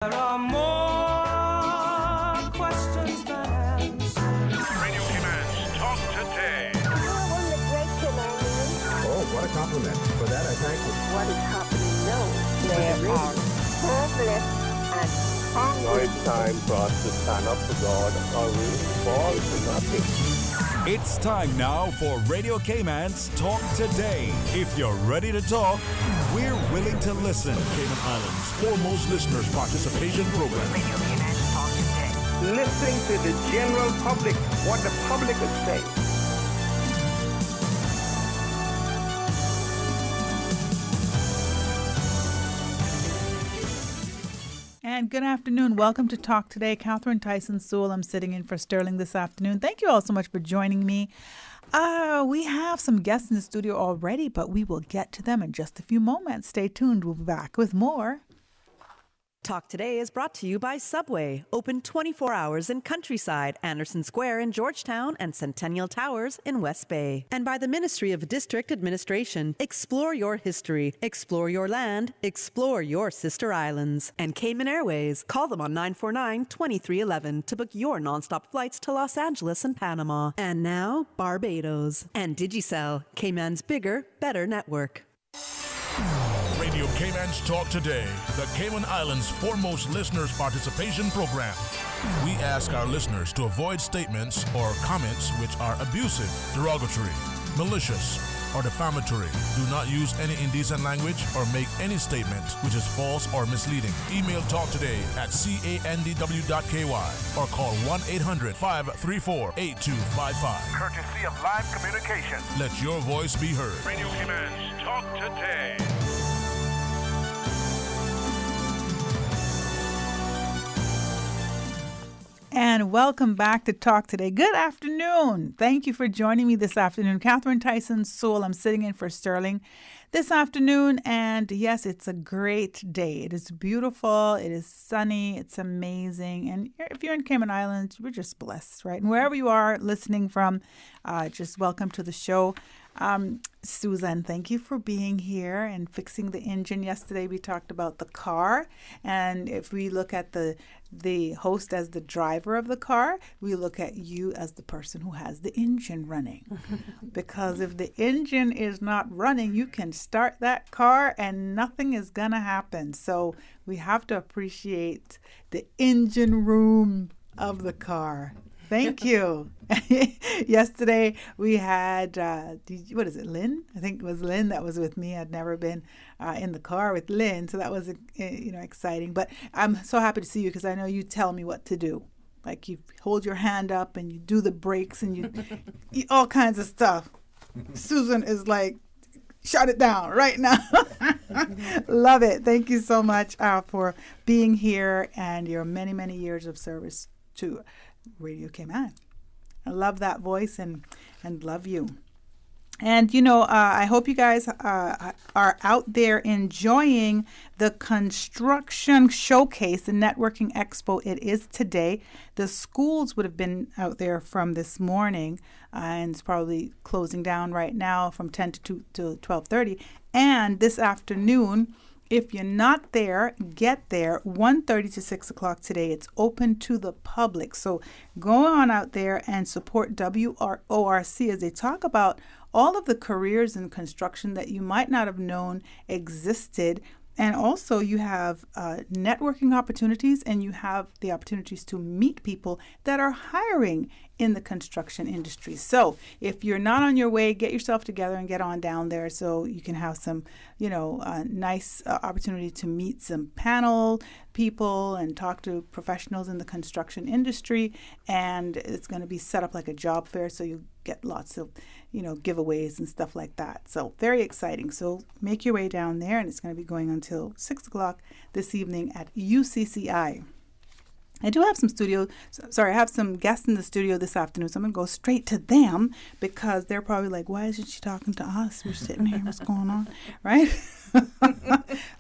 There are more questions than answers. Radio Commands, talk today. Wasn't it great, Commander? Oh, what a compliment. For that, I thank you. What is happening now? There are hopeless and Now it's time for us to stand up for God or we fall to nothing. It's time now for Radio Cayman's Talk Today. If you're ready to talk, we're willing to listen. Cayman Islands' foremost listeners participation program. Radio Cayman's Talk Today. Listening to the general public, what the public is saying. And good afternoon. Welcome to Talk Today. Catherine Tyson Sewell. I'm sitting in for Sterling this afternoon. Thank you all so much for joining me. We have some guests in the studio already, but we will get to them in just a few moments. Stay tuned. We'll be back with more. Talk Today is brought to you by Subway, open 24 hours in Countryside, Anderson Square in Georgetown, and Centennial Towers in West Bay. And by the Ministry of District Administration. Explore your history, explore your land, explore your sister islands. And Cayman Airways. Call them on 949-2311 to book your nonstop flights to Los Angeles and Panama. And now, Barbados. And Digicel, Cayman's bigger, better network. Radio Cayman's Talk Today, the Cayman Islands' foremost listeners participation program. We ask our listeners to avoid statements or comments which are abusive, derogatory, malicious, or defamatory. Do not use any indecent language or make any statement which is false or misleading. Email talktoday@candw.ky or call 1-800-534-8255. Courtesy of Live Communication. Let your voice be heard. Radio Commands, talk today. And welcome back to Talk Today. Good afternoon. Thank you for joining me this afternoon. Catherine Tyson Sewell. I'm sitting in for Sterling this afternoon. And yes, it's a great day. It is beautiful. It is sunny. It's amazing. And if you're in Cayman Islands, we're just blessed, right? And wherever you are listening from, just welcome to the show. Susan, thank you for being here and fixing the engine. Yesterday we talked about the car, and if we look at the host as the driver of the car, we look at you as the person who has the engine running. Because if the engine is not running, you can start that car and nothing is gonna happen. So we have to appreciate the engine room of the car. Thank you. Yesterday we had, what is it, Lynn? I think it was Lynn that was with me. I'd never been in the car with Lynn, so that was exciting. But I'm so happy to see you because I know you tell me what to do. Like you hold your hand up and you do the brakes and you all kinds of stuff. Susan is like, shut it down right now. Love it. Thank you so much for being here and your many, many years of service to Radio Cayman. I love that voice and love you. And, I hope you guys are out there enjoying the construction showcase, the networking expo. It is today. The schools would have been out there from this morning, and it's probably closing down right now from 10 to 12:30. And this afternoon, if you're not there, get there 1:30 to 6 o'clock today. It's open to the public. So go on out there and support WORC as they talk about all of the careers in construction that you might not have known existed. And also you have networking opportunities, and you have the opportunities to meet people that are hiring in the construction industry. So if you're not on your way, get yourself together and get on down there so you can have some, nice opportunity to meet some panel people and talk to professionals in the construction industry. And it's going to be set up like a job fair, so you get lots of, giveaways and stuff like that. So very exciting. So make your way down there, and it's going to be going until 6 o'clock this evening at UCCI. I do have I have some guests in the studio this afternoon, so I'm going to go straight to them because they're probably like, why isn't she talking to us? We're sitting here, what's going on, right?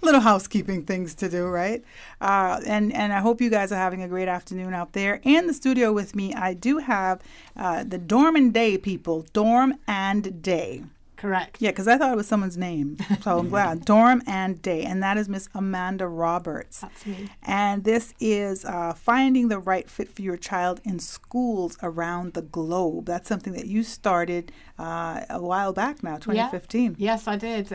Little housekeeping things to do, right? And I hope you guys are having a great afternoon out there. In the studio with me, I do have the Dorm and Day people, Dorm and Day. correct. Yeah, because I thought it was someone's name. So I'm glad. Dorm and Day. And that is Miss Amanda Roberts. That's me. And this is finding the right fit for your child in schools around the globe. That's something that you started a while back now, 2015. Yeah. Yes, I did.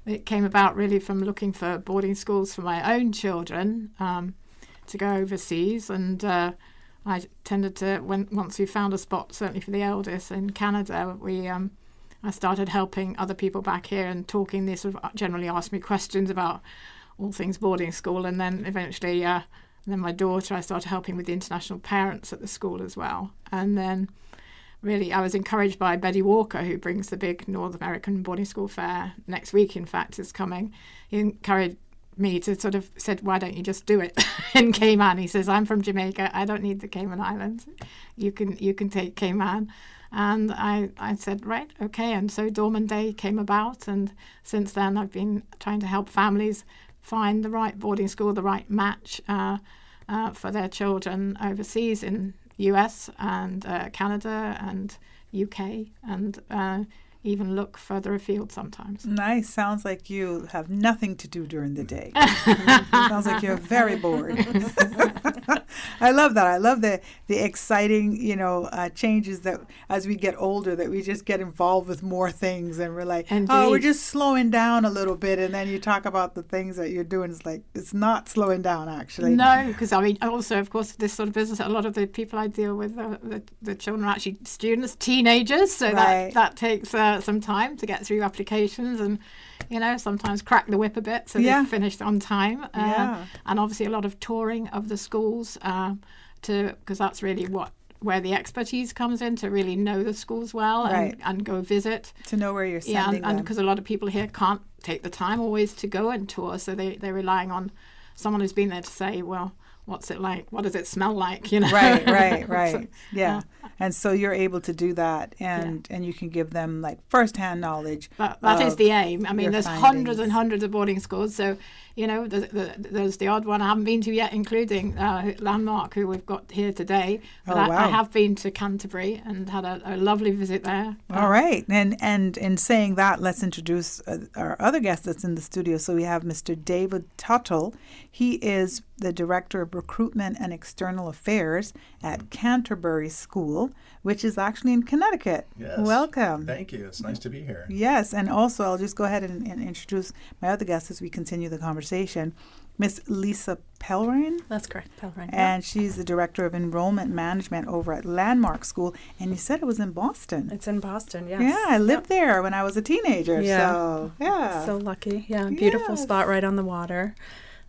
It came about really from looking for boarding schools for my own children to go overseas. And I tended to, once we found a spot, certainly for the eldest in Canada, I started helping other people back here and talking. They sort of generally asked me questions about all things boarding school, and then eventually, then my daughter, I started helping with the international parents at the school as well. And then really I was encouraged by Betty Walker, who brings the big North American boarding school fair next week, in fact, is coming. He encouraged me to sort of said, why don't you just do it in Cayman? He says, I'm from Jamaica, I don't need the Cayman Islands. You can take Cayman. And I said, right, okay. And so Dorm and Day came about. And since then, I've been trying to help families find the right boarding school, the right match for their children overseas in US and Canada and UK, and even look further afield sometimes. Nice. Sounds like you have nothing to do during the day. Sounds like you're very bored. I love that. I love the exciting, changes that as we get older, that we just get involved with more things, and we're like, Indeed. Oh, we're just slowing down a little bit, and then you talk about the things that you're doing. It's like it's not slowing down, actually. No, because I mean, also, of course, this sort of business, a lot of the people I deal with, the children are actually students, teenagers, so right. that takes some time to get through applications and, sometimes crack the whip a bit so they've finished on time. And obviously a lot of touring of the schools because that's really where the expertise comes in, to really know the schools well and go visit. To know where you're sending them. And because a lot of people here can't take the time always to go and tour, so they're relying on someone who's been there to say, well, what's it like? What does it smell like? Right. So, yeah. And so you're able to do that, and you can give them like firsthand knowledge. That is the aim. I mean, there's findings. hundreds and hundreds of boarding schools. So, there's the odd one I haven't been to yet, including Landmark, who we've got here today. But I have been to Canterbury and had a lovely visit there. All right. And in saying that, let's introduce our other guest that's in the studio. So we have Mr. David Tuttle. He is the Director of Recruitment and External Affairs at Canterbury School, which is actually in Connecticut. Yes. Welcome. Thank you. It's nice to be here. Yes, and also I'll just go ahead and introduce my other guest as we continue the conversation. Miss Lisa Pellerin. That's correct, Pellerin. And she's the Director of Enrollment Management over at Landmark School. And you said it was in Boston. It's in Boston, yes. Yeah, I lived there when I was a teenager. Yeah. So, yeah. So lucky. Yeah, beautiful spot right on the water.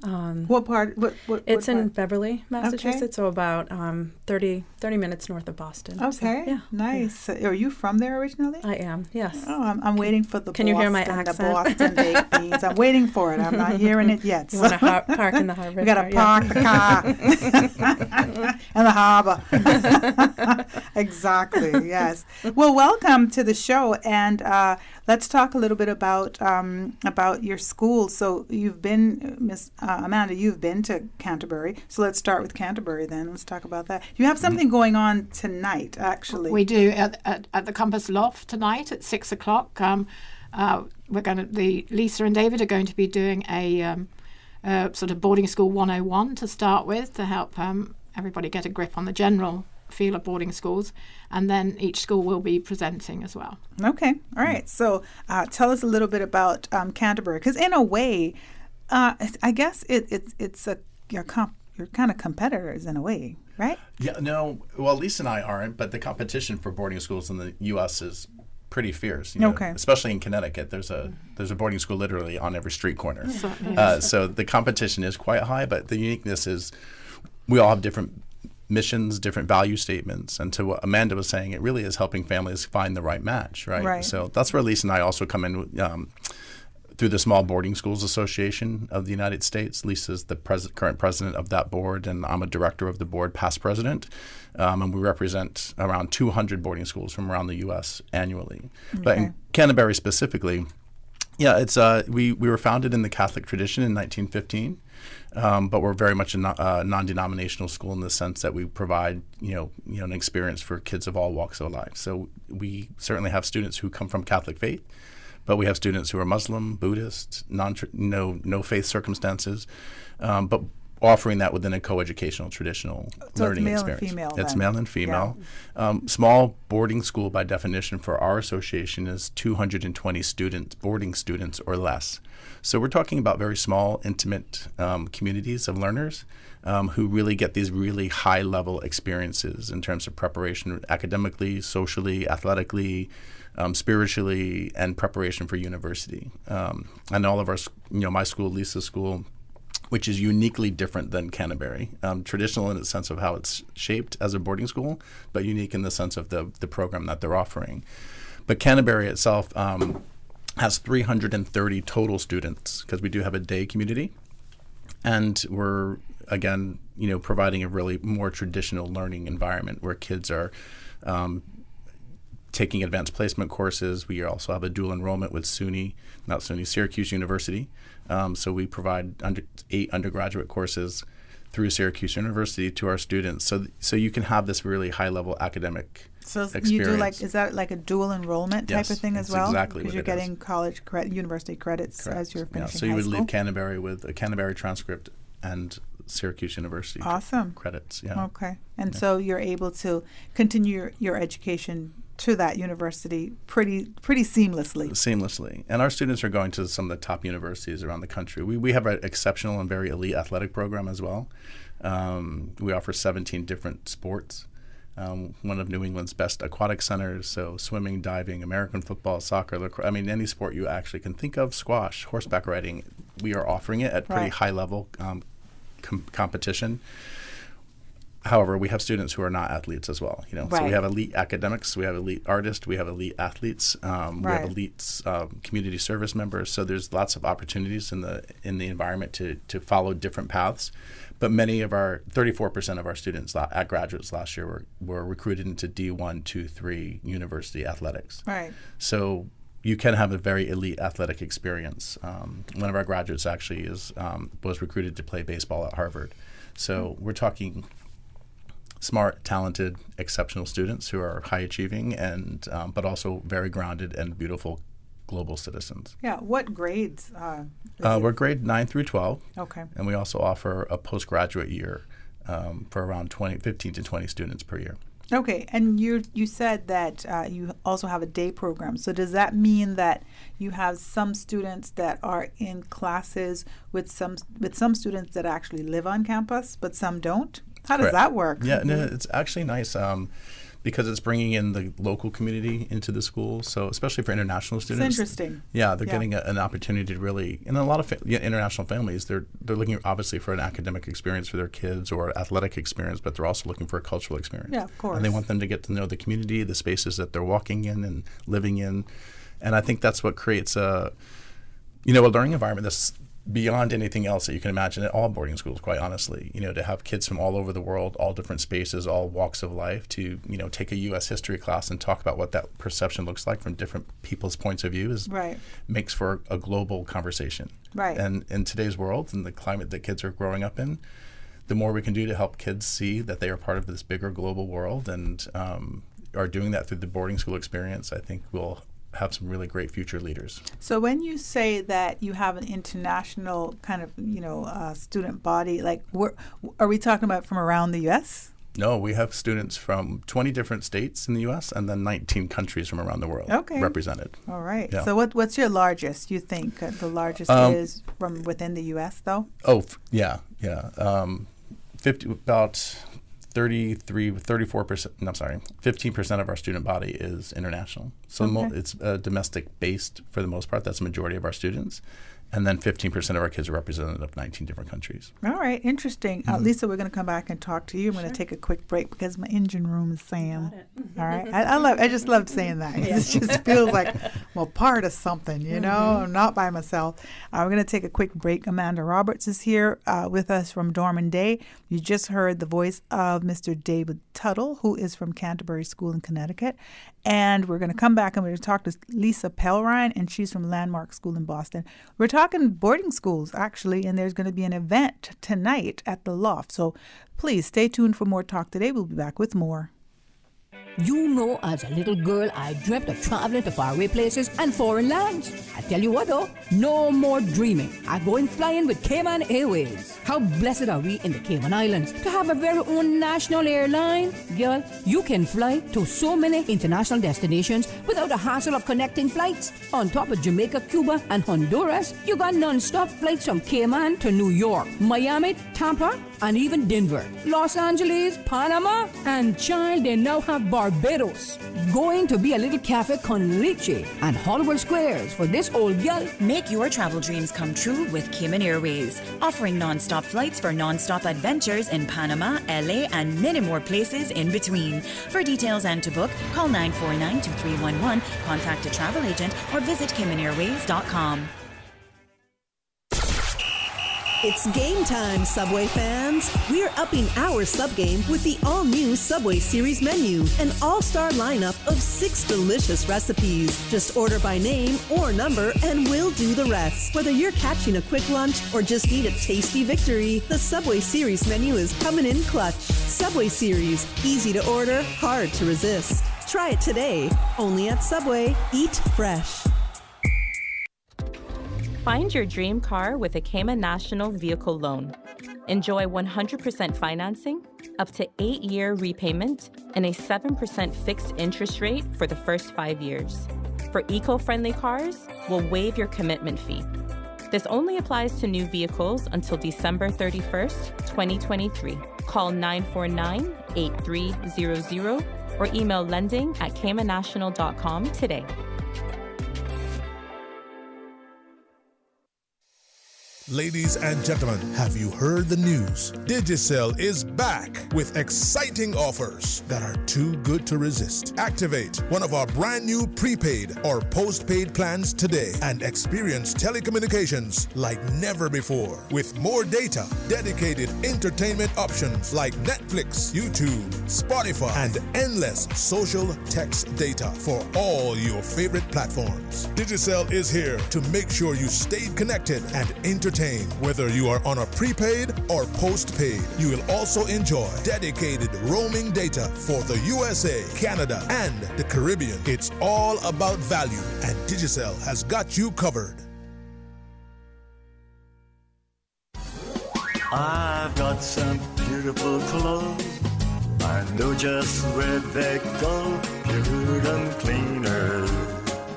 What part? It's what in part? Beverly, Massachusetts, Okay. so about 30 minutes north of Boston. Okay, So, yeah. nice. Are you from there originally? I am, yes. Oh, I'm waiting for the Can you hear my accent? The Boston baked beans. I'm waiting for it. I'm not hearing it yet. You want to park in the harbor? We got to park the car in the harbor. Exactly, yes. Well, welcome to the show, and let's talk a little bit about your school. So you've been, Miss Amanda, you've been to Canterbury. So let's start with Canterbury then. Let's talk about that. You have something going on tonight, actually. We do at the Compass Loft tonight at 6:00. Lisa and David are going to be doing a sort of boarding school 101 to start with, to help everybody get a grip on the general feel of boarding schools, and then each school will be presenting as well. Okay, all right. So tell us a little bit about Canterbury, because in a way, I guess you're kind of competitors in a way, right? Yeah, no. Well, Lisa and I aren't, but the competition for boarding schools in the U.S. is pretty fierce. Okay. Especially in Connecticut, there's a boarding school literally on every street corner. So the competition is quite high, but the uniqueness is we all have different missions, different value statements, and to what Amanda was saying, it really is helping families find the right match, right? So that's where Lisa and I also come in through the Small Boarding Schools Association of the United States. Lisa's the current president of that board, and I'm a director of the board, past president, and we represent around 200 boarding schools from around the U.S. annually. Okay. But in Canterbury specifically, it's we were founded in the Catholic tradition in 1915. but we're very much a non-denominational school in the sense that we provide, an experience for kids of all walks of life. So we certainly have students who come from Catholic faith, but we have students who are Muslim, Buddhist, no faith circumstances, but offering that within a coeducational traditional learning experience. And female, it's then. male and female. Yeah. Small boarding school by definition for our association is 220 students, boarding students or less. So we're talking about very small, intimate communities of learners who really get these really high-level experiences in terms of preparation academically, socially, athletically, spiritually, and preparation for university. And all of our, my school, Lisa's school, which is uniquely different than Canterbury. Traditional in the sense of how it's shaped as a boarding school, but unique in the sense of the program that they're offering. But Canterbury itself has 330 total students because we do have a day community. And we're, again, providing a really more traditional learning environment where kids are taking advanced placement courses. We also have a dual enrollment with Syracuse University. So we provide 8 undergraduate courses through Syracuse University to our students. So you can have this really high-level academic experience. You do is that like a dual enrollment type of thing as well? Exactly. Because you're getting university credits as you're finishing high school. So you would leave Canterbury with a Canterbury transcript and Syracuse University credits. Yeah. Okay. And so you're able to continue your education to that university pretty seamlessly. And our students are going to some of the top universities around the country. We have an exceptional and very elite athletic program as well. We offer 17 different sports. One of New England's best aquatic centers, so swimming, diving, American football, soccer, lacrosse, any sport you actually can think of, squash, horseback riding, we are offering it at pretty high level competition. However, we have students who are not athletes as well. So we have elite academics, we have elite artists, we have elite athletes, we have elite community service members. So there's lots of opportunities in the environment to follow different paths. But 34% of our students at graduates last year were recruited into D1, 2, 3 university athletics. Right. So you can have a very elite athletic experience. One of our graduates actually was recruited to play baseball at Harvard. So we're talking smart, talented, exceptional students who are high achieving and but also very grounded and beautiful global citizens. Yeah. What grades? We're grade 9 through 12. Okay. And we also offer a postgraduate year for around 15 to 20 students per year. Okay. And you said that you also have a day program. So does that mean that you have some students that are in classes with some students that actually live on campus, but some don't? How does that work? Yeah, no, it's actually nice because it's bringing in the local community into the school. So especially for international students. It's interesting. Yeah, they're getting an opportunity to really, and a lot of international families, they're looking obviously for an academic experience for their kids or athletic experience, but they're also looking for a cultural experience. Yeah, of course. And they want them to get to know the community, the spaces that they're walking in and living in. And I think that's what creates a learning environment that's beyond anything else that you can imagine at all boarding schools, quite honestly. To have kids from all over the world, all different spaces, all walks of life, to take a U.S. history class and talk about what that perception looks like from different people's points of view makes for a global conversation. Right. And in today's world and the climate that kids are growing up in, the more we can do to help kids see that they are part of this bigger global world and are doing that through the boarding school experience, I think will have some really great future leaders. So when you say that you have an international kind of, student body, are we talking about from around the U.S.? No, we have students from 20 different states in the U.S. and then 19 countries from around the world represented. All right. Yeah. So what's your largest, you think? The largest is from within the U.S., though? Oh, yeah. 15% of our student body is international. So it's domestic based for the most part. That's the majority of our students. And then 15% of our kids are represented of 19 different countries. All right, interesting. Lisa, we're going to come back and talk to you. I'm going to take a quick break because my engine room is saying. All right. I just loved saying that. It just feels like, well, part of something, you know. I'm not by myself. We're going to take a quick break. Amanda Roberts is here with us from Dorman Day. You just heard the voice of Mr. David Tuttle, who is from Canterbury School in Connecticut. And we're going to come back and we're going to talk to Lisa Pellrine, and she's from Landmark School in Boston. We're talking boarding schools, actually, and there's going to be an event tonight at the Loft. So please stay tuned for more Talk Today. We'll be back with more. You know, as a little girl, I dreamt of traveling to faraway places and foreign lands. I tell you what, though, no more dreaming. I'm going flying with Cayman Airways. How blessed are we in the Cayman Islands to have a very own national airline? Girl, you can fly to so many international destinations without the hassle of connecting flights. On top of Jamaica, Cuba, and Honduras, you got non-stop flights from Cayman to New York, Miami, Tampa, and even Denver, Los Angeles, Panama, and child, they now have Barbados. Going to be a little cafe con leche and Hollywood Squares for this old gal. Make your travel dreams come true with Cayman Airways, offering non-stop flights for non-stop adventures in Panama, LA, and many more places in between. For details and to book, call 949-2311, contact a travel agent, or visit CaymanAirways.com. It's game time, Subway fans. We're upping our sub game with the all-new Subway Series menu, an all-star lineup of 6 delicious recipes. Just order by name or number and we'll do the rest. Whether you're catching a quick lunch or just need a tasty victory, the Subway Series menu is coming in clutch. Subway Series, easy to order, hard to resist. Try it today, only at Subway. Eat fresh. Find your dream car with a Cayman National Vehicle Loan. Enjoy 100% financing, up to 8-year repayment, and a 7% fixed interest rate for the first 5 years. For eco-friendly cars, we'll waive your commitment fee. This only applies to new vehicles until December 31st, 2023. Call 949-8300 or email lending@caymannational.com today. Ladies and gentlemen, have you heard the news? Digicel is back with exciting offers that are too good to resist. Activate one of our brand new prepaid or postpaid plans today and experience telecommunications like never before. With more data, dedicated entertainment options like Netflix, YouTube, Spotify, and endless social text data for all your favorite platforms. Digicel is here to make sure you stay connected and entertained. Whether you are on a prepaid or postpaid, you will also enjoy dedicated roaming data for the USA, Canada, and the Caribbean. It's all about value, and Digicel has got you covered. I've got some beautiful clothes. I know just where they go. Puritan Cleaners.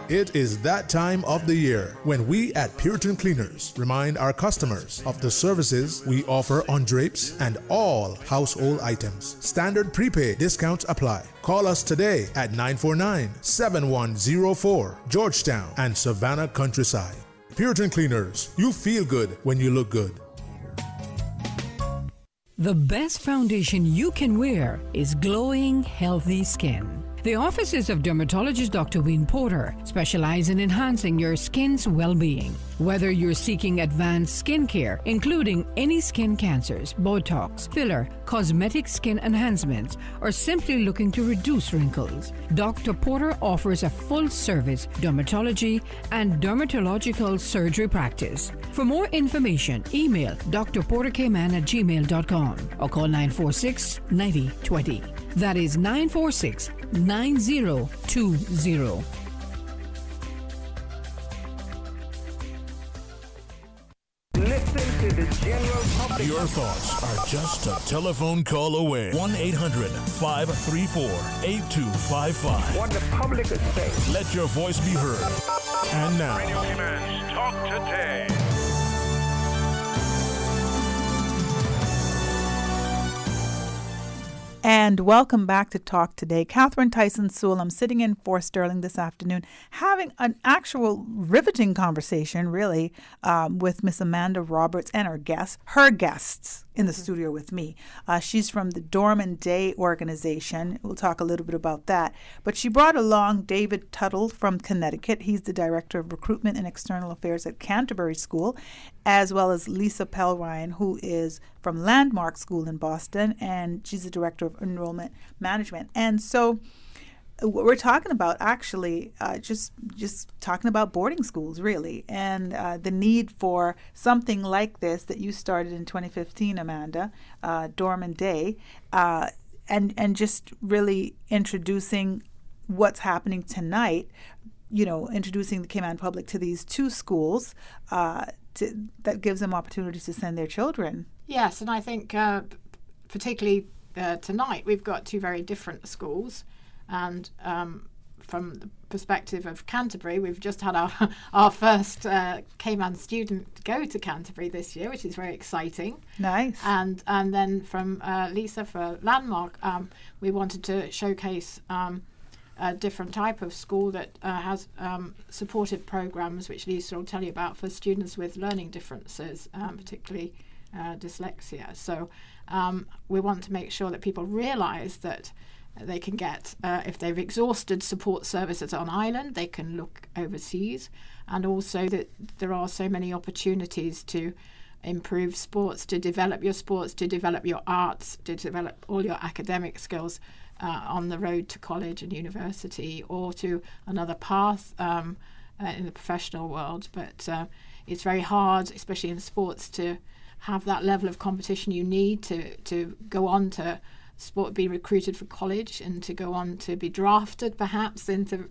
It is that time of the year when we at Puritan Cleaners remind our customers of the services we offer on drapes and all household items. Standard prepaid discounts apply. Call us today at 949-7104, Georgetown and Savannah Countryside. Puritan Cleaners, you feel good when you look good. The best foundation you can wear is glowing, healthy skin. The offices of dermatologist Dr. Wayne Porter specialize in enhancing your skin's well-being. Whether you're seeking advanced skincare, including any skin cancers, Botox, filler, cosmetic skin enhancements, or simply looking to reduce wrinkles, Dr. Porter offers a full-service dermatology and dermatological surgery practice. For more information, email drporterkman@gmail.com or call 946-9020. That is 946-9020. Listen to the general public. Your thoughts are just a telephone call away. 1-800-534-8255. What the public is saying. Let your voice be heard. And now, Radio Cayman's Talk Today. And welcome back to Talk Today. Catherine Tyson Sewell. I'm sitting in for Sterling this afternoon, having an actual riveting conversation, really, with Miss Amanda Roberts and her guests. in the studio with me. She's from the Dorm and Day organization. We'll talk a little bit about that. But she brought along David Tuttle from Connecticut. He's the Director of Recruitment and External Affairs at Canterbury School, as well as Lisa Pellryan, who is from Landmark School in Boston, and she's the Director of Enrollment Management. And so what we're talking about actually just talking about boarding schools, really, and the need for something like this that you started in 2015, Amanda, Dorm and Day, and just really introducing what's happening tonight, introducing the Cayman public to these two schools that gives them opportunities to send their children. Yes, and I think particularly tonight we've got two very different schools. And from the perspective of Canterbury, we've just had our first Cayman student go to Canterbury this year, which is very exciting. Nice. And then from Lisa for Landmark, we wanted to showcase a different type of school that has supportive programs, which Lisa will tell you about, for students with learning differences, particularly dyslexia. So we want to make sure that people realise that they can get, if they've exhausted support services on island, they can look overseas, and also that there are so many opportunities to improve sports, to develop your arts, to develop all your academic skills on the road to college and university, or to another path in the professional world. But it's very hard, especially in sports, to have that level of competition you need to go on to sport, be recruited for college, and to go on to be drafted perhaps into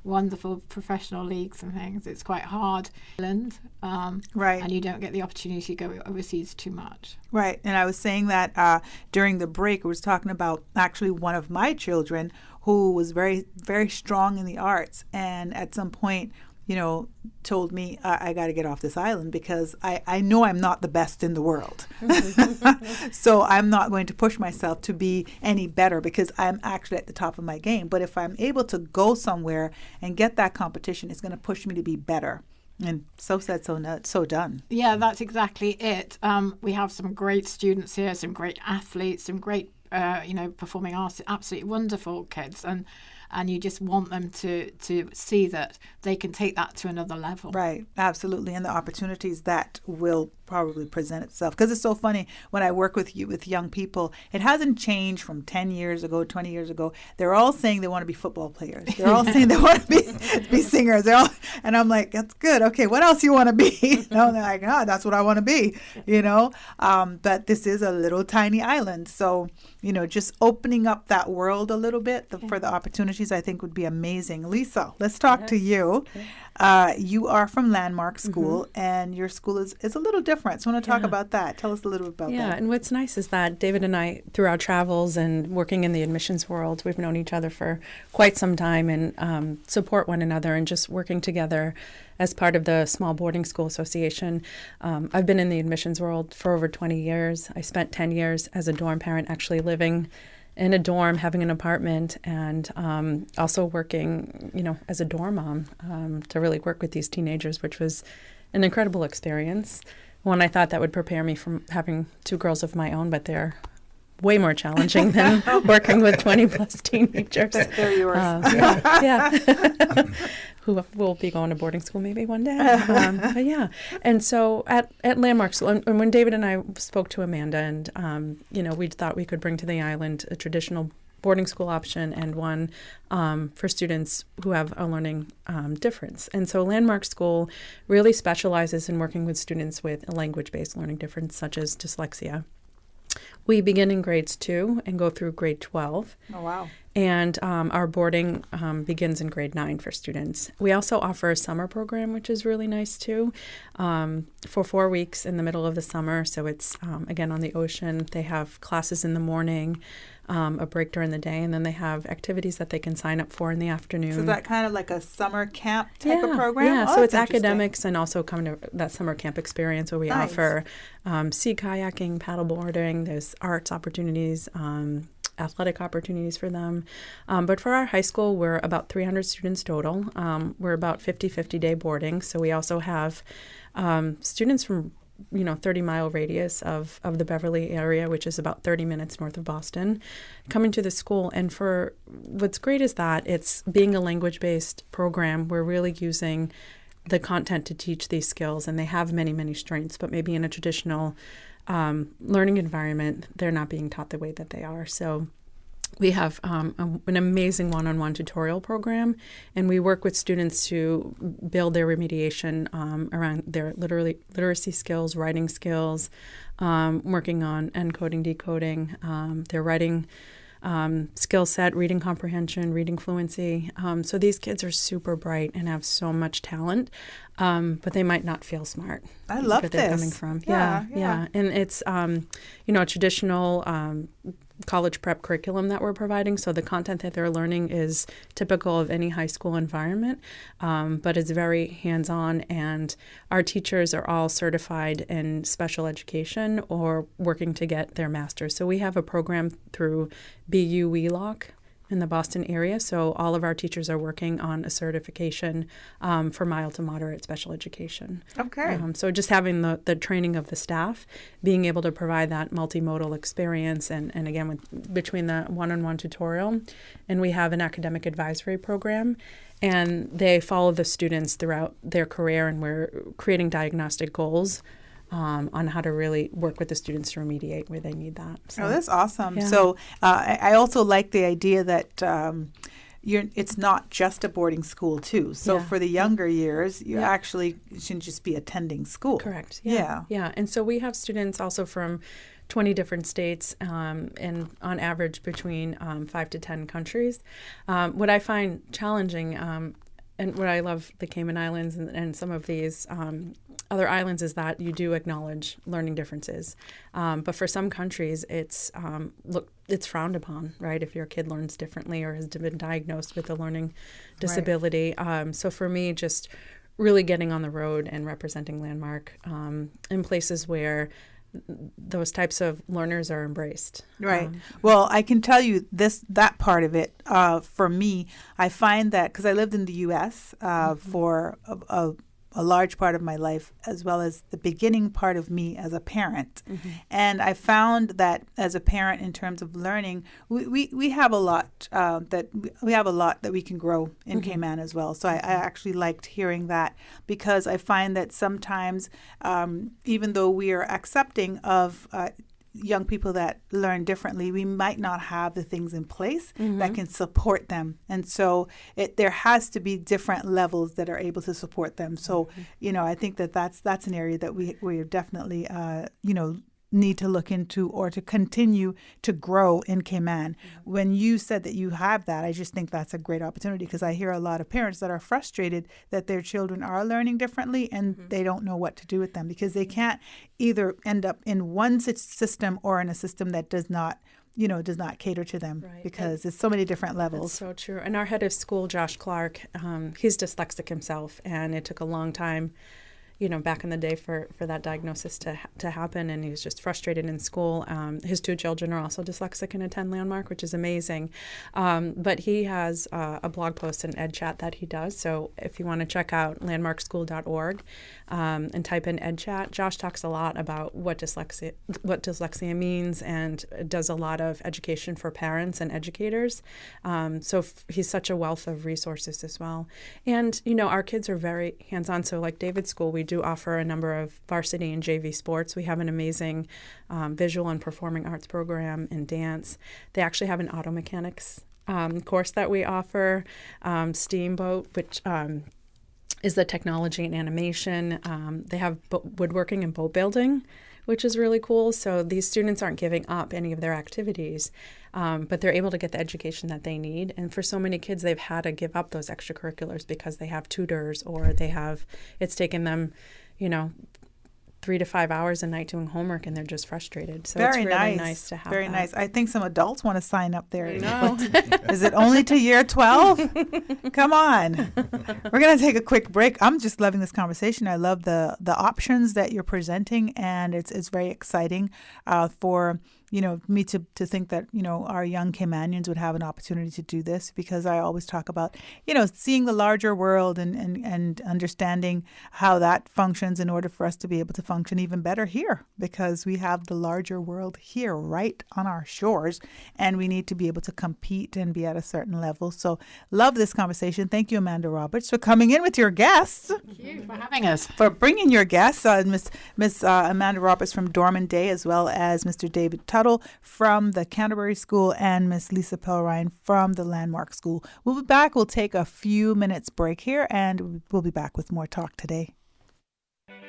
wonderful professional leagues and things. It's quite hard, right? And you don't get the opportunity to go overseas too much. Right. And I was saying that during the break, I was talking about actually one of my children who was very, very strong in the arts, and at some point told me I got to get off this island because I know I'm not the best in the world. So I'm not going to push myself to be any better because I'm actually at the top of my game. But if I'm able to go somewhere and get that competition, it's going to push me to be better. And so said, so done. Yeah, that's exactly it. We have some great students here, some great athletes, some great, performing arts, absolutely wonderful kids. And you just want them to see that they can take that to another level. Right, absolutely, and the opportunities that will probably present itself. Because it's so funny, when I work with young people, it hasn't changed from 10 years ago, 20 years ago. They're all saying they want to be football players. They're all saying they want to be singers. And I'm like, that's good. Okay, what else you want to be? They're like, that's what I want to be, But this is a little tiny island. So, just opening up that world a little bit for the opportunities, I think would be amazing. Lisa, let's talk to you. You are from Landmark School, and your school is a little different. So I want to talk about that. Tell us a little bit about that. Yeah, and what's nice is that David and I, through our travels and working in the admissions world, we've known each other for quite some time and support one another and just working together as part of the Small Boarding School Association. I've been in the admissions world for over 20 years. I spent 10 years as a dorm parent, actually living in a dorm, having an apartment, and also working, as a dorm mom to really work with these teenagers, which was an incredible experience. One I thought that would prepare me from having two girls of my own, but they're way more challenging than working with 20-plus teenagers. They're yours. Yeah. Who will be going to boarding school maybe one day. But yeah. And so at Landmark School, and when David and I spoke to Amanda, and, we thought we could bring to the island a traditional boarding school option and one for students who have a learning difference. And so Landmark School really specializes in working with students with a language-based learning difference, such as dyslexia. We begin in grades 2 and go through grade 12. Oh, wow. And our boarding begins in grade 9 for students. We also offer a summer program, which is really nice too, for 4 weeks in the middle of the summer. So it's, again, on the ocean. They have classes in the morning, a break during the day, and then they have activities that they can sign up for in the afternoon. So is that kind of like a summer camp type of program? Yeah, so it's academics and also kind of that summer camp experience where we offer sea kayaking, paddleboarding, there's arts opportunities, athletic opportunities for them. But for our high school, we're about 300 students total. We're about 50-50 day boarding. So we also have students from 30-mile radius of the Beverly area, which is about 30 minutes north of Boston, coming to the school. And for what's great is that it's being a language-based program. We're really using the content to teach these skills, and they have many, many strengths, but maybe in a traditional learning environment, they're not being taught the way that they are. So we have an amazing one-on-one tutorial program, and we work with students to build their remediation around their literacy skills, writing skills, working on encoding, decoding, their writing skill set, reading comprehension, reading fluency. So these kids are super bright and have so much talent, but they might not feel smart. I love where they're this. coming from. Yeah. And it's, a traditional college prep curriculum that we're providing. So the content that they're learning is typical of any high school environment, but it's very hands-on, and our teachers are all certified in special education or working to get their master's. So we have a program through BU Wheelock in the Boston area. So all of our teachers are working on a certification for mild to moderate special education. Okay. So just having the training of the staff, being able to provide that multimodal experience, and again, between the one-on-one tutorial, and we have an academic advisory program, and they follow the students throughout their career, and we're creating diagnostic goals on how to really work with the students to remediate where they need that. So, oh, that's awesome. Yeah. So I also like the idea that it's not just a boarding school too. So for the younger years, you actually shouldn't just be attending school. Correct. Yeah. And so we have students also from 20 different states, and on average between 5 to 10 countries. What I find challenging, and what I love the Cayman Islands and some of these other islands, is that you do acknowledge learning differences. But for some countries, it's frowned upon, right, if your kid learns differently or has been diagnosed with a learning disability. Right. So for me, just really getting on the road and representing Landmark in places where those types of learners are embraced. Right. Well, I can tell you that part of it, for me, I find that because I lived in the U.S. For a large part of my life, as well as the beginning part of me as a parent. Mm-hmm. And I found that as a parent, in terms of learning, we have a lot that we can grow in mm-hmm. Cayman as well. So I actually liked hearing that, because I find that sometimes, even though we are accepting of young people that learn differently, we might not have the things in place mm-hmm. that can support them. And so there has to be different levels that are able to support them. So, mm-hmm. I think that's an area that we definitely, need to look into, or to continue to grow in Cayman. Mm-hmm. When you said that you have that, I just think that's a great opportunity, because I hear a lot of parents that are frustrated that their children are learning differently and mm-hmm. they don't know what to do with them, because they can't either end up in one system or in a system that does not cater to them, right. because there's so many different levels. That's so true. And our head of school, Josh Clark, he's dyslexic himself, and it took a long time, back in the day for that diagnosis to happen, and he was just frustrated in school. His 2 children are also dyslexic and attend Landmark, which is amazing. But he has a blog post and ed chat that he does. So if you want to check out landmarkschool.org and type in ed chat, Josh talks a lot about what dyslexia means, and does a lot of education for parents and educators. So he's such a wealth of resources as well. And, our kids are very hands-on. So like David's school, we do offer a number of varsity and JV sports. We have an amazing visual and performing arts program and dance. They actually have an auto mechanics course that we offer, Steamboat, which is the technology and animation. They have woodworking and boat building, which is really cool. So these students aren't giving up any of their activities, but they're able to get the education that they need. And for so many kids, they've had to give up those extracurriculars because they have tutors, or it's taken them, 3 to 5 hours a night doing homework, and they're just frustrated. So Very it's really nice. nice to have Very that. nice. I think some adults want to sign up there. I know. Is it only to year 12? Come on. We're going to take a quick break. I'm just loving this conversation. I love the options that you're presenting, and it's very exciting for me to think that, our young Caymanians would have an opportunity to do this, because I always talk about, seeing the larger world and understanding how that functions in order for us to be able to function even better here, because we have the larger world here right on our shores, and we need to be able to compete and be at a certain level. So love this conversation. Thank you, Amanda Roberts, for coming in with your guests. Thank you for having us. For bringing your guests, Miss Amanda Roberts from Dorman Day, as well as Mr. David Tuttle from the Canterbury School, and Miss Lisa Pelrine from the Landmark School. We'll be back. We'll take a few minutes break here, and we'll be back with more Talk Today.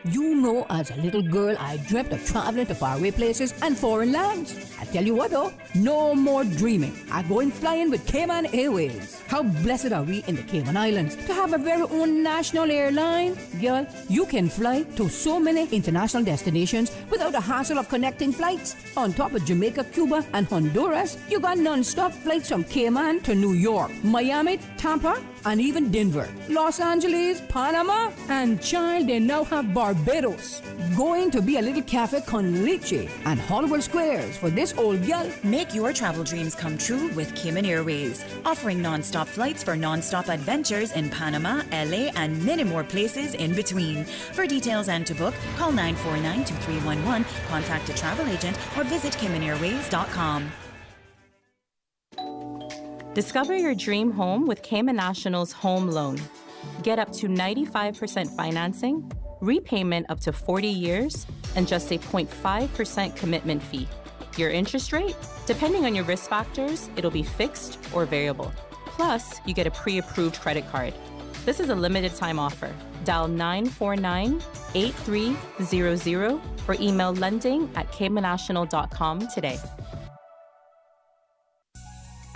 You know, as a little girl, I dreamt of traveling to faraway places and foreign lands. I tell you what though, no more dreaming. I'm going flying with Cayman Airways. How blessed are we in the Cayman Islands to have a very own national airline? Girl, you can fly to so many international destinations without the hassle of connecting flights. On top of Jamaica, Cuba, and Honduras, you got non-stop flights from Cayman to New York, Miami, Tampa, and even Denver, Los Angeles, Panama, and child, they now have Barbados. Going to be a little cafe con leche and Hollywood Squares for this old girl. Make your travel dreams come true with Cayman Airways, offering non-stop flights for non-stop adventures in Panama, LA, and many more places in between. For details and to book, call 949-2311, contact a travel agent, or visit CaymanAirways.com. Discover your dream home with Cayman National's home loan. Get up to 95% financing, repayment up to 40 years, and just a 0.5% commitment fee. Your interest rate? Depending on your risk factors, it'll be fixed or variable. Plus, you get a pre-approved credit card. This is a limited time offer. Dial 949-8300 or email lending@caymannational.com today.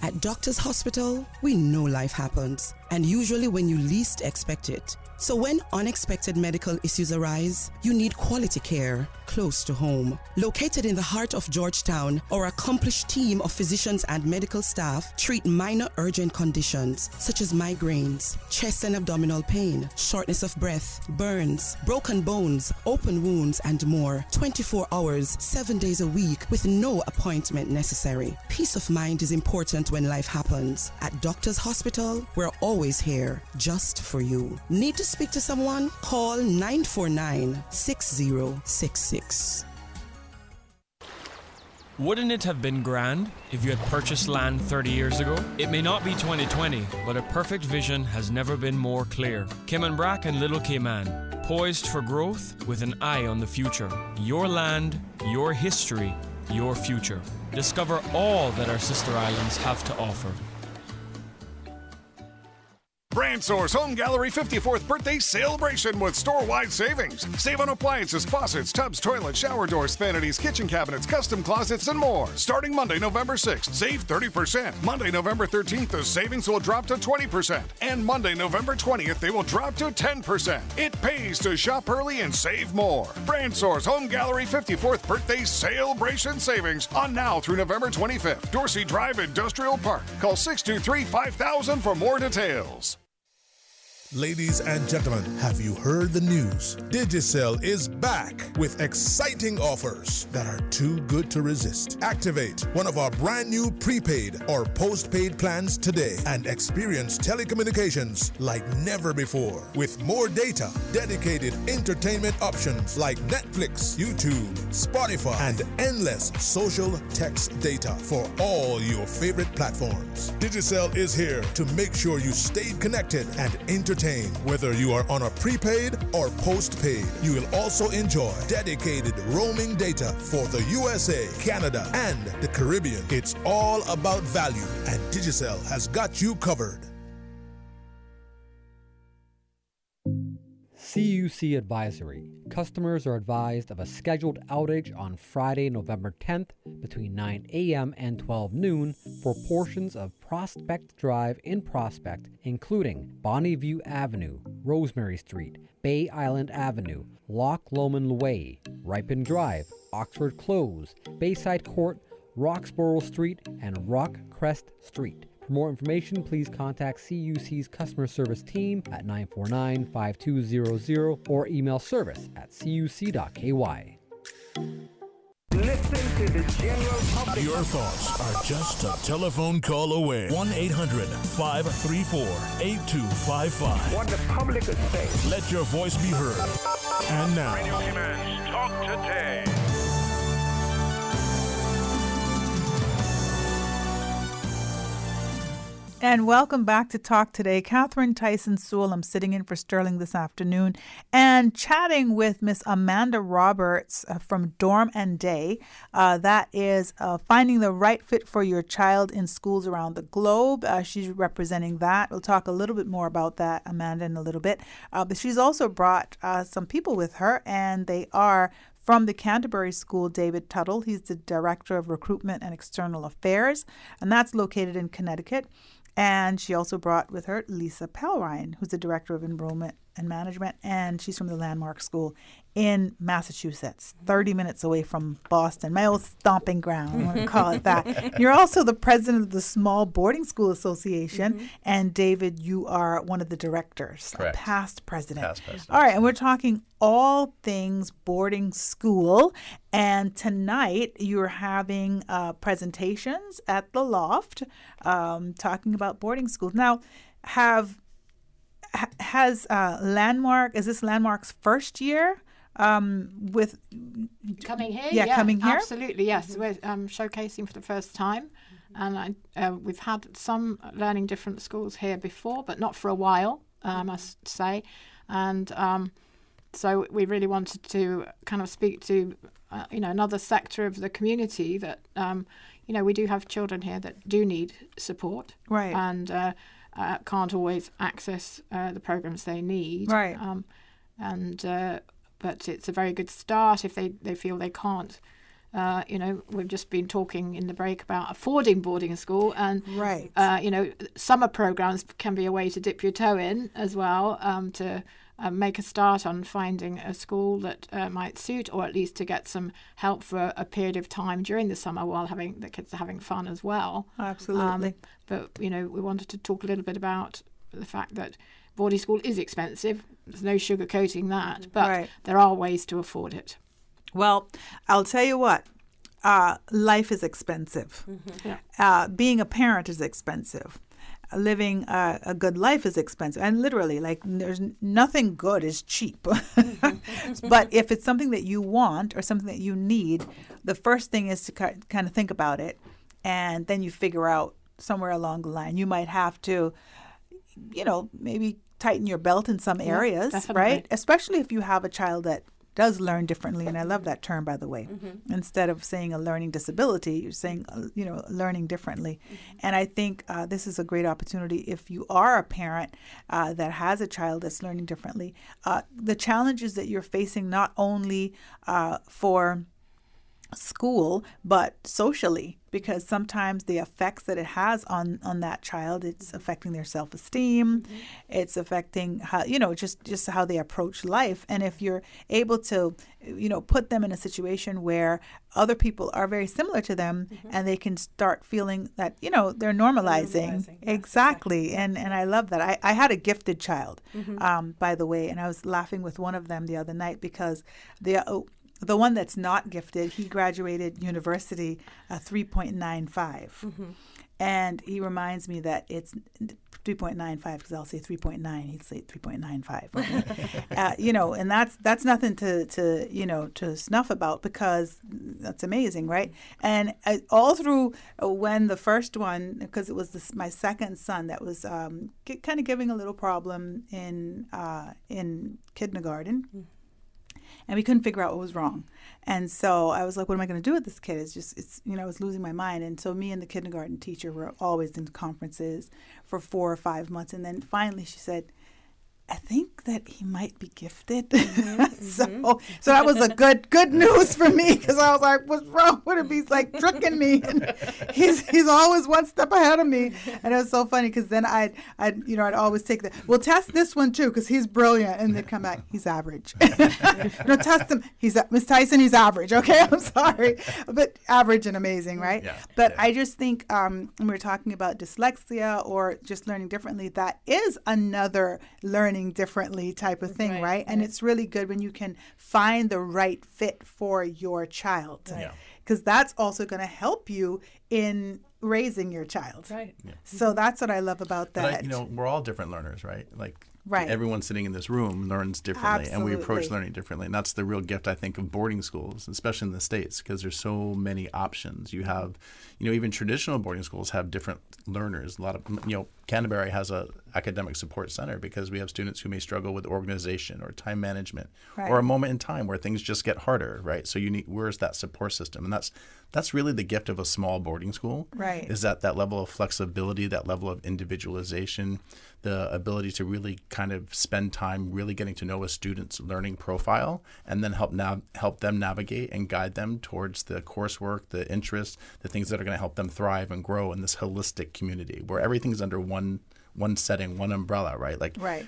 At Doctors Hospital, we know life happens, and usually when you least expect it. So when unexpected medical issues arise, you need quality care close to home. Located in the heart of Georgetown, our accomplished team of physicians and medical staff treat minor urgent conditions such as migraines, chest and abdominal pain, shortness of breath, burns, broken bones, open wounds, and more. 24 hours, 7 days a week with no appointment necessary. Peace of mind is important when life happens. At Doctors Hospital, we're always here just for you. Need to speak to someone? Call 949-6066. Wouldn't it have been grand if you had purchased land 30 years ago? It may not be 2020, but a perfect vision has never been more clear. Cayman Brac and Little Cayman, poised for growth with an eye on the future. Your land, your history, your future. Discover all that our sister islands have to offer. Brand Source Home Gallery 54th birthday celebration with store-wide savings. Save on appliances, faucets, tubs, toilets, shower doors, vanities, kitchen cabinets, custom closets, and more. Starting Monday, November 6th, save 30%. Monday, November 13th, the savings will drop to 20%. And Monday, November 20th, they will drop to 10%. It pays to shop early and save more. Brand Source Home Gallery 54th birthday celebration savings on now through November 25th. Dorsey Drive Industrial Park. Call 623-5000 for more details. Ladies and gentlemen, have you heard the news? Digicel is back with exciting offers that are too good to resist. Activate one of our brand new prepaid or postpaid plans today and experience telecommunications like never before. With more data, dedicated entertainment options like Netflix, YouTube, Spotify, and endless social text data for all your favorite platforms. Digicel is here to make sure you stay connected and entertained. Whether you are on a prepaid or postpaid, you will also enjoy dedicated roaming data for the USA, Canada, and the Caribbean. It's all about value, and Digicel has got you covered. CUC Advisory. Customers are advised of a scheduled outage on Friday, November 10th between 9 a.m. and 12 noon for portions of Prospect Drive in Prospect, including Bonnie View Avenue, Rosemary Street, Bay Island Avenue, Loch Lomond Way, Ripon Drive, Oxford Close, Bayside Court, Roxborough Street, and Rock Crest Street. For more information, please contact CUC's customer service team at 949-5200 or email service@cuc.ky. listen to the general public. Your thoughts are just a telephone call away. 1-800-534-8255. What the public is saying. Let your voice be heard. And now, Radio Cayman's Talk Today. And welcome back to Talk Today. Catherine Tyson Sewell. I'm sitting in for Sterling this afternoon and chatting with Miss Amanda Roberts from Dorm and Day. That is finding the right fit for your child in schools around the globe. She's representing that. We'll talk a little bit more about that, Amanda, in a little bit. But she's also brought some people with her, and they are from the Canterbury School, David Tuttle. He's the Director of Recruitment and External Affairs, and that's located in Connecticut. And she also brought with her Lisa Pelrine, who's the Director of Enrollment and Management, and she's from the Landmark School in Massachusetts, 30 minutes away from Boston, my old stomping ground, I want to call it that. You're also the president of the Small Boarding School Association, and David, you are one of the directors, Correct. Past president. Past president. All right, and we're talking all things boarding school, and tonight you're having presentations at the Loft talking about boarding schools. Now, has Landmark, is this Landmark's first year with coming here? Yeah, coming here? Absolutely, yes. We're showcasing for the first time. And we've had some learning different schools here before, but not for a while, I must say. And so we really wanted to kind of speak to, another sector of the community that, we do have children here that do need support. Right. And can't always access the programs they need. Right. But it's a very good start if they feel they can't. We've just been talking in the break about affording boarding school, and right. Summer programs can be a way to dip your toe in as well, to make a start on finding a school that might suit, or at least to get some help for a period of time during the summer while the kids are having fun as well. Absolutely. But we wanted to talk a little bit about the fact that boarding school is expensive. There's no sugarcoating that, but there are ways to afford it. Well, I'll tell you what, life is expensive. Being a parent is expensive. Living a good life is expensive. And literally, there's nothing good is cheap. But if it's something that you want or something that you need, the first thing is to kind of think about it. And then you figure out somewhere along the line. You might have to, maybe tighten your belt in some areas, right? Especially if you have a child that does learn differently, and I love that term, by the way. Instead of saying a learning disability, you're saying, learning differently. And I think this is a great opportunity if you are a parent that has a child that's learning differently. The challenges that you're facing not only for school, but socially, because sometimes the effects that it has on that child, it's affecting their self-esteem, it's affecting how, just how they approach life. And if you're able to, put them in a situation where other people are very similar to them, and they can start feeling that, they're normalizing. Exactly. And I love that. I had a gifted child, by the way, and I was laughing with one of them the other night because the one that's not gifted, he graduated university 3.95. And he reminds me that it's 3.95 because I'll say 3.9. He'd say 3.95. And that's nothing to snuff about, because that's amazing, right? And all through when the first one, because it was my second son that was kind of giving a little problem in kindergarten. And we couldn't figure out what was wrong. And so I was like, what am I going to do with this kid? I was losing my mind. And so me and the kindergarten teacher were always in conferences for 4 or 5 months. And then finally she said, I think that he might be gifted. So that was a good news for me, because I was like, what's wrong with him? He's like tricking me. And he's always one step ahead of me. And it was so funny, because then I'd always take we'll test this one too, because he's brilliant. And they'd come back, he's average. No, test him. Miss Tyson, he's average. Okay, I'm sorry. But average and amazing, right? Yeah. But I just think when we're talking about dyslexia or just learning differently, that is another learning differently type of thing, right? And it's really good when you can find the right fit for your child. because that's also going to help you in raising your child. Right. Yeah. So that's what I love about that. But we're all different learners, right? Like, right. Everyone sitting in this room learns differently, Absolutely. and we approach learning differently. And that's the real gift, I think, of boarding schools, especially in the States, because there's so many options. You have, even traditional boarding schools have different learners. A lot of, Canterbury has a academic support center because we have students who may struggle with organization or time management, right. or a moment in time where things just get harder, right? So where's that support system? And that's really the gift of a small boarding school, right? Is that level of flexibility, that level of individualization, the ability to really kind of spend time really getting to know a student's learning profile, and then help them navigate and guide them towards the coursework, the interests, the things that are going to help them thrive and grow in this holistic community where everything's under one setting, one umbrella, right? Like, right.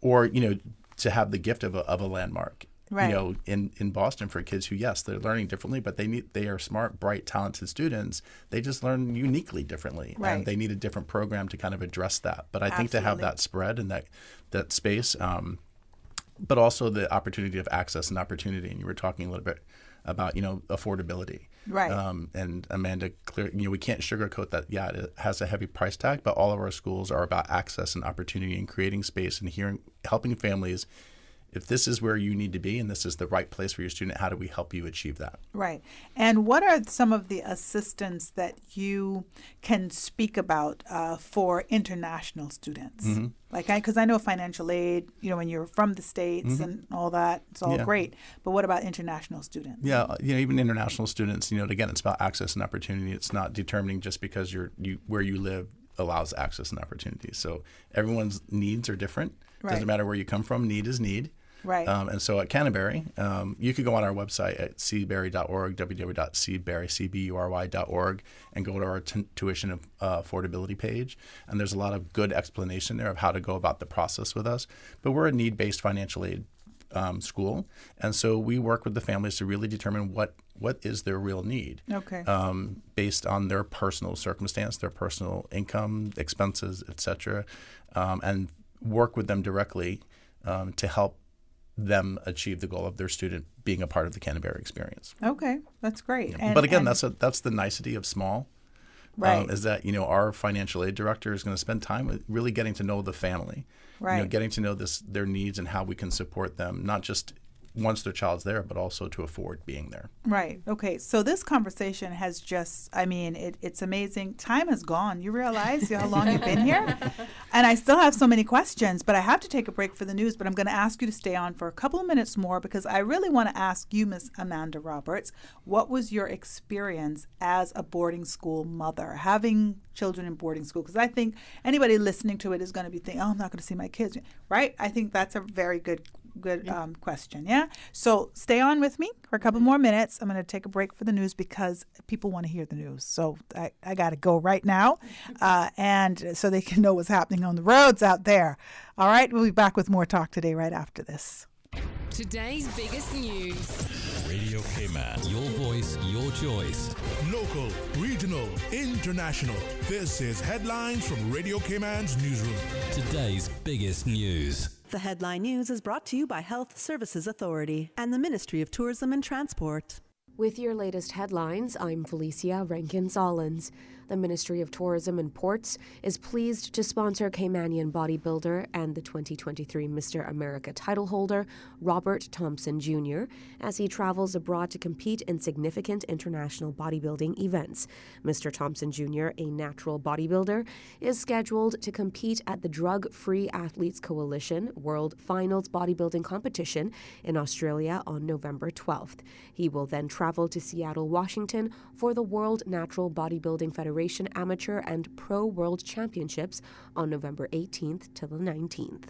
Or to have the gift of a landmark. Right. In Boston for kids who, yes, they're learning differently, but they are smart, bright, talented students. They just learn uniquely differently, right. and they need a different program to kind of address that. But I think to have that spread and that space, but also the opportunity of access and opportunity. And you were talking a little bit about affordability, right? And Amanda, we can't sugarcoat that. Yeah, it has a heavy price tag, but all of our schools are about access and opportunity and creating space and helping families. If this is where you need to be and this is the right place for your student, how do we help you achieve that? Right. And what are some of the assistance that you can speak about for international students? Mm-hmm. Like, because I know financial aid, when you're from the States mm-hmm. and all that, it's all great. But what about international students? Yeah, even international students, again, it's about access and opportunity. It's not determining just because where you live allows access and opportunity. So everyone's needs are different. Right. Doesn't matter where you come from. Need is need. Right. And so at Canterbury, you could go on our website at cbury.org, www.cbury.org, and go to our tuition affordability page. And there's a lot of good explanation there of how to go about the process with us. But we're a need-based financial aid school. And so we work with the families to really determine what is their real need. Okay. Based on their personal circumstance, their personal income, expenses, et cetera, and work with them directly to help them achieve the goal of their student being a part of the Canterbury experience. Okay, that's great. Yeah. But again, that's the nicety of small, right? Is that our financial aid director is going to spend time with really getting to know the family, right? Getting to know their needs and how we can support them, not just once their child's there, but also to afford being there. Right. Okay. So this conversation has just, it's amazing. Time has gone. You realize how long you've been here? And I still have so many questions, but I have to take a break for the news. But I'm going to ask you to stay on for a couple of minutes more because I really want to ask you, Miss Amanda Roberts, what was your experience as a boarding school mother, having children in boarding school? Because I think anybody listening to it is going to be thinking, I'm not going to see my kids, right? I think that's a very good question. Yeah. So stay on with me for a couple more minutes. I'm going to take a break for the news because people want to hear the news. So I got to go right now, and so they can know what's happening on the roads out there. All right. We'll be back with more Talk Today right after this. Today's biggest news. Radio K-Man. Your voice, your choice. Local, regional, international. This is Headlines from Radio K-Man's newsroom. Today's biggest news. The headline news is brought to you by Health Services Authority and the Ministry of Tourism and Transport. With your latest headlines, I'm Felicia Rankin-Sollins. The Ministry of Tourism and Ports is pleased to sponsor Caymanian bodybuilder and the 2023 Mr. America title holder, Robert Thompson Jr., as he travels abroad to compete in significant international bodybuilding events. Mr. Thompson Jr., a natural bodybuilder, is scheduled to compete at the Drug Free Athletes Coalition World Finals Bodybuilding Competition in Australia on November 12th. He will then travel to Seattle, Washington for the World Natural Bodybuilding Federation Amateur and Pro World Championships on November 18th to the 19th.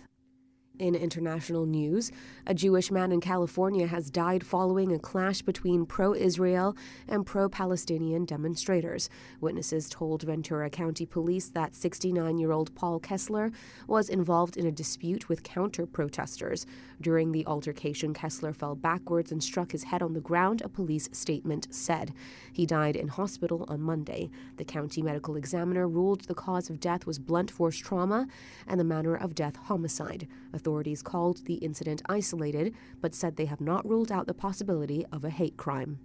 In international news, a Jewish man in California has died following a clash between pro-Israel and pro-Palestinian demonstrators. Witnesses told Ventura County Police that 69-year-old Paul Kessler was involved in a dispute with counter-protesters. During the altercation, Kessler fell backwards and struck his head on the ground, a police statement said. He died in hospital on Monday. The county medical examiner ruled the cause of death was blunt force trauma and the manner of death homicide. Authorities called the incident isolated, but said they have not ruled out the possibility of a hate crime.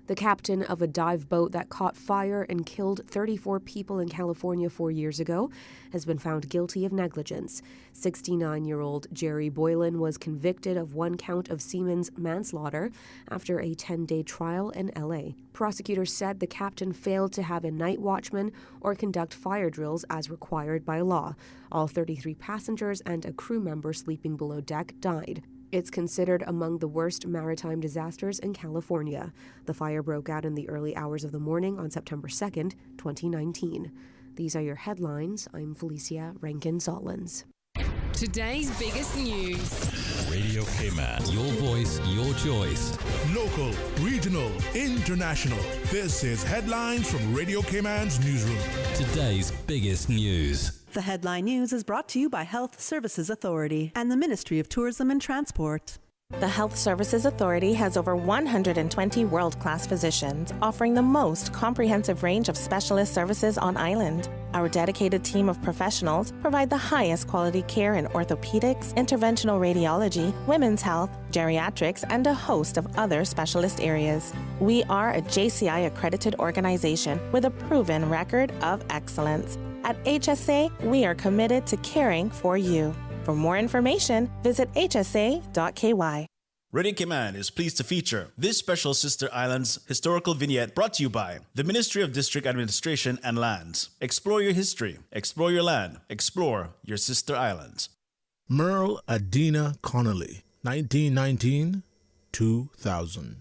The captain of a dive boat that caught fire and killed 34 people in California 4 years ago has been found guilty of negligence. 69-year-old Jerry Boylan was convicted of 1 count of seaman's manslaughter after a 10-day trial in L.A. Prosecutors said the captain failed to have a night watchman or conduct fire drills as required by law. All 33 passengers and a crew member sleeping below deck died. It's considered among the worst maritime disasters in California. The fire broke out in the early hours of the morning on September 2nd, 2019. These are your headlines. I'm Felicia Rankin-Solins. Today's biggest news. Radio K-Man, your voice, your choice. Local, regional, international. This is Headlines from Radio K-Man's newsroom. Today's biggest news. The headline news is brought to you by Health Services Authority and the Ministry of Tourism and Transport. The Health Services Authority has over 120 world-class physicians offering the most comprehensive range of specialist services on island. Our dedicated team of professionals provide the highest quality care in orthopedics, interventional radiology, women's health, geriatrics, and a host of other specialist areas. We are a JCI accredited organization with a proven record of excellence. At HSA, we are committed to caring for you. For more information, visit hsa.ky. Radio K-Man is pleased to feature this special Sister Islands historical vignette brought to you by the Ministry of District Administration and Lands. Explore your history, explore your land, explore your Sister Islands. Merle Adina Connolly, 1919-2000.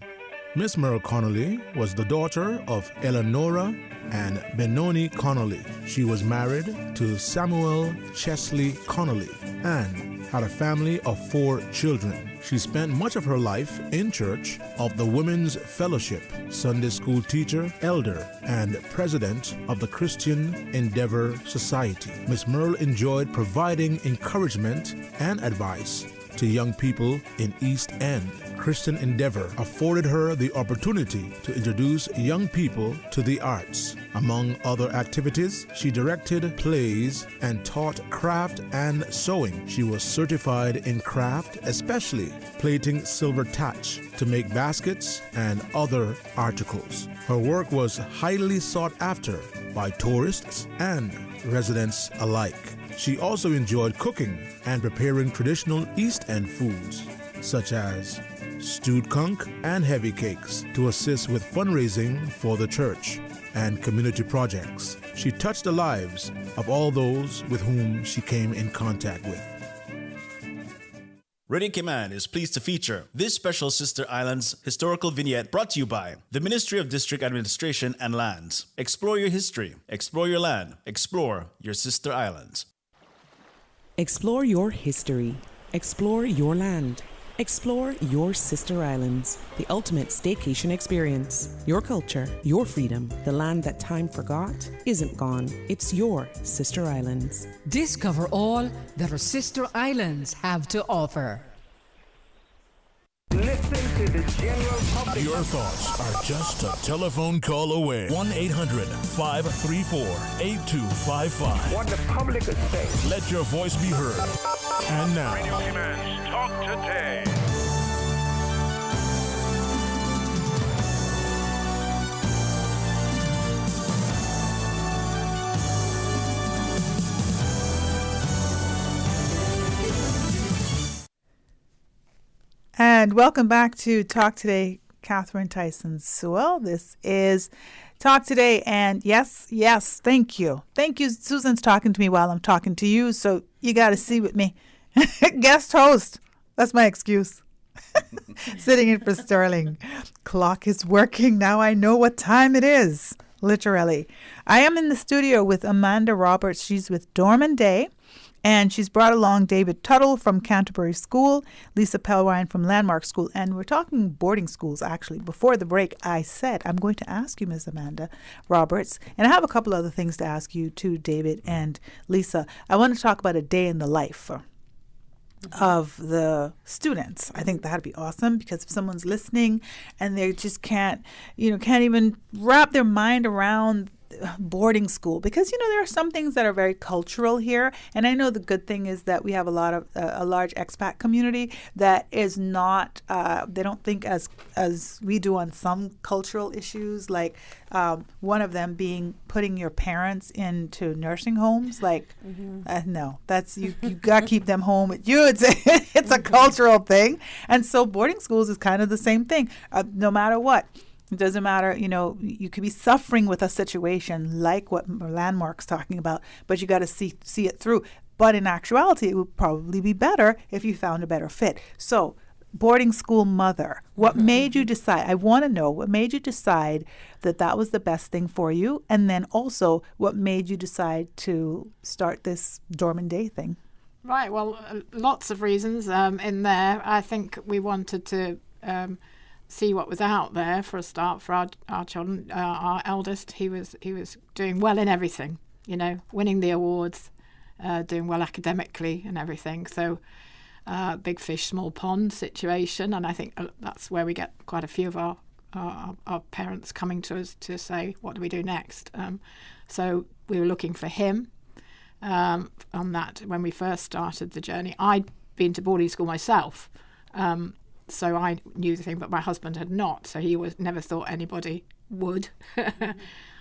Miss Merle Connolly was the daughter of Eleanora and Benoni Connolly. She was married to Samuel Chesley Connolly and had a family of 4 children. She spent much of her life in church of the Women's Fellowship, Sunday school teacher, elder, and president of the Christian Endeavor Society. Miss Merle enjoyed providing encouragement and advice to young people in East End. Christian Endeavor afforded her the opportunity to introduce young people to the arts. Among other activities, she directed plays and taught craft and sewing. She was certified in craft, especially plating silver thatch to make baskets and other articles. Her work was highly sought after by tourists and residents alike. She also enjoyed cooking and preparing traditional East End foods, such as stewed conch and heavy cakes, to assist with fundraising for the church and community projects. She touched the lives of all those with whom she came in contact with. Radio K-Man is pleased to feature this special Sister Islands historical vignette brought to you by the Ministry of District Administration and Lands. Explore your history, explore your land, explore your Sister Islands. Explore your history. Explore your land. Explore your Sister Islands, the ultimate staycation experience. Your culture, your freedom, the land that time forgot isn't gone. It's your Sister Islands. Discover all that our Sister Islands have to offer. Listen to the general public. Your thoughts are just a telephone call away. 1-800-534-8255. What the public is saying. Let your voice be heard. And now, Radio K-Man's Talk Today. And welcome back to Talk Today, Catherine Tyson Sewell. This is Talk Today. And yes, thank you. Thank you. Susan's talking to me while I'm talking to you, so you got to see with me. Guest host. That's my excuse. Sitting in for Sterling. Clock is working. Now I know what time it is. Literally. I am in the studio with Amanda Roberts. She's with Dorman Day. And she's brought along David Tuttle from Canterbury School, Lisa Pellwine from Landmark School, and we're talking boarding schools, actually. Before the break, I said I'm going to ask you, Ms. Amanda Roberts, and I have a couple other things to ask you too, David and Lisa. I want to talk about a day in the life of the students. I think that'd be awesome, because if someone's listening and they just can't even wrap their mind around boarding school, because there are some things that are very cultural here, and I know the good thing is that we have a large expat community that is not they don't think as we do on some cultural issues, like one of them being putting your parents into nursing homes. Like no, that's you got to keep them home with you. It's a cultural thing, and so boarding schools is kind of the same thing. No matter what. It doesn't matter, you could be suffering with a situation like what Landmark's talking about, but you got to see it through. But in actuality, it would probably be better if you found a better fit. So, boarding school mother, what made you decide? I want to know what made you decide that was the best thing for you, and then also what made you decide to start this Dorman Day thing? Right. Well, lots of reasons in there. I think we wanted to see what was out there for a start for our children. Our eldest, he was doing well in everything, winning the awards, doing well academically and everything. So big fish, small pond situation. And I think that's where we get quite a few of our parents coming to us to say, what do we do next? So we were looking for him on that when we first started the journey. I'd been to boarding school myself. So I knew the thing, but my husband had not. So he never thought anybody would.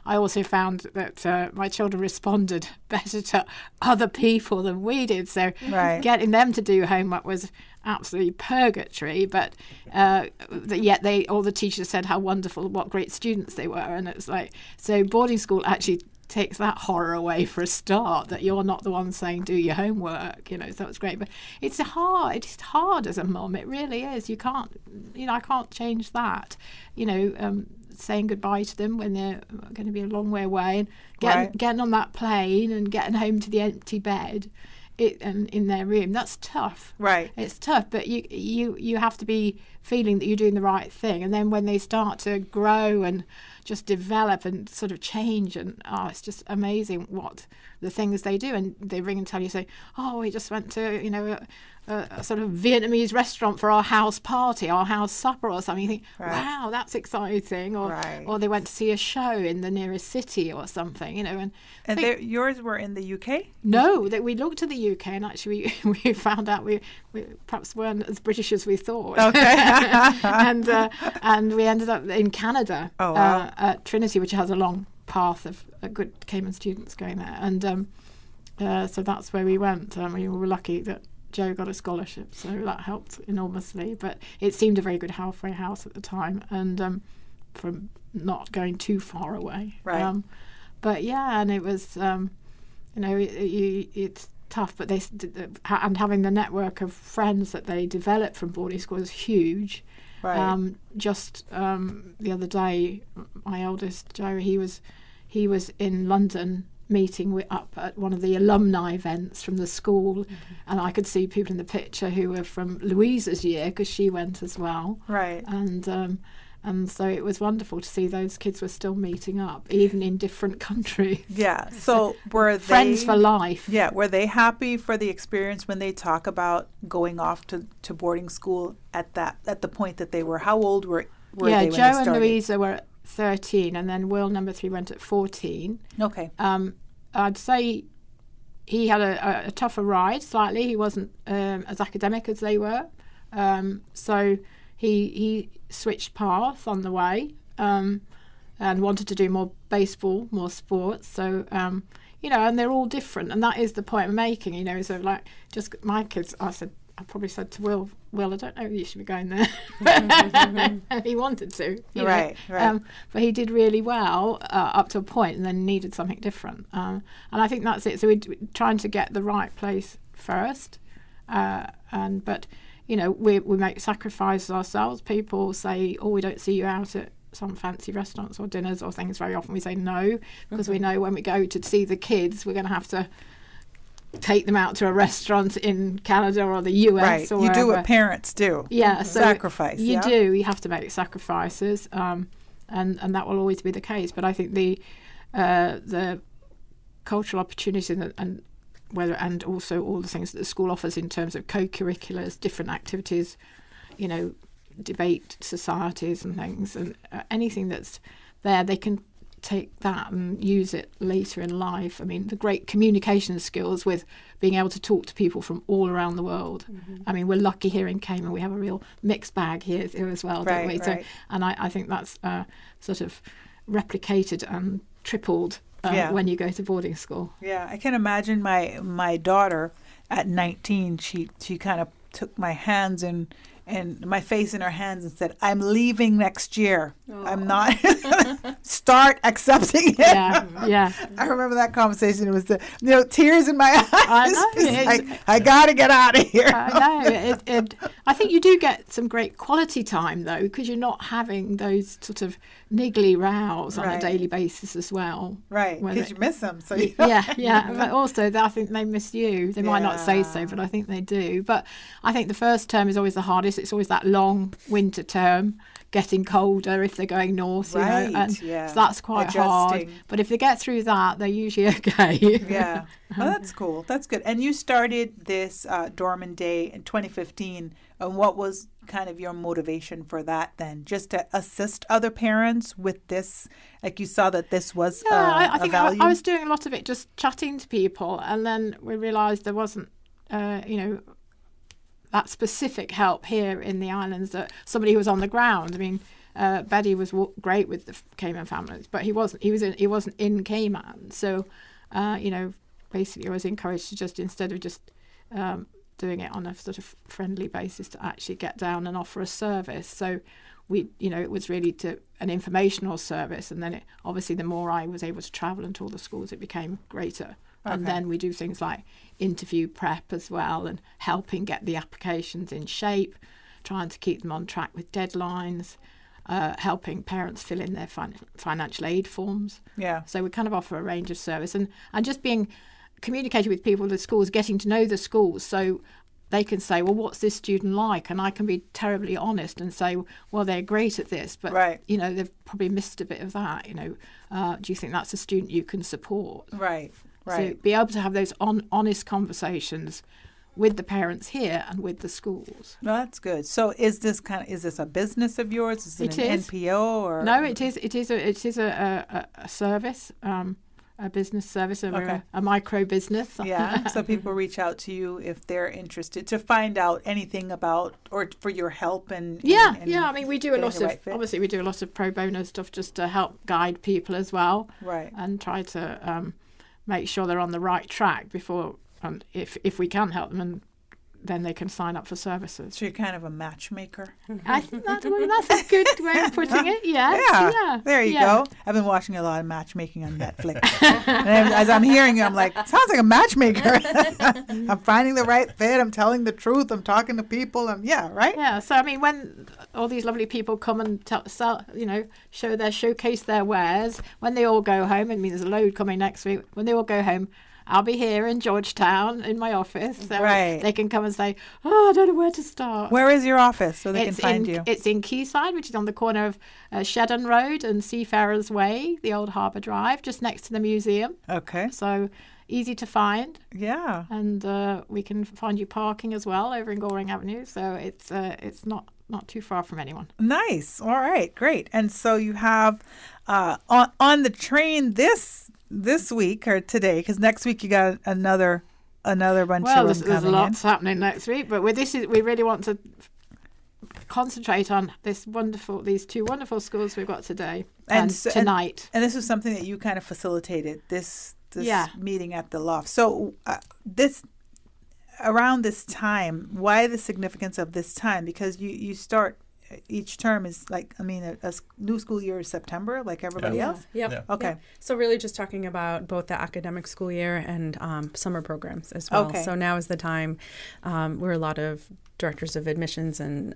I also found that my children responded better to other people than we did. So getting them to do homework was absolutely purgatory. But yet all the teachers said how wonderful, what great students they were. And it's like, so boarding school actually takes that horror away for a start, that you're not the one saying do your homework, so that was great. But it's hard as a mum, it really is. You can't, I can't change that, saying goodbye to them when they're going to be a long way away, and getting on that plane and getting home to the empty bed and in their room. That's tough. Right. It's tough, but you have to be feeling that you're doing the right thing. And then when they start to grow and just develop and sort of change, and it's just amazing what the things they do. And they ring and tell you, say, we just went to a sort of Vietnamese restaurant for our house party, our house supper or something. You think, wow, that's exciting. Or they went to see a show in the nearest city or something, And yours were in the UK? No, that we looked at the UK, and actually we found out we perhaps weren't as British as we thought. Okay. and we ended up in Canada. Oh, wow. At Trinity, which has a long path of good Cayman students going there. And so that's where we went. We were lucky that Joe got a scholarship, so that helped enormously. But it seemed a very good halfway house at the time, and from not going too far away. Right. But yeah, and it was, it's tough. But and having the network of friends that they developed from boarding school is huge. Right. Just the other day, my eldest Joe, he was in London meeting up at one of the alumni events from the school, and I could see people in the picture who were from Louisa's year, because she went as well. Right. And so it was wonderful to see those kids were still meeting up, even in different countries. Yeah. So were they friends for life? Yeah. Were they happy for the experience when they talk about going off to boarding school at the point that they were? How old were they when they started? Joe and Louisa were 13, and then Will, number 3, went at 14. Okay. I'd say he had a tougher ride slightly. He wasn't as academic as they were. So he switched path on the way, and wanted to do more baseball, more sports. So, and they're all different, and that is the point I'm making, so like just my kids, I probably said to Will, I don't know if you should be going there. And he wanted to. Right. But he did really well up to a point, and then needed something different. And I think that's it. So we're trying to get the right place first. But we make sacrifices ourselves. People say, we don't see you out at some fancy restaurants or dinners or things very often. We say no, because we know when we go to see the kids, we're going to have to take them out to a restaurant in Canada or the US. Right. Or you do what parents do. Yeah. So sacrifice. You do. You have to make sacrifices, and that will always be the case. But I think the cultural opportunities and also all the things that the school offers in terms of co-curriculars, different activities, debate societies and things, and anything that's there, they can take that and use it later in life. I mean, the great communication skills with being able to talk to people from all around the world. I mean, we're lucky here in Cayman. We have a real mixed bag here as well, don't we? So, and I think that's sort of replicated and tripled when you go to boarding school. Yeah, I can imagine my daughter at 19, she kind of took my hands and my face in her hands and said, "I'm leaving next year. I'm not start accepting it." Yeah. I remember that conversation. It was tears in my eyes. I know. I got to get out of here. I know. I think you do get some great quality time though, because you're not having those sort of niggly rows on a daily basis as well. Right, because you miss them. So yeah. But also, I think they miss you. They might not say so, but I think they do. But I think the first term is always the hardest. It's always that long winter term, getting colder if they're going north, you know, and so that's quite hard. But if they get through that, they're usually okay. Yeah, well, that's cool. That's good. And you started this Dorman Day in 2015. And what was kind of your motivation for that then? Just to assist other parents with this? Like you saw that this was I think a value? I was doing a lot of it just chatting to people, and then we realised there wasn't, that specific help here in the islands, that somebody who was on the ground. I mean, Betty was great with the Cayman families, but he wasn't in Cayman. So, basically I was encouraged to just, instead of just doing it on a sort of friendly basis, to actually get down and offer a service. So it was really an informational service, and then obviously the more I was able to travel into all the schools, it became greater. And then we do things like interview prep as well, and helping get the applications in shape, trying to keep them on track with deadlines, helping parents fill in their financial aid forms. Yeah. So we kind of offer a range of service, and just communicating with people at the schools, getting to know the schools, so they can say, well, what's this student like? And I can be terribly honest and say, well, they're great at this, but they've probably missed a bit of that. Do you think that's a student you can support? Right. So be able to have those honest conversations with the parents here and with the schools. No, that's good. So is this a business of yours? Is it an NPO or? No, it is a service. A business service, a micro business. Yeah, so people reach out to you if they're interested to find out anything about or for your help and I mean, we do a lot of obviously we do a lot of pro bono stuff just to help guide people as well, right? And try to make sure they're on the right track before, if we can help them, and then they can sign up for services. So you're kind of a matchmaker. I think that's a good way of putting it. Yeah. There you go. I've been watching a lot of matchmaking on Netflix. And as I'm hearing you, I'm like, sounds like a matchmaker. I'm finding the right fit. I'm telling the truth. I'm talking to people. Right? Yeah. So I mean, when all these lovely people come and showcase their wares, when they all go home, I mean, there's a load coming next week. When they all go home, I'll be here in Georgetown in my office. So they can come and say, I don't know where to start. Where is your office so they can find you? It's in Quayside, which is on the corner of Shedden Road and Seafarers Way, the old Harbour Drive, just next to the museum. Okay. So easy to find. Yeah. And we can find you parking as well over in Goring Avenue. So it's not too far from anyone. Nice. All right. Great. And so you have on the train this week or today, because next week you got another bunch of them there's lots happening next week, but we really want to concentrate on these two wonderful schools we've got today and tonight. And this was something that you kind of facilitated, this meeting at the loft. So around this time, why the significance of this time? Because you start. Each term is a new school year is September, like everybody else? Yep. Okay. Yep. So really just talking about both the academic school year and summer programs as well. Okay. So now is the time. We're a lot of directors of admissions, and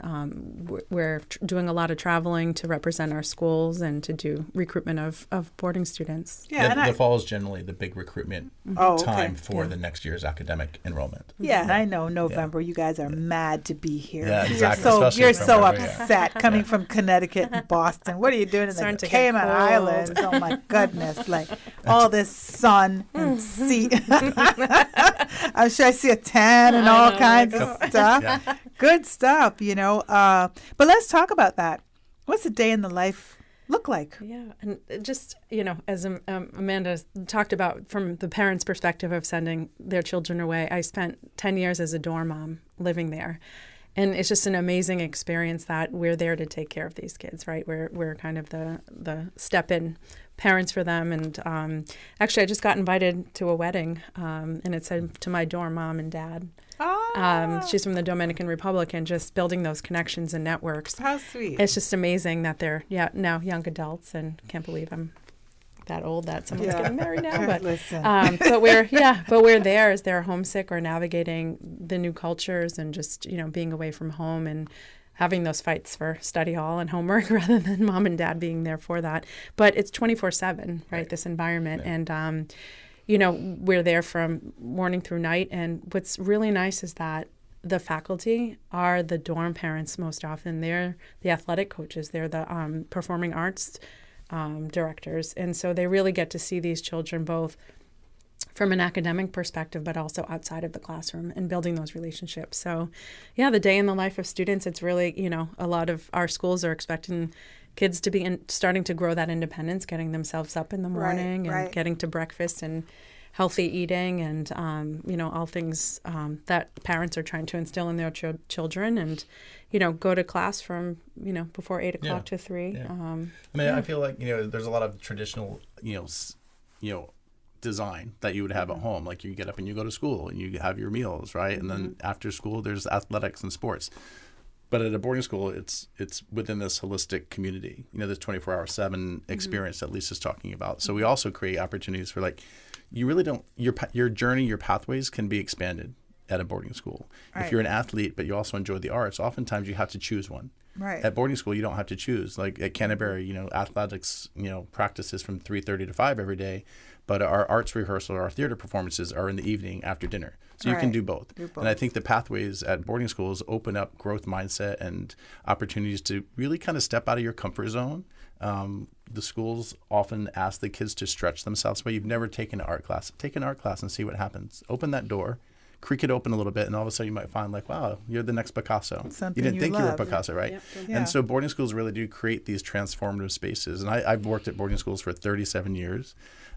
we're doing a lot of traveling to represent our schools and to do recruitment of boarding students. Yeah, the fall is generally the big recruitment time for the next year's academic enrollment. Yeah, and I know November, you guys are mad to be here. Yeah, exactly. You're so upset coming from Connecticut and Boston. What are you doing in the Cayman Islands? Oh my goodness, like all this sun and sea. I'm sure I see a tan and all kinds of stuff. Yeah. Good stuff, But let's talk about that. What's a day in the life look like? Yeah, and just, as Amanda talked about from the parents' perspective of sending their children away, I spent 10 years as a dorm mom living there. And it's just an amazing experience that we're there to take care of these kids, right? We're kind of the step-in parents for them. And actually, I just got invited to a wedding, and it said to my dorm mom and dad. She's from the Dominican Republic, and just building those connections and networks. How sweet. It's just amazing that they're now young adults, and can't believe I'm that old that someone's getting married now. But listen. but we're there as they're homesick or navigating the new cultures and just being away from home and having those fights for study hall and homework rather than mom and dad being there for that. But it's 24/7, right? This environment. Right. And we're there from morning through night. And what's really nice is that the faculty are the dorm parents most often. They're the athletic coaches. They're the performing arts directors. And so they really get to see these children both from an academic perspective, but also outside of the classroom and building those relationships. So, the day in the life of students, it's really, a lot of our schools are expecting kids to be starting to grow that independence, getting themselves up in the morning and getting to breakfast and healthy eating and, all things that parents are trying to instill in their children and, go to class from, before 8 o'clock to 3. Yeah. I feel like, there's a lot of traditional, design that you would have at home. Like you get up and you go to school and you have your meals, right? And then after school, there's athletics and sports. But at a boarding school, it's within this holistic community, this 24/7 experience that Lisa's talking about. So we also create opportunities for you really don't, your journey, your pathways can be expanded at a boarding school. Right. If you're an athlete, but you also enjoy the arts, oftentimes you have to choose one. Right. At boarding school, you don't have to choose. Like at Canterbury, athletics, practices from 3:30 to 5 every day, but our arts rehearsal, our theater performances are in the evening after dinner. So you can do both. And I think the pathways at boarding schools open up growth mindset and opportunities to really kind of step out of your comfort zone. The schools often ask the kids to stretch themselves. But you've never taken an art class. Take an art class and see what happens. Open that door. Creak it open a little bit, and all of a sudden you might find wow, you're the next Picasso. Something you didn't think love. You were Picasso, right? Yep. Yeah. And so boarding schools really do create these transformative spaces. And I've worked at boarding schools for 37 years,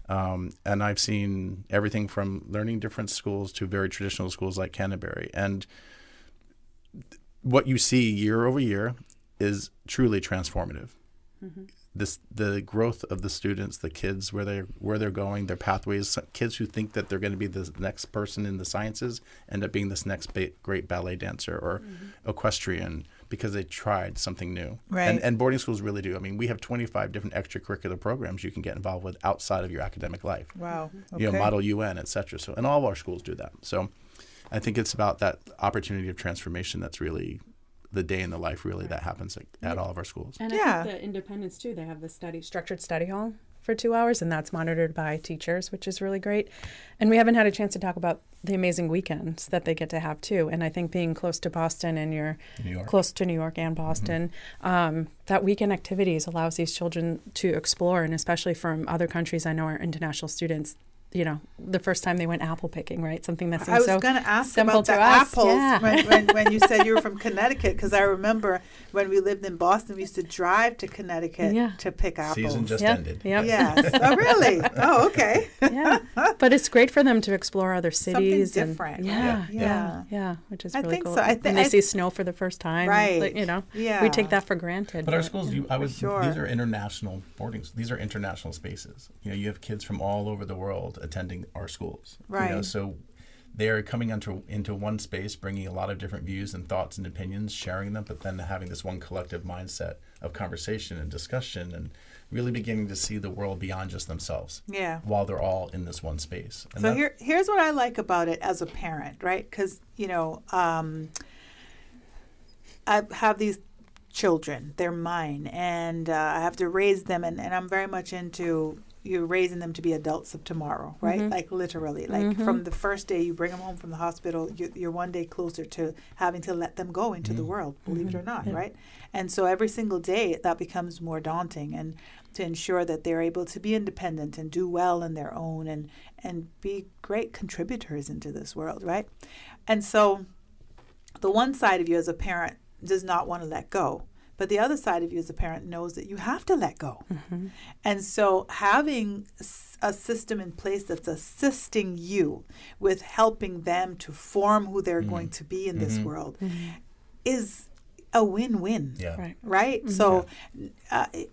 and I've seen everything from learning different schools to very traditional schools like Canterbury. And what you see year over year is truly transformative. Mm-hmm. The growth of the students, the kids, where they're going, their pathways. Kids who think that they're going to be the next person in the sciences end up being this next great ballet dancer or equestrian because they tried something new. Right. And boarding schools really do. I mean, we have 25 different extracurricular programs you can get involved with outside of your academic life. Wow. Okay. Model UN, et cetera. So, and all of our schools do that. So I think it's about that opportunity of transformation that's really the day in the life really that happens at all of our schools. And I think the independence too, they have the structured study hall for 2 hours, and that's monitored by teachers, which is really great. And we haven't had a chance to talk about the amazing weekends that they get to have too. And I think being close to Boston and you're close to New York and Boston, that weekend activities allows these children to explore, and especially from other countries. I know our international students, the first time they went apple picking, right? Something that seems so simple to us. I was going to ask about the apples when you said you were from Connecticut, because I remember when we lived in Boston, we used to drive to Connecticut to pick apples. Season just ended. Yep. Yes. Oh, really? Oh, okay. Yeah. But it's great for them to explore other cities. Something different. Yeah. Which is really cool. So. When they see snow for the first time. Right. We take that for granted. But our schools, these are international boardings. These are international spaces. You have kids from all over the world attending our schools. Right. So they are coming into one space, bringing a lot of different views and thoughts and opinions, sharing them, but then having this one collective mindset of conversation and discussion and really beginning to see the world beyond just themselves. Yeah. While they're all in this one space. And so here's what I like about it as a parent, right? Because, I have these children, they're mine, and I have to raise them, and I'm very much into you're raising them to be adults of tomorrow, right? Like literally, from the first day you bring them home from the hospital, you're one day closer to having to let them go into the world, believe it or not, right? And so every single day that becomes more daunting, and to ensure that they're able to be independent and do well in their own and be great contributors into this world, right? And so the one side of you as a parent does not want to let go. But the other side of you as a parent knows that you have to let go. And so having a system in place that's assisting you with helping them to form who they're going to be in this world is a win-win, right? So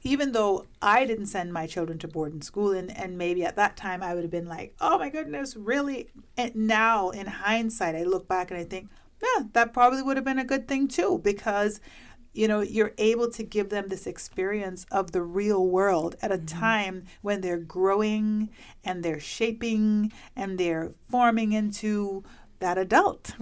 even though I didn't send my children to boarding school, and maybe at that time I would have been like, oh my goodness, really? And now in hindsight, I look back and I think, yeah, that probably would have been a good thing too, because you're able to give them this experience of the real world at a time when they're growing and they're shaping and they're forming into that adult.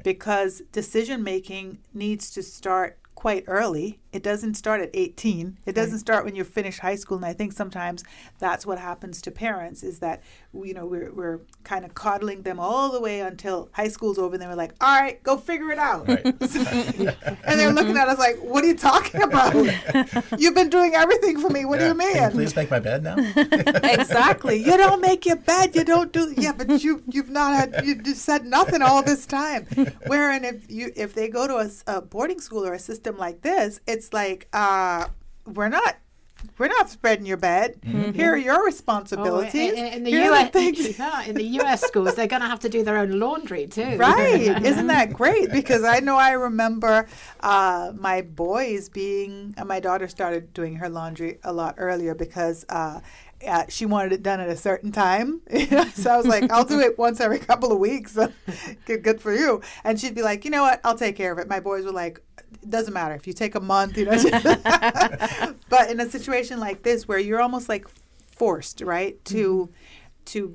Because decision making needs to start quite early. It doesn't start at 18. It doesn't start when you finish high school. And I think sometimes that's what happens to parents, is that we're kind of coddling them all the way until high school's over, and then we're like, all right, go figure it out. And they're looking at us like, what are you talking about? You've been doing everything for me. What do you mean? Can you please make my bed now? Exactly. You don't make your bed. You don't do. Yeah, but you've not had. You just said nothing all this time. Wherein if they go to a boarding school or a system like this, it's like we're not spreading your bed. Here are your responsibilities. In the US schools, they're going to have to do their own laundry too. Right. Isn't that great? Because I remember my boys my daughter started doing her laundry a lot earlier because she wanted it done at a certain time. So I was like, I'll do it once every couple of weeks. Good for you. And she'd be like, you know what? I'll take care of it. My boys were like, it doesn't matter if you take a month, But in a situation like this where you're almost like forced, right, to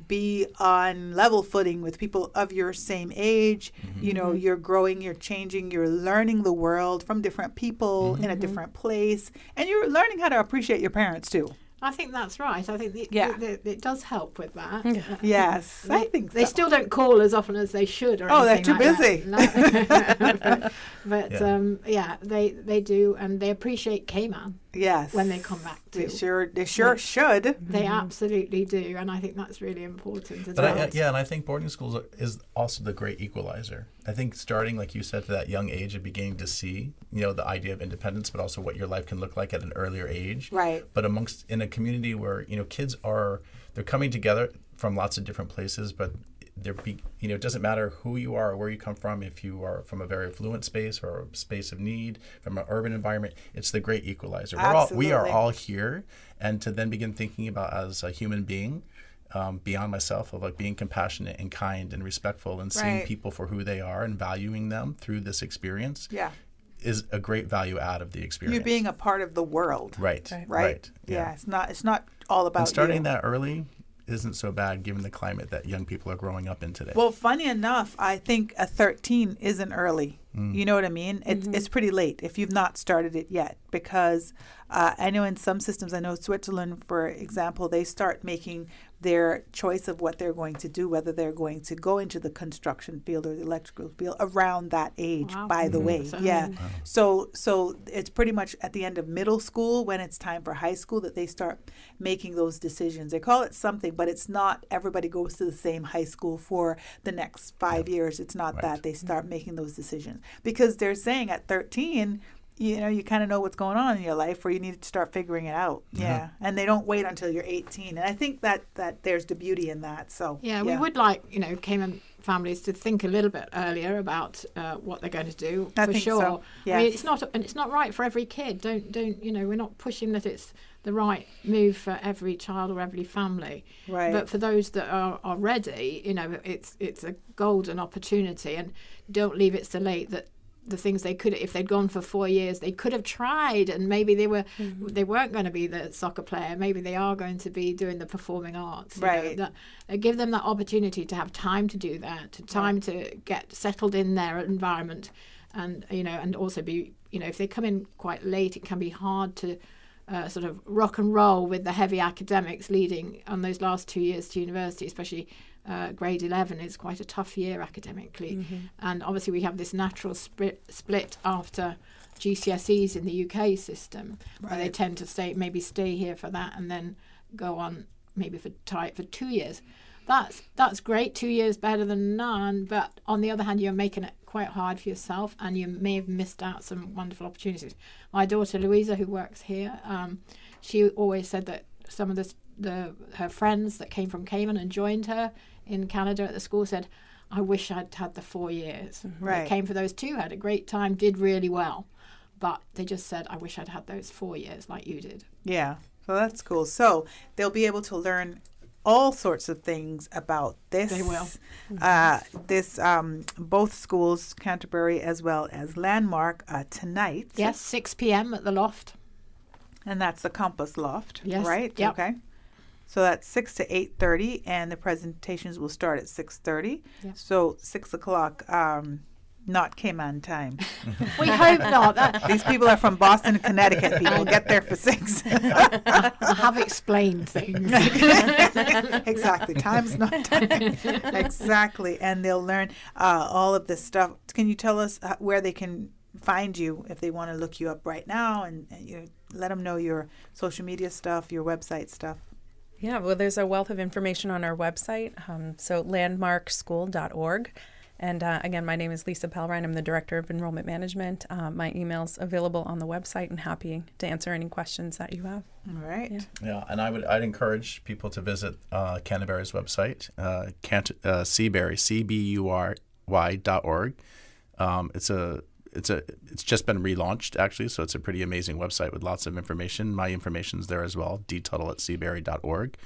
be on level footing with people of your same age, you're growing, you're changing, you're learning the world from different people in a different place, and you're learning how to appreciate your parents too. I think that's right. I think it does help with that. Yes, I think so. They still don't call as often as they should. They're too busy. But they do, and they appreciate Cayman. Yes, when they come back to. They sure should. They absolutely do, and I think that's really important. And I think boarding schools is also the great equalizer. I think starting, like you said, to that young age of beginning to see, the idea of independence, but also what your life can look like at an earlier age. Right. But in a community where kids they're coming together from lots of different places, but it doesn't matter who you are or where you come from. If you are from a very affluent space or a space of need, from an urban environment, it's the great equalizer. We are all here, and to then begin thinking about as a human being, beyond myself, of like being compassionate and kind and respectful and seeing people for who they are and valuing them through this experience. Is a great value add of the experience. You're being a part of the world. Right. Yeah. It's not all about and starting you. that early isn't so bad given the climate that young people are growing up in today. Well, funny enough, I think a 13 isn't early. You know what I mean? It's pretty late if you've not started it yet, because I know in some systems, I know Switzerland, for example, they start making their choice of what they're going to do, whether they're going to go into the construction field or the electrical field around that age, by the way. So it's pretty much at the end of middle school, when it's time for high school, that they start making those decisions. They call it something, but it's not everybody goes to the same high school for the next 5 years. It's not that. They start making those decisions because they're saying at 13, you kind of know what's going on in your life where you need to start figuring it out. Yeah. And they don't wait until you're 18. And I think that there's the beauty in that. So we would like, Cayman families to think a little bit earlier about what they're going to do. I think sure. So. Yes. I mean, it's not right for every kid. Don't we're not pushing that it's the right move for every child or every family. Right. But for those that are ready, it's a golden opportunity, and don't leave it so late that the things they could, if they'd gone for 4 years, they could have tried, and maybe they weren't going to be the soccer player. Maybe they are going to be doing the performing arts. Right. Give them that opportunity to have time to do that, to get settled in their environment, and and also be, if they come in quite late, it can be hard to sort of rock and roll with the heavy academics leading on those last 2 years to university, especially. Grade 11 is quite a tough year academically, and obviously we have this natural split after GCSEs in the UK system, where they tend to stay here for that and then go on maybe for 2 years. that's great. 2 years better than none. But on the other hand, you're making it quite hard for yourself, and you may have missed out some wonderful opportunities. My daughter Louisa, who works here, she always said that some of her friends that came from Cayman and joined her in Canada at the school said, I wish I'd had the 4 years. Right. They came for those 2, had a great time, did really well. But they just said, I wish I'd had those 4 years like you did. Yeah, so that's cool. So they'll be able to learn all sorts of things about this. They will. Both schools, Canterbury as well as Landmark, tonight. Yes, 6 p.m. at the Loft. And that's the Compass Loft, Yes. right? Yep. Okay. So that's 6 to 8:30, and the presentations will start at 6:30. Yep. So 6 o'clock, not Cayman time. We hope not. These people are from Boston and Connecticut. People get there for 6. I have explained things. Exactly. Time's not time. Exactly. And they'll learn all of this stuff. Can you tell us where they can find you if they want to look you up right now, and you let them know your social media stuff, your website stuff? Yeah, well, there's a wealth of information on our website, so landmarkschool.org. And again, my name is Lisa Pellrine. I'm the Director of Enrollment Management. My email's available on the website, and happy to answer any questions that you have. All right. Yeah, and I'd encourage people to visit Canterbury's website, Seabury, CBURY.org. It's just been relaunched, actually, so it's a pretty amazing website with lots of information. My information's there as well, dtuttle@seabury.org.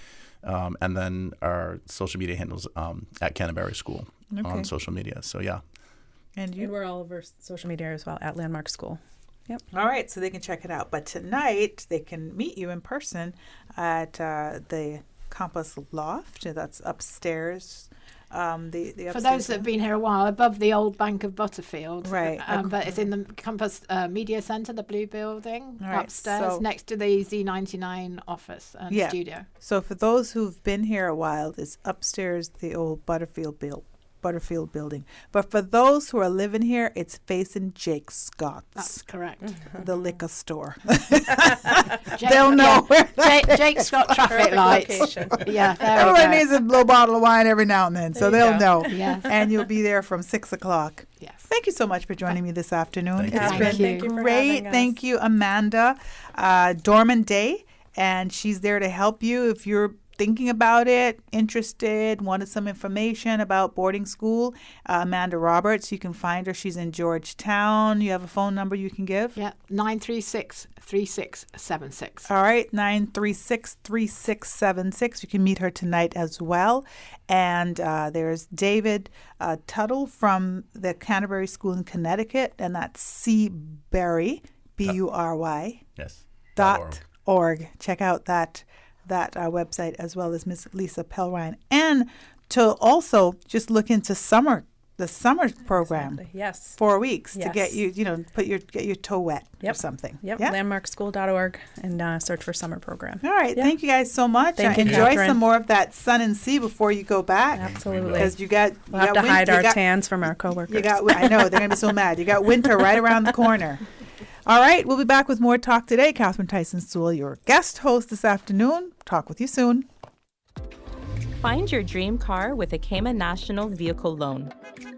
And then our social media handles at Canterbury School on social media. So, yeah. And we're all over social media as well, at Landmark School. Yep. All right, so they can check it out. But tonight, they can meet you in person at the Compass Loft. That's upstairs. The For those that have been here a while, above the old Bank of Butterfield. Right. But it's in the Compass Media Centre, the blue building, Right, upstairs, so- next to the Z99 office and studio. So for those who've been here a while, it's upstairs, the old Butterfield building. But for those who are living here, it's facing Jake Scott's. That's correct. The liquor store. Jake, They'll know where Jake Scott traffic lights. Yeah, there we Everybody go. needs a little bottle of wine every now and then, so There you they'll go. know. Yes. And you'll be there from 6 o'clock. Yes. Thank you so much for joining me this afternoon. Thank you. It's Thank been you. for great. having us. Thank you, Amanda Dorman Day. And she's there to help you if you're thinking about it, interested, wanted some information about boarding school. Amanda Roberts, you can find her. She's in Georgetown. You have a phone number you can give? Yeah, 936-3676. All right, 936-3676. You can meet her tonight as well. And there's David Tuttle from the Canterbury School in Connecticut, and that's Seabury, BURY. Yes. .org. Check out that website, as well as Miss Lisa Pellrine, and to also just look into the summer program. Exactly. Yes. 4 weeks to Yes. get you, get your toe wet or something. Yep. Yeah? Landmarkschool.org and search for summer program. All right. Yeah. Thank you guys so much. Thank you, Enjoy Catherine. some more of that sun and sea before you go back. Absolutely. Because We'll have to hide our tans from our coworkers. I know they're gonna be so mad. You got winter right around the corner. All right, we'll be back with more Talk Today. Catherine Tyson Sewell, your guest host this afternoon. Talk with you soon. Find your dream car with a Cayman National Vehicle Loan.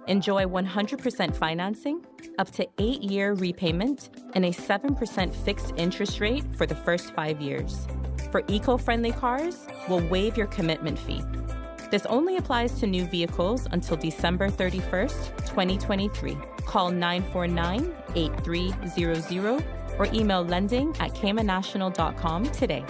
Enjoy 100% financing, up to 8-year repayment, and a 7% fixed interest rate for the first 5 years. For eco-friendly cars, we'll waive your commitment fee. This only applies to new vehicles until December 31st, 2023. Call 949-8300 or email lending@caymannational.com today.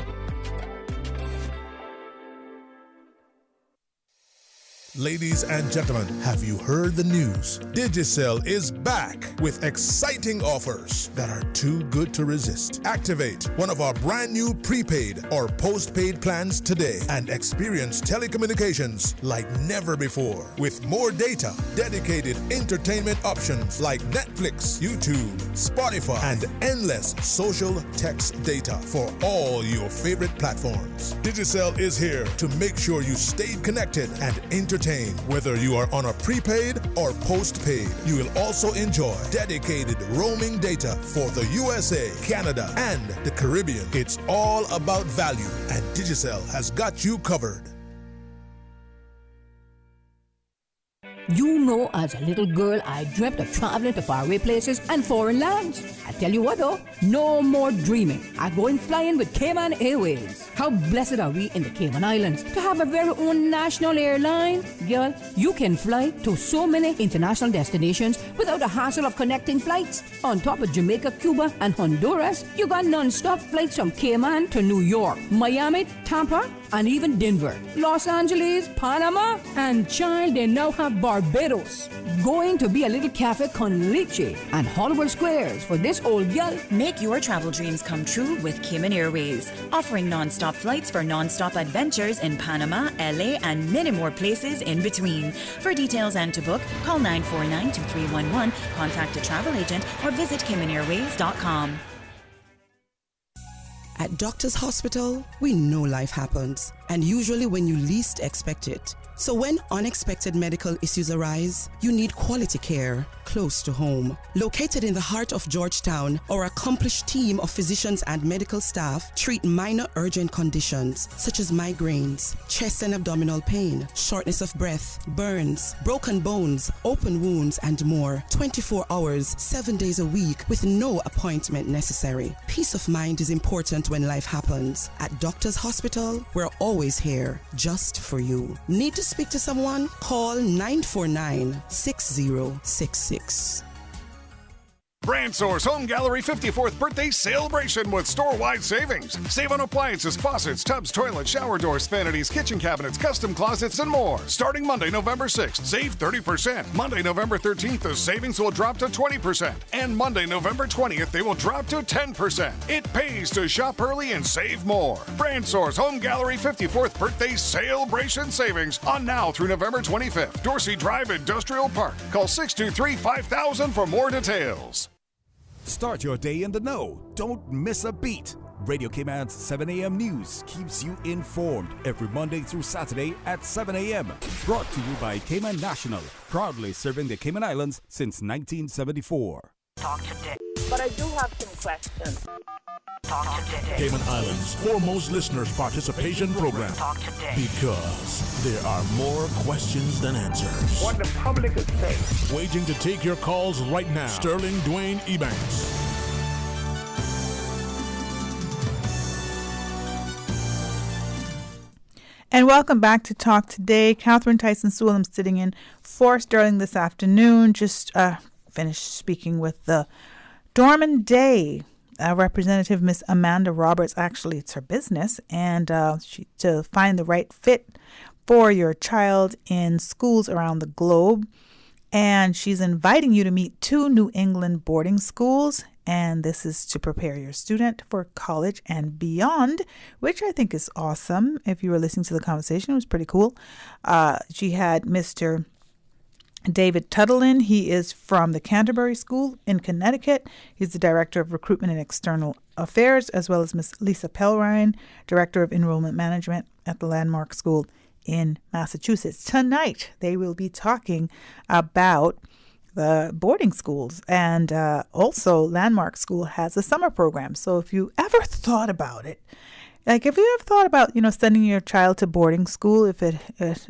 Ladies and gentlemen, have you heard the news? Digicel is back with exciting offers that are too good to resist. Activate one of our brand new prepaid or postpaid plans today and experience telecommunications like never before. With more data, dedicated entertainment options like Netflix, YouTube, Spotify, and endless social text data for all your favorite platforms. Digicel is here to make sure you stay connected and entertained. Whether you are on a prepaid or postpaid, you will also enjoy dedicated roaming data for the USA, Canada, and the Caribbean. It's all about value, and Digicel has got you covered. You know, as a little girl, I dreamt of traveling to faraway places and foreign lands. I tell you what though, no more dreaming. I'm going flying with Cayman Airways. How blessed are we in the Cayman Islands to have a very own national airline? Girl, you can fly to so many international destinations without the hassle of connecting flights. On top of Jamaica, Cuba, and Honduras, you got non-stop flights from Cayman to New York, Miami, Tampa, and even Denver, Los Angeles, Panama, and child, they now have Barbados. Going to be a little cafe con leche and Hollywood Squares for this old gal. Make your travel dreams come true with Cayman Airways, offering non-stop flights for non-stop adventures in Panama, LA, and many more places in between. For details and to book, call 949-2311, contact a travel agent, or visit CaymanAirways.com. At Doctors Hospital, we know life happens, and usually when you least expect it. So when unexpected medical issues arise, you need quality care close to home. Located in the heart of Georgetown, our accomplished team of physicians and medical staff treat minor urgent conditions such as migraines, chest and abdominal pain, shortness of breath, burns, broken bones, open wounds, and more. 24 hours, 7 days a week with no appointment necessary. Peace of mind is important when life happens. At Doctors Hospital, we're always here just for you. Need to speak to someone? Call 949-6066. Brand Source Home Gallery 54th birthday celebration with store-wide savings. Save on appliances, faucets, tubs, toilets, shower doors, vanities, kitchen cabinets, custom closets, and more. Starting Monday, November 6th, save 30%. Monday, November 13th, the savings will drop to 20%. And Monday, November 20th, they will drop to 10%. It pays to shop early and save more. Brand Source Home Gallery 54th birthday celebration savings on now through November 25th. Dorsey Drive Industrial Park. Call 623-5000 for more details. Start your day in the know. Don't miss a beat. Radio Cayman's 7 a.m. news keeps you informed every Monday through Saturday at 7 a.m. Brought to you by Cayman National, proudly serving the Cayman Islands since 1974. Talk today. But I do have some questions. Talk today. Cayman Islands' foremost listeners' participation program. Talk today. Because there are more questions than answers. What the public is saying. Waging to take your calls right now. Sterling Dwayne Ebanks. And welcome back to Talk Today. Catherine Tyson Sewell, I'm sitting in for Sterling this afternoon. Just finished speaking with the Dorman Day Representative Miss Amanda Roberts. Actually, it's her business, and to find the right fit for your child in schools around the globe. And she's inviting you to meet 2 New England boarding schools, and this is to prepare your student for college and beyond, which I think is awesome. If you were listening to the conversation, it was pretty cool. She had Mr. David Tuttlin. He is from the Canterbury School in Connecticut. He's the Director of Recruitment and External Affairs, as well as Miss Lisa Pellrine, Director of Enrollment Management at the Landmark School in Massachusetts. Tonight, they will be talking about the boarding schools, and also Landmark School has a summer program. So if you ever thought about it, like if you ever thought about, sending your child to boarding school, if it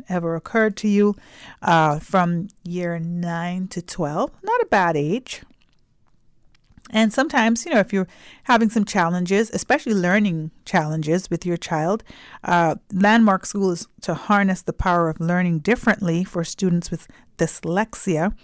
ever occurred to you, from year 9 to 12, not a bad age. And sometimes, if you're having some challenges, especially learning challenges with your child, Landmark School is to harness the power of learning differently for students with dyslexia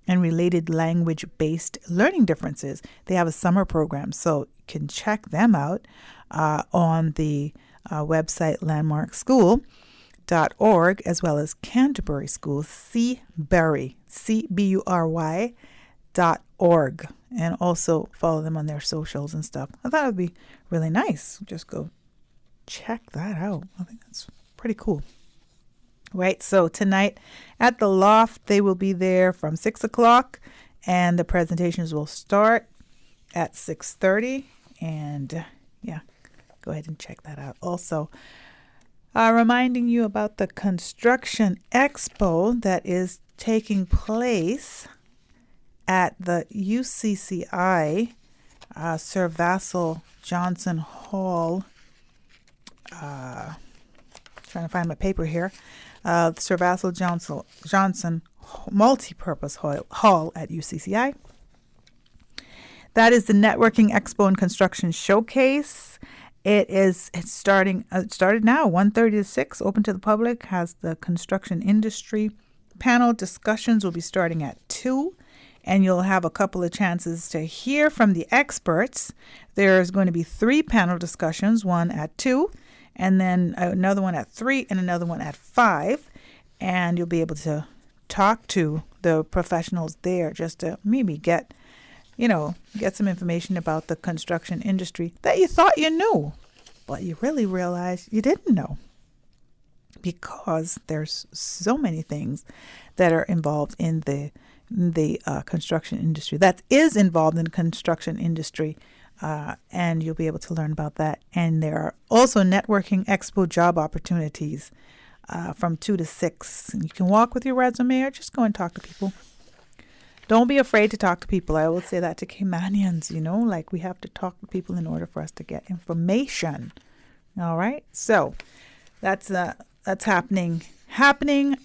and related language-based learning differences. They have a summer program, so you can check them out on the website landmarkschool.org, as well as Canterbury School, CBury, CBURY.org, and also follow them on their socials and stuff. I thought it would be really nice. Just go check that out. I think that's pretty cool. Right, so tonight at the Loft, they will be there from 6 o'clock, and the presentations will start at 6:30, and go ahead and check that out. Also, reminding you about the Construction Expo that is taking place at the UCCI Sir Vassal Johnson Hall. trying to find my paper here. Sir Basil Johnson Multipurpose Hall at UCCI. That is the Networking Expo and Construction Showcase. It's starting. It started now, 1:30 to 6, open to the public. Has the construction industry panel discussions will be starting at 2, and you'll have a couple of chances to hear from the experts. There's going to be 3 panel discussions, one at 2, and then another one at 3, and another one at 5, and you'll be able to talk to the professionals there just to maybe get some information about the construction industry that you thought you knew, but you really realize you didn't know, because there's so many things that are involved in the construction industry, that is involved in the construction industry, and you'll be able to learn about that. And there are also networking expo job opportunities from 2 to 6. And you can walk with your resume or just go and talk to people. Don't be afraid to talk to people. I will say that to Caymanians, we have to talk to people in order for us to get information. All right? So that's happening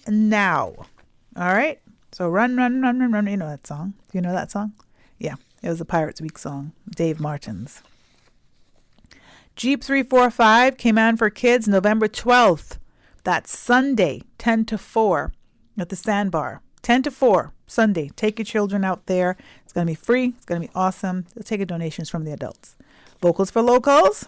now. All right? So run, run, run, run, run. You know that song? Do you know that song? Yeah, it was a Pirates Week song, Dave Martin's. Jeep 345 Cayman for Kids, November 12th. That's Sunday, 10 to 4 at the Sandbar. 10 to 4, Sunday. Take your children out there. It's going to be free. It's going to be awesome. They'll take donations from the adults. Vocals for Locals.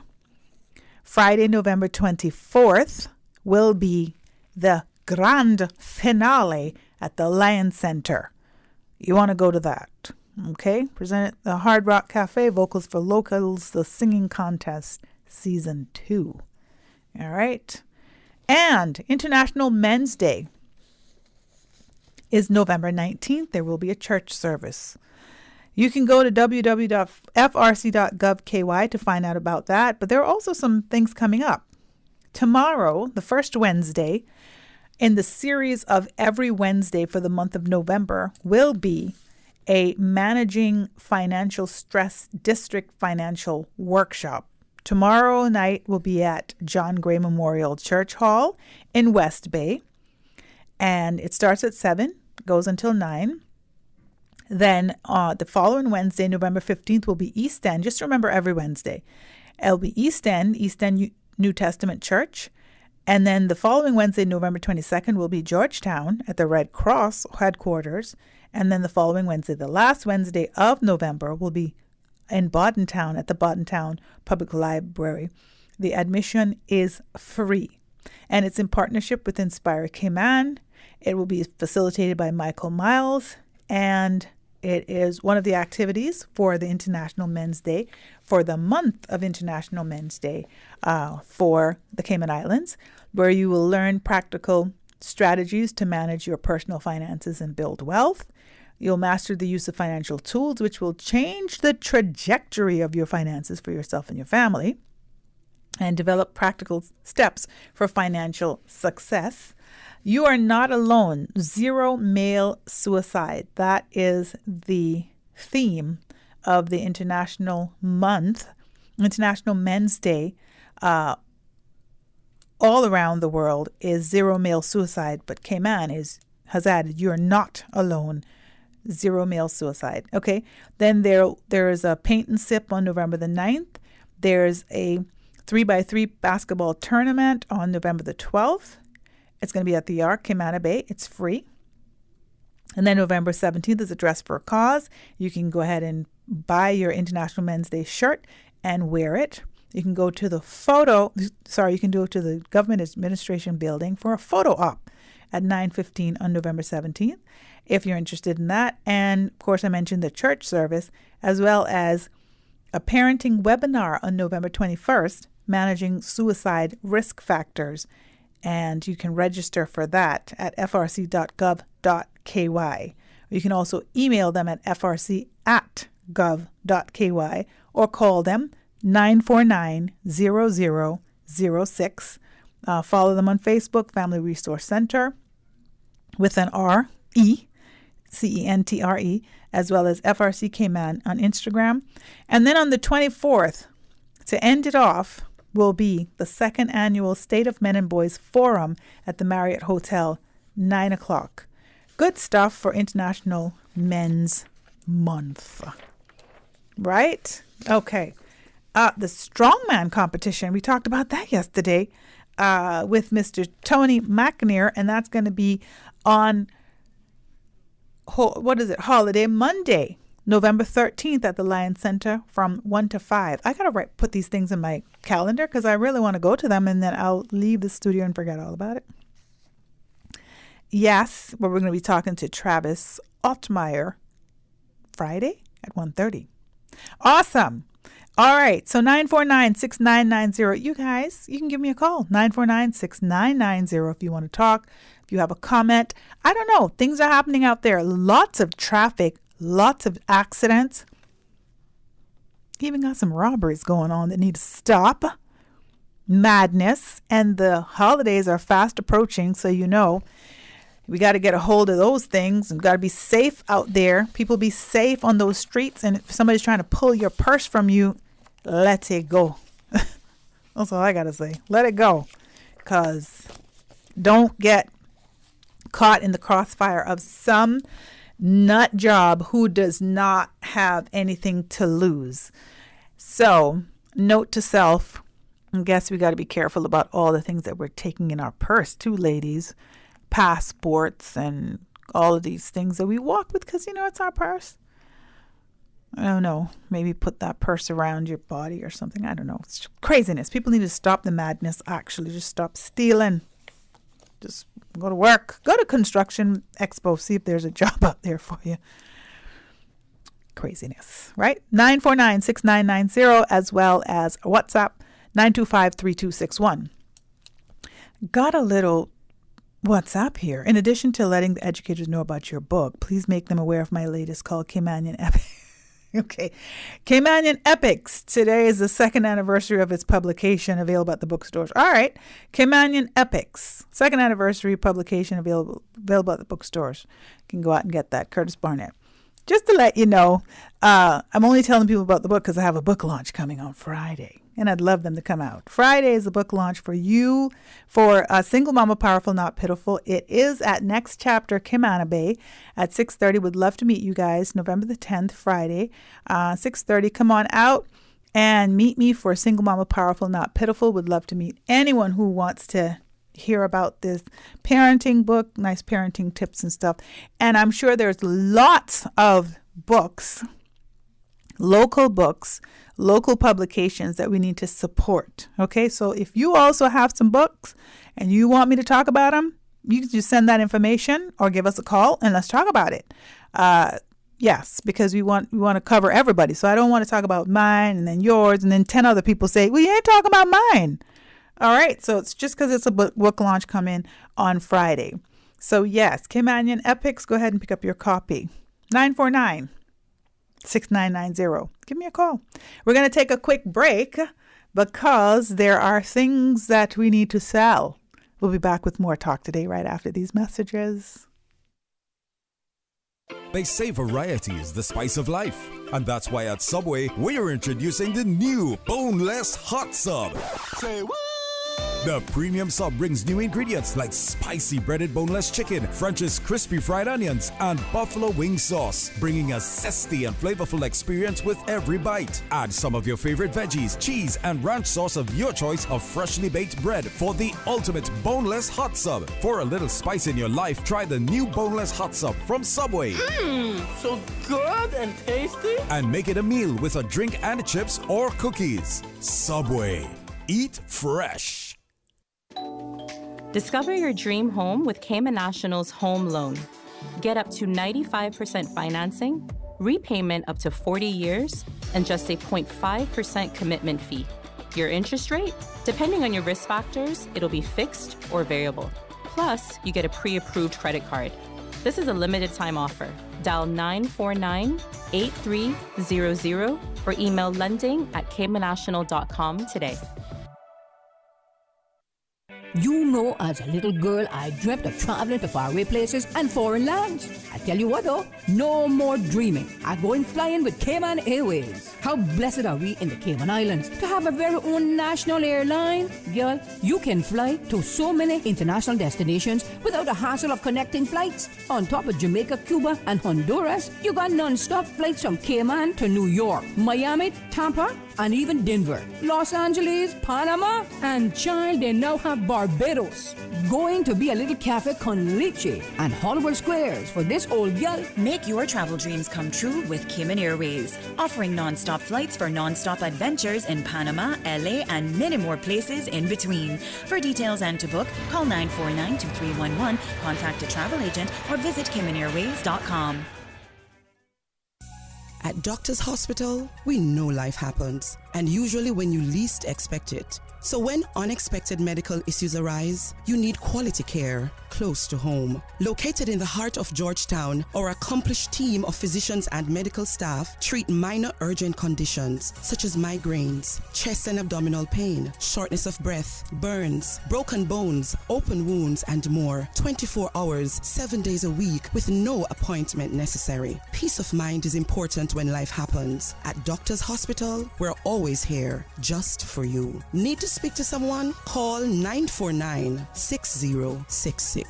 Friday, November 24th will be the grand finale at the Lion Center. You want to go to that. Okay? Presented at the Hard Rock Cafe. Vocals for Locals, the Singing Contest, Season 2. All right? And International Men's Day is November 19th. There will be a church service. You can go to www.frc.gov.ky to find out about that, but there are also some things coming up. Tomorrow, the first Wednesday in the series of every Wednesday for the month of November, will be a Managing Financial Stress District Financial Workshop. Tomorrow night will be at John Gray Memorial Church Hall in West Bay, and it starts at 7, goes until 9. Then the following Wednesday, November 15th, will be East End. Just remember every Wednesday. It'll be East End New Testament Church. And then the following Wednesday, November 22nd, will be Georgetown at the Red Cross headquarters. And then the following Wednesday, the last Wednesday of November, will be in Bordentown at the Bordentown Public Library. The admission is free, and it's in partnership with Inspire Cayman. It will be facilitated by Michael Miles, and it is one of the activities for the International Men's Day, for the month of International Men's Day for the Cayman Islands, where you will learn practical strategies to manage your personal finances and build wealth. You'll master the use of financial tools, which will change the trajectory of your finances for yourself and your family, and develop practical steps for financial success. You are not alone. Zero male suicide. That is the theme of the International Men's Day. All around the world is zero male suicide, but Cayman has added, you're not alone. Zero male suicide. Okay. Then there is a paint and sip on November the 9th. There's a 3x3 basketball tournament on November the 12th. It's going to be at the Arc, Cayman Bay. It's free. And then November 17th is a Dress for a Cause. You can go ahead and buy your International Men's Day shirt and wear it. You can go to the Government Administration Building for a photo op at 9:15 on November 17th, if you're interested in that. And, of course, I mentioned the church service, as well as a parenting webinar on November 21st, Managing Suicide Risk Factors. And you can register for that at frc.gov.ky. You can also email them at frc@gov.ky or call them 949-0006. Follow them on Facebook, Family Resource Center, with an R-E, C-E-N-T-R-E, as well as FRC Cayman on Instagram. And then on the 24th, to end it off, will be the second annual State of Men and Boys Forum at the Marriott Hotel, 9 o'clock. Good stuff for International Men's Month. Right? Okay. The strongman competition, we talked about that yesterday with Mr. Tony McNair, and that's going to be on, Holiday Monday, November 13th at the Lion Center from 1 to 5. I got to put these things in my calendar because I really want to go to them, and then I'll leave the studio and forget all about it. Yes, we're going to be talking to Travis Ottmeyer Friday at 1:30. Awesome. All right. So 949-6990. You guys, you can give me a call. 949-6990 if you want to talk, if you have a comment. I don't know. Things are happening out there. Lots of traffic, lots of accidents. Even got some robberies going on that need to stop. Madness. And the holidays are fast approaching, so you know. We got to get a hold of those things and got to be safe out there. People be safe on those streets. And if somebody's trying to pull your purse from you, let it go. That's all I got to say. Let it go. Because don't get caught in the crossfire of some nut job who does not have anything to lose. So, note to self, I guess we got to be careful about all the things that we're taking in our purse too, ladies. Passports and all of these things that we walk with because, it's our purse. I don't know. Maybe put that purse around your body or something. I don't know. It's craziness. People need to stop the madness, actually. Just stop stealing. Just go to work. Go to Construction Expo. See if there's a job out there for you. Craziness, right? 949-6990 as well as WhatsApp 925-3261. Got a little WhatsApp here. In addition to letting the educators know about your book, please make them aware of my latest called Caymanian Epics. Okay. Caymanian Epics. Today is the second anniversary of its publication, available at the bookstores. All right. Caymanian Epics. Second anniversary publication, available at the bookstores. You can go out and get that. Curtis Barnett. Just to let you know, I'm only telling people about the book because I have a book launch coming on Friday. And I'd love them to come out. Friday is the book launch for you, for Single Mama Powerful Not Pitiful. It is at Next Chapter Kimana Bay at 6:30. Would love to meet you guys. November the 10th, Friday, 6:30. Come on out and meet me for Single Mama Powerful Not Pitiful. Would love to meet anyone who wants to hear about this parenting book, nice parenting tips and stuff. And I'm sure there's lots of books, local publications that we need to support. Okay, so if you also have some books and you want me to talk about them, you can just send that information or give us a call and let's talk about it. Yes, because we want to cover everybody. So I don't want to talk about mine and then yours and then 10 other people say, well, you ain't talking about mine. All right, so it's just because it's a book launch coming on Friday. So yes, Caymanian Epics, go ahead and pick up your copy. 949-6990. Give me a call. We're going to take a quick break because there are things that we need to sell. We'll be back with more Talk Today right after these messages. They say variety is the spice of life. And that's why at Subway, we're introducing the new Boneless Hot Sub. Say what? The premium sub brings new ingredients like spicy breaded boneless chicken, French's crispy fried onions, and buffalo wing sauce, bringing a zesty and flavorful experience with every bite. Add some of your favorite veggies, cheese, and ranch sauce of your choice of freshly baked bread for the ultimate boneless hot sub. For a little spice in your life, try the new boneless hot sub from Subway. So good and tasty. And make it a meal with a drink and chips or cookies. Subway. Eat fresh. Discover your dream home with Cayman National's home loan. Get up to 95% financing, repayment up to 40 years, and just a 0.5% commitment fee. Your interest rate? Depending on your risk factors, it'll be fixed or variable. Plus, you get a pre-approved credit card. This is a limited time offer. Dial 949-8300 or email lending@caymannational.com today. You know, as a little girl, I dreamt of traveling to faraway places and foreign lands. I tell you what though, no more dreaming. I go and flying with Cayman Airways. How blessed are we in the Cayman Islands to have a very own national airline? Girl, you can fly to so many international destinations without the hassle of connecting flights. On top of Jamaica, Cuba, and Honduras, you got non-stop flights from Cayman to New York, Miami, Tampa, and even Denver, Los Angeles, Panama, and child, they now have Barbados. Going to be a little cafe con leche and Hollywood Squares for this old girl. Make your travel dreams come true with Cayman Airways, offering non-stop flights for non-stop adventures in Panama, LA, and many more places in between. For details and to book, call 949-2311, contact a travel agent, or visit CaymanAirways.com. At Doctors Hospital, we know life happens, and usually when you least expect it. So when unexpected medical issues arise, you need quality care close to home. Located in the heart of Georgetown, our accomplished team of physicians and medical staff treat minor urgent conditions such as migraines, chest and abdominal pain, shortness of breath, burns, broken bones, open wounds, and more. 24 hours, 7 days a week with no appointment necessary. Peace of mind is important when life happens. At Doctors Hospital, we're always here just for you. Need to speak to someone? Call 949-6066.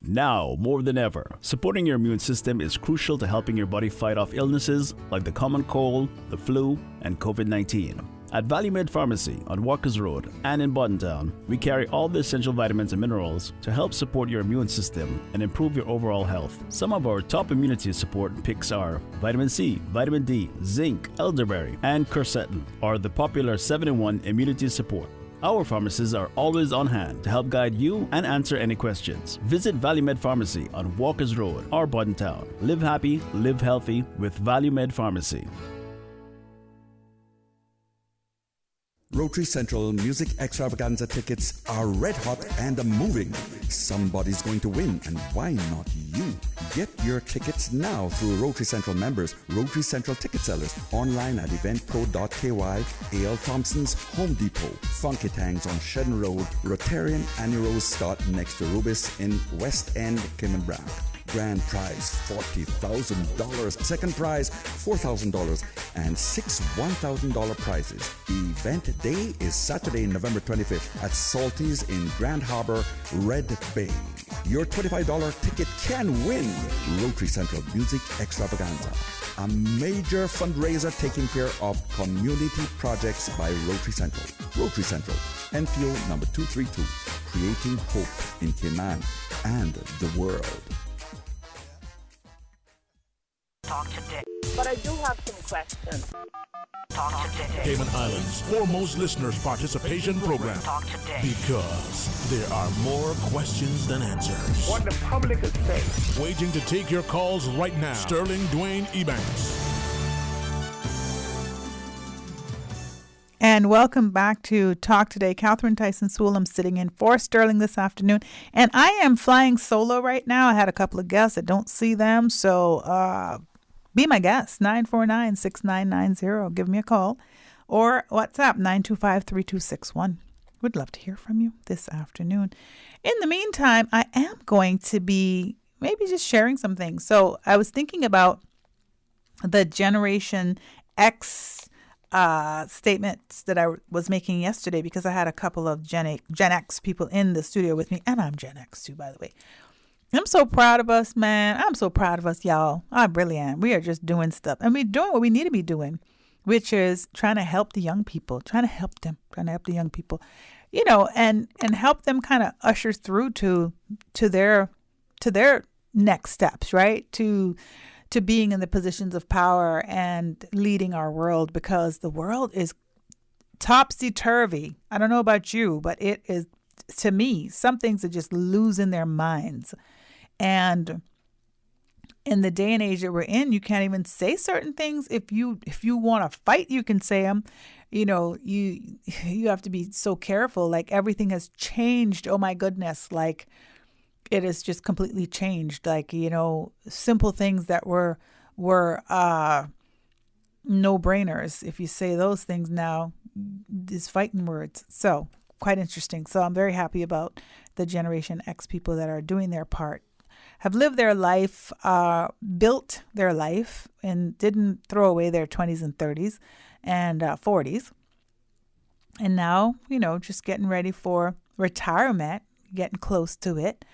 Now, more than ever, supporting your immune system is crucial to helping your body fight off illnesses like the common cold, the flu, and COVID-19. At ValueMed Pharmacy on Walkers Road and in Buttontown, we carry all the essential vitamins and minerals to help support your immune system and improve your overall health. Some of our top immunity support picks are vitamin C, vitamin D, zinc, elderberry, and quercetin, or the popular 7-in-1 immunity support. Our pharmacists are always on hand to help guide you and answer any questions. Visit ValueMed Pharmacy on Walkers Road or Buttontown. Live happy, live healthy with ValueMed Pharmacy. Rotary Central Music Extravaganza tickets are red hot and moving. Somebody's going to win, and why not you? Get your tickets now through Rotary Central members, Rotary Central ticket sellers, online at eventpro.ky, A.L. Thompson's Home Depot, Funky Tangs on Shedden Road, Rotarian Annie Rose Scott next to Rubis in West End, Cayman Brown. Grand prize $40,000, second prize $4,000, and 6 $1,000 prizes. Event day is Saturday, November 25th at Salty's in Grand Harbor, Red Bay. Your $25 ticket can win Rotary Central Music Extravaganza, a major fundraiser taking care of community projects by Rotary Central. Rotary Central, NPO number 232, creating hope in Cayman and the world. Talk today. But I do have some questions. Talk today. Cayman Islands' foremost listeners' participation program. Talk today. Because there are more questions than answers. What the public is saying. Waiting to take your calls right now. Sterling Dwayne Ebanks. And welcome back to Talk Today. Catherine Tyson Sewell. I'm sitting in for Sterling this afternoon. And I am flying solo right now. I had a couple of guests. I don't see them. So be my guest. 949-6990. Give me a call. Or WhatsApp 925-3261. Would love to hear from you this afternoon. In the meantime, I am going to be maybe just sharing some things. So I was thinking about the Generation X statements that I was making yesterday, because I had a couple of Gen X people in the studio with me, and I'm Gen X too, by the way. I'm so proud of us, man. I'm so proud of us, y'all. I really am. We are just doing stuff, and we're doing what we need to be doing, which is trying to help the young people, trying to help the young people, you know, and help them kind of usher through to their next steps, right? To being in the positions of power and leading our world, because the world is topsy-turvy. I don't know about you, but it is, to me, some things are just losing their minds. And in the day and age that we're in, you can't even say certain things. If you want to fight, you can say them. You know, you have to be so careful. Like, everything has changed. Oh my goodness. Like, it has just completely changed. Like, you know, simple things that were no-brainers. If you say those things now, is fighting words. So quite interesting. So I'm very happy about the Generation X people that are doing their part, have lived their life, built their life, and didn't throw away their 20s and 30s and 40s. And now, just getting ready for retirement, getting close to it,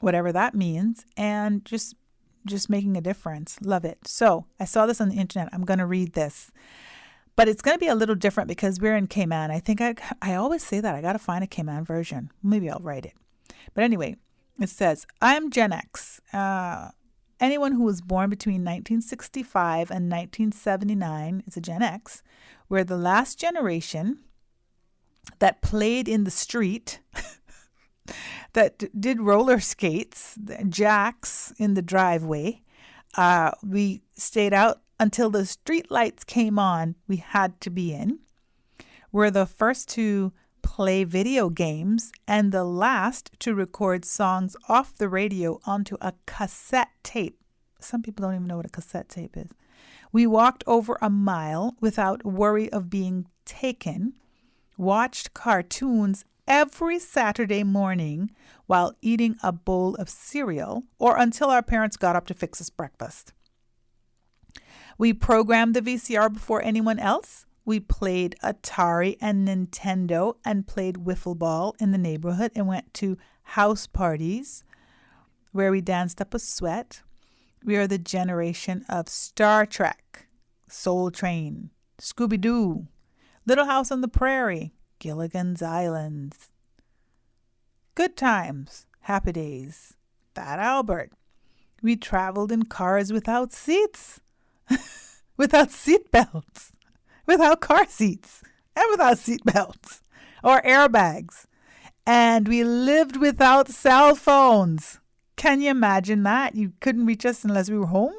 whatever that means, and just making a difference. Love it. So I saw this on the internet. I'm going to read this. But it's going to be a little different because we're in Cayman. I think I always say that. I got to find a Cayman version. Maybe I'll write it. But anyway, it says, I'm Gen X. Anyone who was born between 1965 and 1979 is a Gen X. We're the last generation that played in the street, that did roller skates, jacks in the driveway. We stayed out until the street lights came on. We had to be in. We're the first to play video games and the last to record songs off the radio onto a cassette tape. Some people don't even know what a cassette tape is. We walked over a mile without worry of being taken, watched cartoons every Saturday morning while eating a bowl of cereal or until our parents got up to fix us breakfast. We programmed the VCR before anyone else. We played Atari and Nintendo and played wiffle ball in the neighborhood and went to house parties where we danced up a sweat. We are the generation of Star Trek, Soul Train, Scooby-Doo, Little House on the Prairie, Gilligan's Island, Good Times, Happy Days, Fat Albert. We traveled in cars without seats, without seat belts, without car seats, and without seat belts or airbags. And we lived without cell phones. Can you imagine that? You couldn't reach us unless we were home.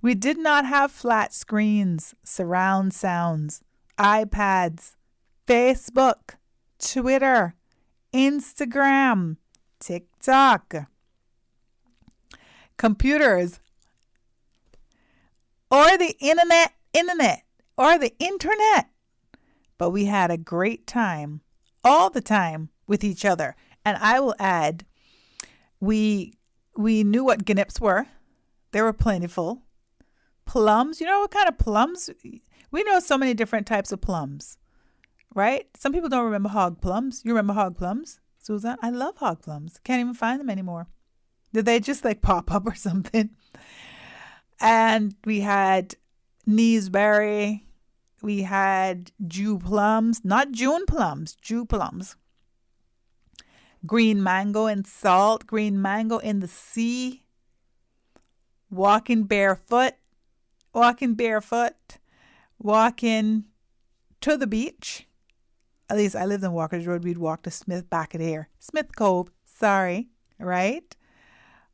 We did not have flat screens, surround sounds, iPads, Facebook, Twitter, Instagram, TikTok, computers, or the internet, or the internet. But we had a great time, all the time, with each other. And I will add, we knew what gnips were. They were plentiful. Plums, you know what kind of plums? We know so many different types of plums, right? Some people don't remember hog plums. You remember hog plums, Susan? I love hog plums. Can't even find them anymore. Did they just pop up or something? And we had Neesberry. We had Jew plums, not June plums, Jew plums. Green mango and salt, green mango in the sea. Walking barefoot, walking to the beach. At least I lived in Walker's Road. We'd walk to Smith back at here. Smith Cove, sorry, right?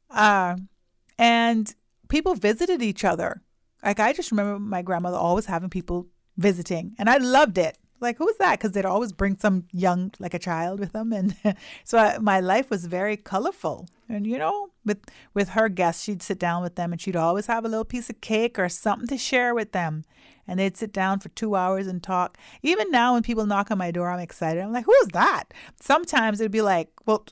And people visited each other. I just remember my grandmother always having people visiting, and I loved it. Who's that? Because they'd always bring some young, a child with them. And so my life was very colorful. And, with her guests, she'd sit down with them and she'd always have a little piece of cake or something to share with them. And they'd sit down for 2 hours and talk. Even now when people knock on my door, I'm excited. I'm like, who's that? Sometimes it'd be like, well,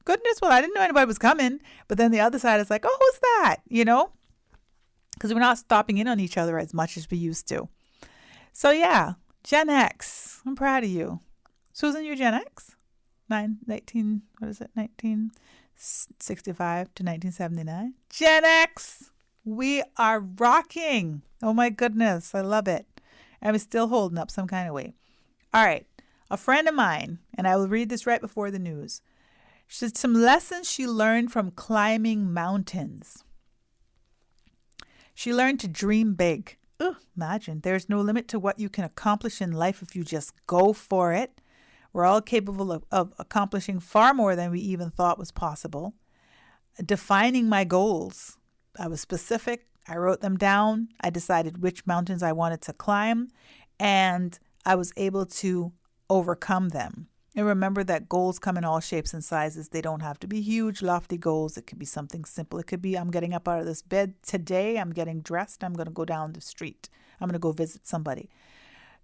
goodness, I didn't know anybody was coming. But then the other side is like, oh, who's that? Because we're not stopping in on each other as much as we used to. So, yeah. Gen X. I'm proud of you. Susan, you're Gen X? 1965 to 1979. Gen X. We are rocking. Oh my goodness. I love it. I'm still holding up some kind of way. All right. A friend of mine, and I will read this right before the news. She said some lessons she learned from climbing mountains. She learned to dream big. Imagine, there's no limit to what you can accomplish in life if you just go for it. We're all capable of accomplishing far more than we even thought was possible. Defining my goals. I was specific. I wrote them down. I decided which mountains I wanted to climb, and I was able to overcome them. And remember that goals come in all shapes and sizes. They don't have to be huge, lofty goals. It could be something simple. It could be, I'm getting up out of this bed today. I'm getting dressed. I'm going to go down the street. I'm going to go visit somebody.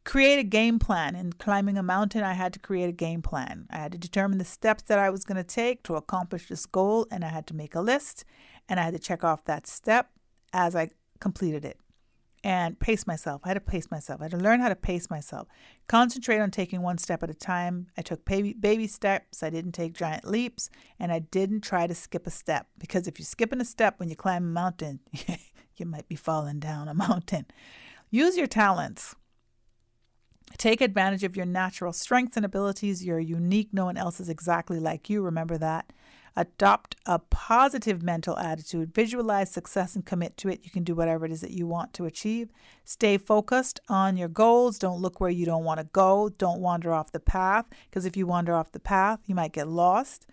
create a game plan. In climbing a mountain, I had to create a game plan. I had to determine the steps that I was going to take to accomplish this goal, and I had to make a list, and I had to check off that step as I completed it. And pace myself. I had to pace myself. I had to learn how to pace myself. Concentrate on taking one step at a time. I took baby steps. I didn't take giant leaps. And I didn't try to skip a step. Because if you're skipping a step when you climb a mountain, you might be falling down a mountain. Use your talents. Take advantage of your natural strengths and abilities. You're unique. No one else is exactly like you. Remember that. Adopt a positive mental attitude. Visualize success and commit to it. You can do whatever it is that you want to achieve. Stay focused on your goals. Don't look where you don't want to go. Don't wander off the path, because if you wander off the path, you might get lost.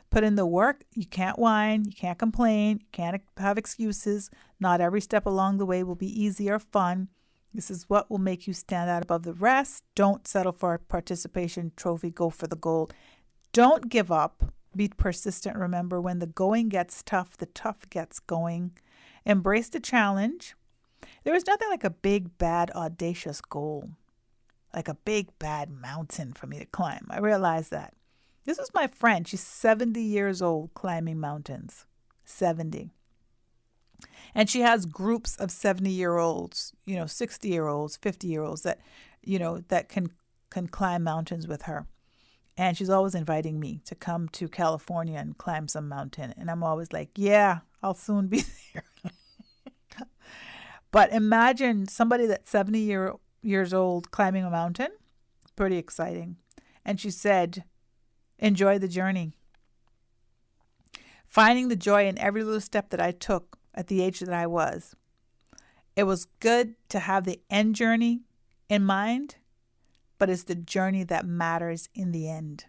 Put in the work. You can't whine. You can't complain. You can't have excuses. Not every step along the way will be easy or fun. This is what will make you stand out above the rest. Don't settle for a participation trophy. Go for the gold. Don't give up. Be persistent. Remember, when the going gets tough, the tough gets going. Embrace the challenge. There is nothing like a big, bad, audacious goal, like a big, bad mountain for me to climb. I realized that. This was my friend. She's 70 years old climbing mountains. 70. And she has groups of 70-year-olds, 60-year-olds, 50-year-olds that can climb mountains with her. And she's always inviting me to come to California and climb some mountain. And I'm always like, yeah, I'll soon be there. But imagine somebody that's 70 years old climbing a mountain. Pretty exciting. And she said, enjoy the journey. Finding the joy in every little step that I took at the age that I was. It was good to have the end journey in mind, but it's the journey that matters in the end.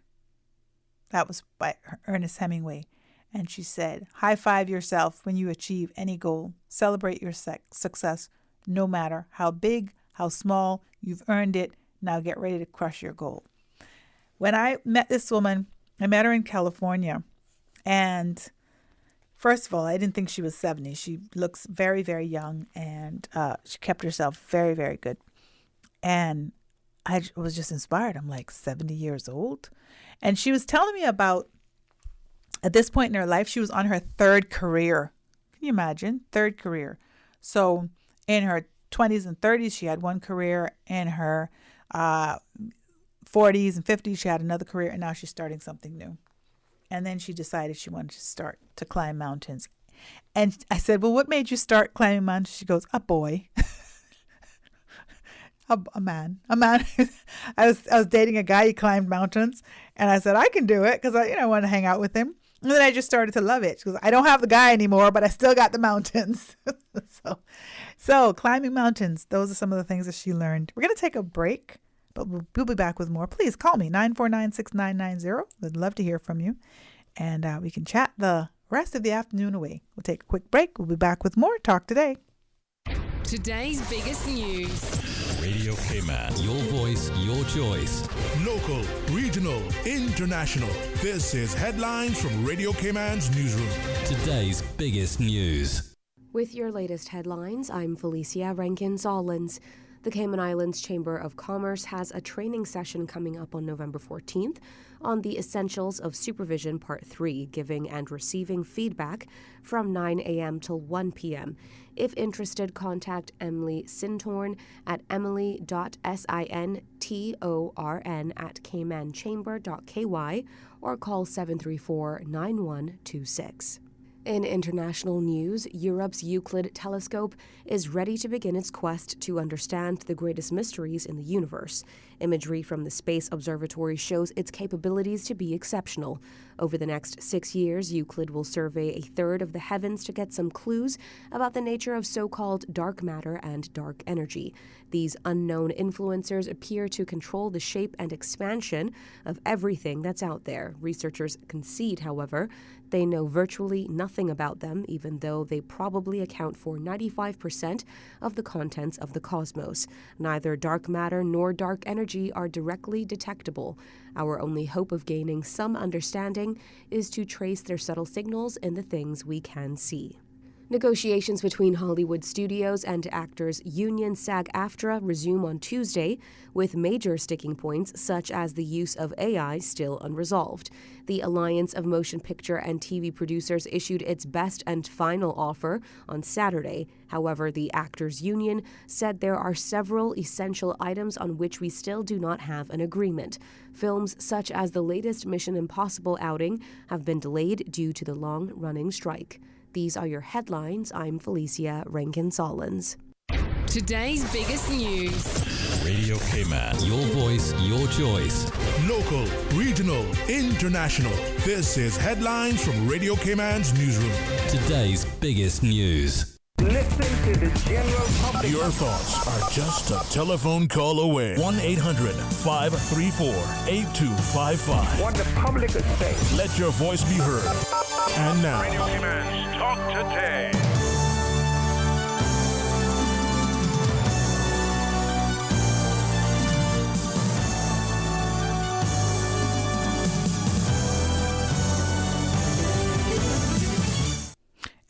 That was by Ernest Hemingway. And she said, high five yourself when you achieve any goal. Celebrate your success, no matter how big, how small. You've earned it. Now get ready to crush your goal. When I met this woman, I met her in California. And first of all, I didn't think she was 70. She looks very, very young. And she kept herself very, very good. And I was just inspired. I'm like, 70 years old? And she was telling me about, at this point in her life, she was on her third career. Can you imagine? Third career. So in her 20s and 30s, she had one career. In her 40s and 50s, she had another career. And now she's starting something new. And then she decided she wanted to start to climb mountains. And I said, well, what made you start climbing mountains? She goes, a boy. A man. I was dating a guy. He climbed mountains, and I said I can do it because I want to hang out with him. And then I just started to love it. She goes, I don't have the guy anymore, but I still got the mountains. So climbing mountains. Those are some of the things that she learned. We're gonna take a break, but we'll be back with more. Please call me 949-6990. I'd love to hear from you, and we can chat the rest of the afternoon away. We'll take a quick break. We'll be back with more Talk Today. Today's biggest news. Radio Cayman. Your voice, your choice. Local, regional, international. This is Headlines from Radio Cayman's newsroom. Today's biggest news. With your latest headlines, I'm Felicia Rankin-Zollins. The Cayman Islands Chamber of Commerce has a training session coming up on November 14th on the Essentials of Supervision Part 3, giving and receiving feedback from 9 a.m. till 1 p.m. If interested, contact Emily Sintorn at emily.sintorn@caymanchamber.ky or call 734-9126. In international news, Europe's Euclid telescope is ready to begin its quest to understand the greatest mysteries in the universe. Imagery from the Space Observatory shows its capabilities to be exceptional. Over the next 6 years, Euclid will survey a third of the heavens to get some clues about the nature of so-called dark matter and dark energy. These unknown influencers appear to control the shape and expansion of everything that's out there. Researchers concede, however, they know virtually nothing about them, even though they probably account for 95% of the contents of the cosmos. Neither dark matter nor dark energy are directly detectable. Our only hope of gaining some understanding is to trace their subtle signals in the things we can see. Negotiations between Hollywood studios and actors union SAG-AFTRA resume on Tuesday, with major sticking points such as the use of AI still unresolved. The Alliance of Motion Picture and TV Producers issued its best and final offer on Saturday. However, the actors union said there are several essential items on which we still do not have an agreement. Films such as the latest Mission Impossible outing have been delayed due to the long-running strike. These are your headlines. I'm Felicia Rankin-Solins. Today's biggest news. Radio Cayman. Your voice, your choice. Local, regional, international. This is Headlines from Radio Cayman's newsroom. Today's biggest news. Listen to the general public. Your thoughts are just a telephone call away. 1-800-534-8255. What the public is saying. Let your voice be heard. And now, Radio Cayman's Talk Today.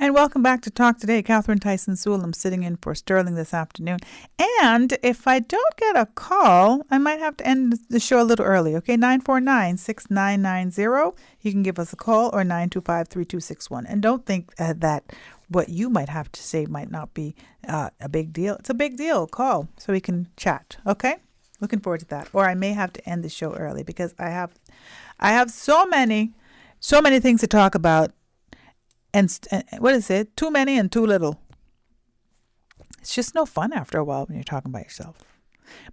And welcome back to Talk Today. Catherine Tyson Sewell. I'm sitting in for Sterling this afternoon. And if I don't get a call, I might have to end the show a little early, okay? 949-6990. You can give us a call, or 925-3261. And don't think that what you might have to say might not be a big deal. It's a big deal. Call so we can chat, okay? Looking forward to that. Or I may have to end the show early because I have so many things to talk about. And what is it? Too many and too little. It's just no fun after a while when you're talking by yourself.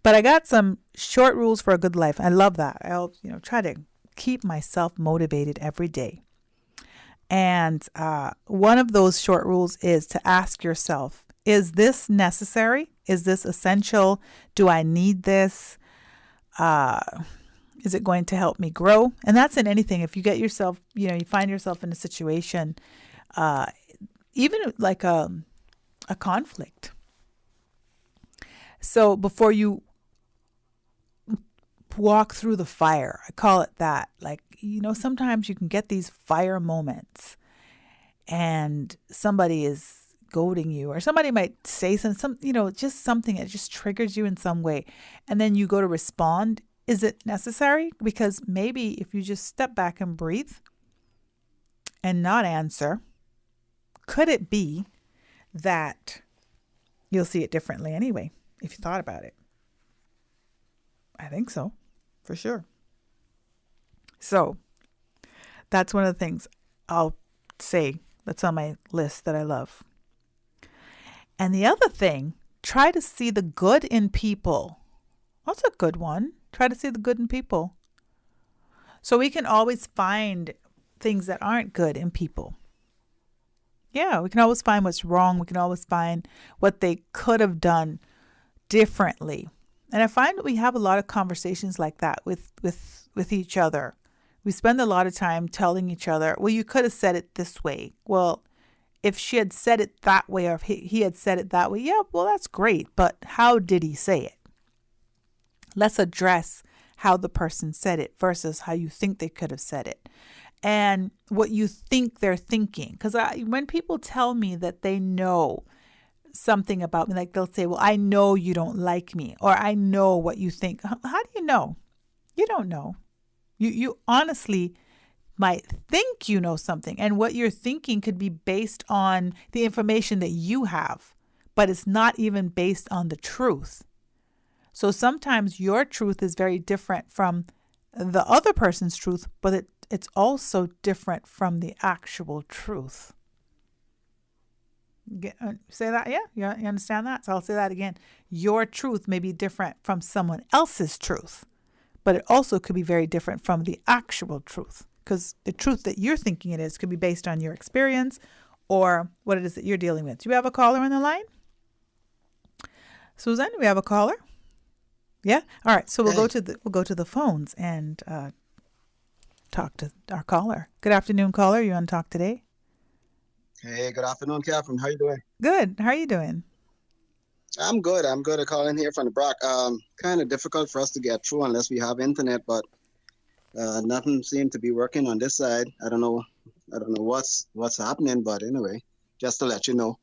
But I got some short rules for a good life. I love that. I'll try to keep myself motivated every day. And one of those short rules is to ask yourself, is this necessary? Is this essential? Do I need this? Is it going to help me grow? And that's in anything. If you get yourself, you find yourself in a situation, even like a conflict. So before you walk through the fire, I call it that. Like, sometimes you can get these fire moments and somebody is goading you, or somebody might say some just something that just triggers you in some way. And then you go to respond. Is it necessary? Because maybe if you just step back and breathe and not answer, could it be that you'll see it differently anyway if you thought about it? I think so, for sure. So that's one of the things I'll say that's on my list that I love. And the other thing, try to see the good in people. That's a good one. Try to see the good in people. So we can always find things that aren't good in people. Yeah, we can always find what's wrong. We can always find what they could have done differently. And I find that we have a lot of conversations like that with each other. We spend a lot of time telling each other, well, you could have said it this way. Well, if she had said it that way, or if he had said it that way, yeah, well, that's great. But how did he say it? Let's address how the person said it versus how you think they could have said it, and what you think they're thinking. Because when people tell me that they know something about me, like they'll say, well, I know you don't like me, or I know what you think. How do you know? You don't know. You honestly might think you know something, and what you're thinking could be based on the information that you have, but it's not even based on the truth. So sometimes your truth is very different from the other person's truth, but it's also different from the actual truth. Say that? Yeah, you understand that? So I'll say that again. Your truth may be different from someone else's truth, but it also could be very different from the actual truth, because the truth that you're thinking it is could be based on your experience or what it is that you're dealing with. Do we have a caller on the line? Susan, do we have a caller? Yeah. All right. So we'll go to the phones and talk to our caller. Good afternoon, caller. You on Talk Today? Hey, good afternoon, Catherine. How you doing? Good. How are you doing? I'm good. I'm good. I call in here from the Brock. Kind of difficult for us to get through unless we have internet, but nothing seemed to be working on this side. I don't know what's happening, but anyway, just to let you know.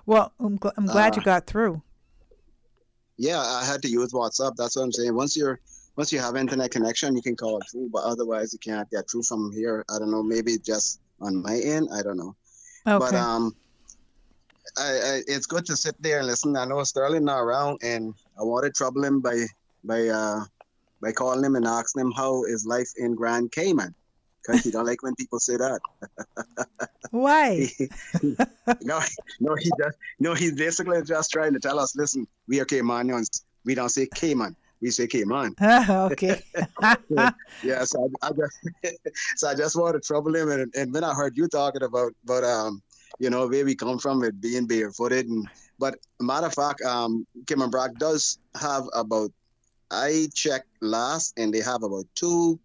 Well, I'm glad you got through. Yeah, I had to use WhatsApp. That's what I'm saying. Once you have internet connection, you can call through, but otherwise you can't get through from here. I don't know. Maybe just on my end. I don't know. Okay. But it's good to sit there and listen. I know Sterling not around, and I want to trouble him by calling him and asking him how is life in Grand Cayman, because he don't like when people say that. Why? He's basically just trying to tell us, listen, we are Caymanians. We don't say Cayman. We say Cayman. Okay. Yeah, so I just want to trouble him, and when I heard you talking about where we come from with being barefooted, but matter of fact, Cayman Brac does have about, I checked last, and they have about 2,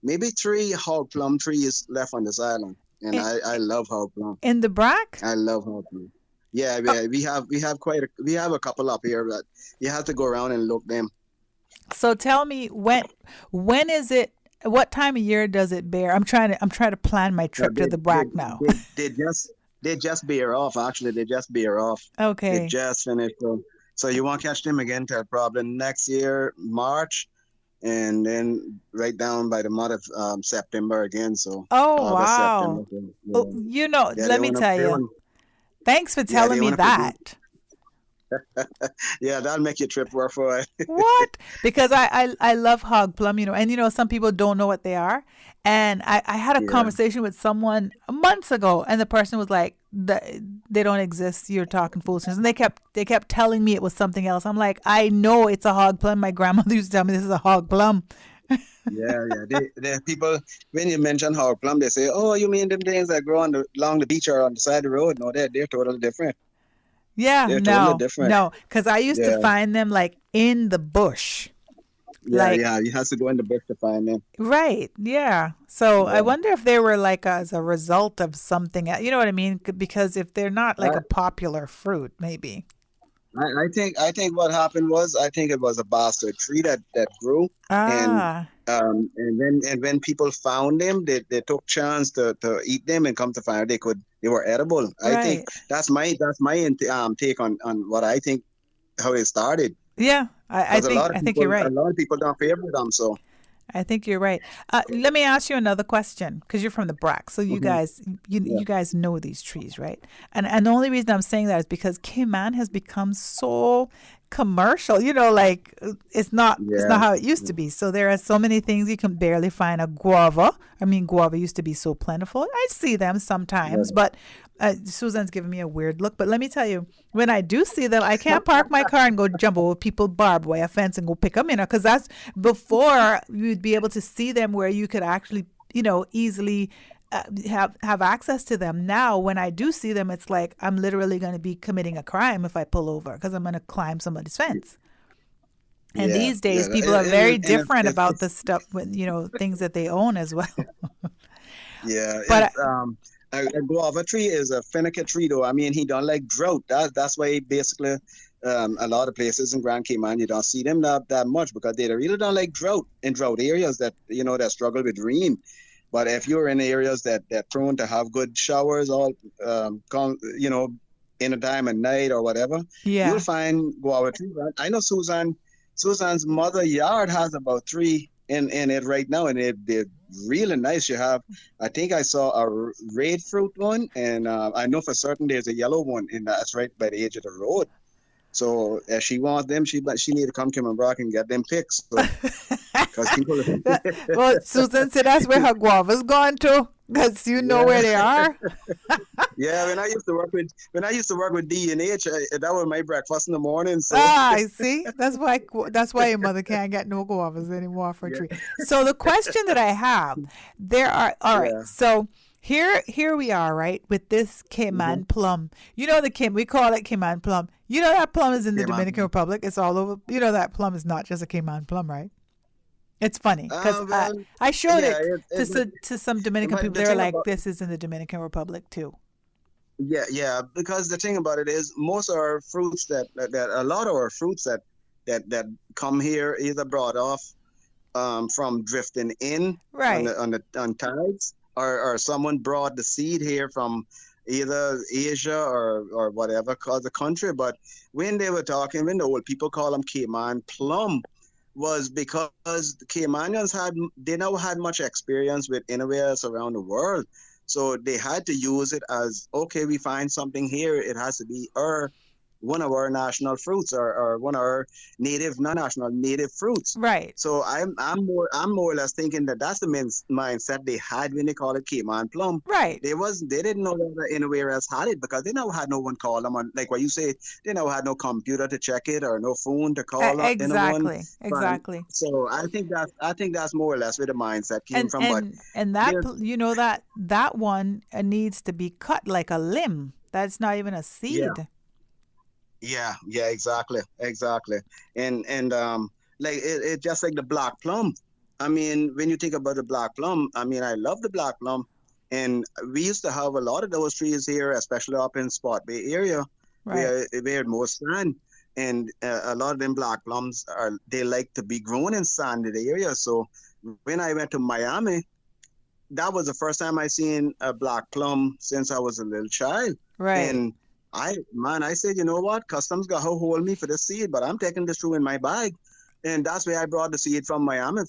maybe 3 hog plum trees left on this island, and I love hog plum. In the Brac? I love hog plum. Yeah, we have a couple up here, but you have to go around and look them. So tell me, when is it? What time of year does it bear? I'm trying to plan my trip to the Brac now. They just bear off. Actually, they just bear off. Okay. They just finished. So you won't catch them again till probably next year, March, and then right down by the month of September again. So. Oh wow! September, yeah. Let me tell you. Thanks for telling me that. Yeah, that'll make your trip worth for it. What? Because I love hog plum, and some people don't know what they are. And I had a conversation with someone months ago, and the person was like, they don't exist. You're talking foolishness. And they kept telling me it was something else. I'm like, I know it's a hog plum. My grandmother used to tell me this is a hog plum. Yeah. The people, when you mention hog plum, they say, oh, you mean them things that grow along the beach or on the side of the road? No, they're totally different. Yeah, they're totally different. No, because I used to find them like in the bush. Yeah, you have to go in the bush to find them. Right, yeah. So I wonder if they were like as a result of something, you know what I mean? Because if they're not like a popular fruit, maybe. I think what happened was, I think it was a bastard tree that grew. And when people found them, they took chance to eat them, and come to find out they were edible. I think that's my take on what I think how it started. Yeah, I think you're right. A lot of people don't favor them, so. I think you're right. Let me ask you another question, because you're from the Brac, so you guys, you guys know these trees, right? And the only reason I'm saying that is because Cayman has become so commercial. Like it's not how it used to be. So there are so many things you can barely find a guava. I mean, guava used to be so plentiful. I see them sometimes, but Susan's giving me a weird look. But let me tell you, when I do see them, I can't park my car and go jump over people's barbed wire fence and go pick them, because that's before you'd be able to see them where you could actually, easily have access to them. Now, when I do see them, it's like I'm literally going to be committing a crime if I pull over, because I'm going to climb somebody's fence. And these days, people are very different about the stuff with, things that they own as well. Yeah, but a guava tree is a finicky tree, though. I mean, he don't like drought. That's why basically a lot of places in Grand Cayman, you don't see them that much, because they really don't like drought in drought areas that that struggle with rain. But if you're in areas that prone to have good showers all in a time of night or whatever, you'll find guava trees. I know Susan's mother yard has about 3 in it right now, and they're really nice. You have, I think I saw a red fruit one, and I know for certain there's a yellow one, and that's right by the edge of the road. So if she wants them, she need to come to Cayman Brac and get them picks. Because people. Well, Susan said that's where her guava's gone to, because where they are. Yeah, when I used to work with D&H, that was my breakfast in the morning. So. I see. That's why your mother can't get no guavas anymore for a tree. So the question that I have, all right. So here we are, right, with this Cayman plum. We call it Cayman plum. That plum is in the Dominican Republic. It's all over. That plum is not just a Cayman plum, right? It's funny because I showed it to some Dominican people. They were like, "This is in the Dominican Republic too." Yeah. Because the thing about it is, most of our fruits that a lot of our fruits that come here either brought off from drifting in on tides, or someone brought the seed here from either Asia or whatever called the country. But when they were talking, when the old people call them Cayman plum, was because the Caymanians never had much experience with anywhere else around the world. So they had to use it as, okay, we find something here, it has to be one of our national fruits or one of our native fruits. Right. So I'm more or less thinking that's the mindset they had when they call it Cayman plum. Right. They didn't know whether anywhere else had it because they never had no one call them on, like what you say, they never had no computer to check it or no phone to call anyone. Exactly. So I think that's more or less where the mindset came from. And that that one needs to be cut like a limb. That's not even a seed. Yeah, exactly. And like it just like the black plum. I mean, when you think about the black plum, I mean, I love the black plum, and we used to have a lot of those trees here, especially up in Spot Bay area, where more sand, and a lot of them black plums they like to be grown in sanded areas. So when I went to Miami, that was the first time I seen a black plum since I was a little child. Right. And I said, you know what? Customs got to hold me for the seed, but I'm taking this through in my bag. And that's where I brought the seed from Miami.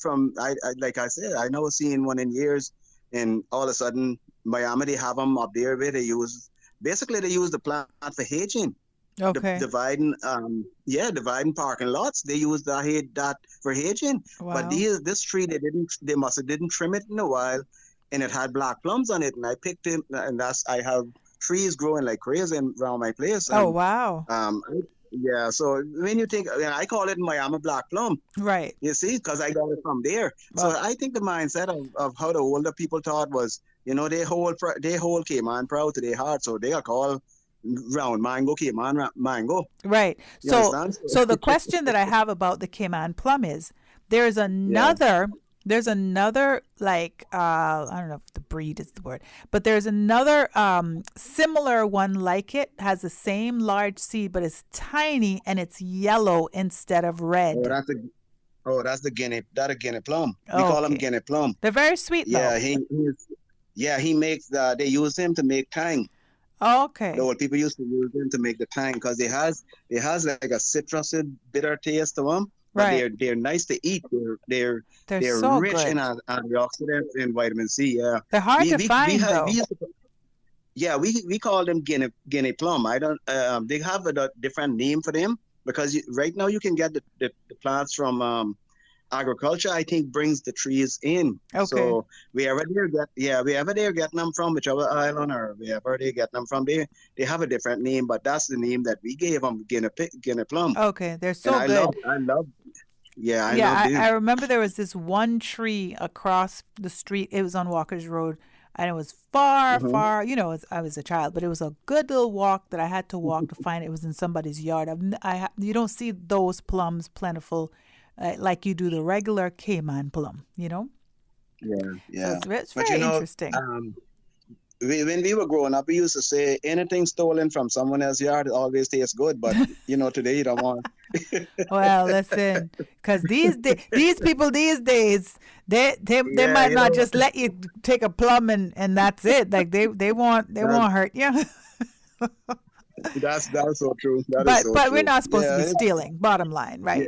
Like I said, I never seen one in years. And all of a sudden, Miami, they have them up there where they use the plant for hedging. Okay. Dividing parking lots. They use that for hedging. Wow. But this tree, they must have didn't trim it in a while, and it had black plums on it. And I picked it, and I have trees growing like crazy around my place. Oh, wow. Yeah, so when you think, I call it Miami black plum. Right. You see, because I got it from there. Wow. So I think the mindset of how the older people thought was, they hold Cayman proud to their heart, so they'll call round mango Cayman mango. Right. You So understand? the question that I have about the Cayman plum is, there's another like I don't know if the breed is the word, but there's another similar one like it, has the same large seed, but it's tiny and it's yellow instead of red. That's the Guinea plum. We call them Guinea plum. They're very sweet though. He makes they use him to make tang. Okay. The old people used to use them to make the tang because it has like a citrusy, bitter taste to them. But right. they're nice to eat. They're so rich good in antioxidants and vitamin C. Yeah, they're hard to find though. We call them Guinea plum. I don't. They have a different name for them because right now you can get the plants from agriculture. I think brings the trees in. Okay. So wherever they're getting them from, whichever island or wherever they're getting them from, they have a different name, but that's the name that we gave them, Guinea plum. Okay, they're so and good. I love. Yeah, I remember there was this one tree across the street. It was on Walker's Road, and it was far. I was a child, but it was a good little walk that I had to walk to find it. It was in somebody's yard. You don't see those plums plentiful like you do the regular Cayman plum, Yeah. So it's very interesting. When we were growing up, we used to say anything stolen from someone else's yard always tastes good. But today you don't want. Well, listen, because these people these days, they might not just let you take a plum and that's it. Like they won't hurt you. That's so true. But we're not supposed to be stealing. Bottom line, right?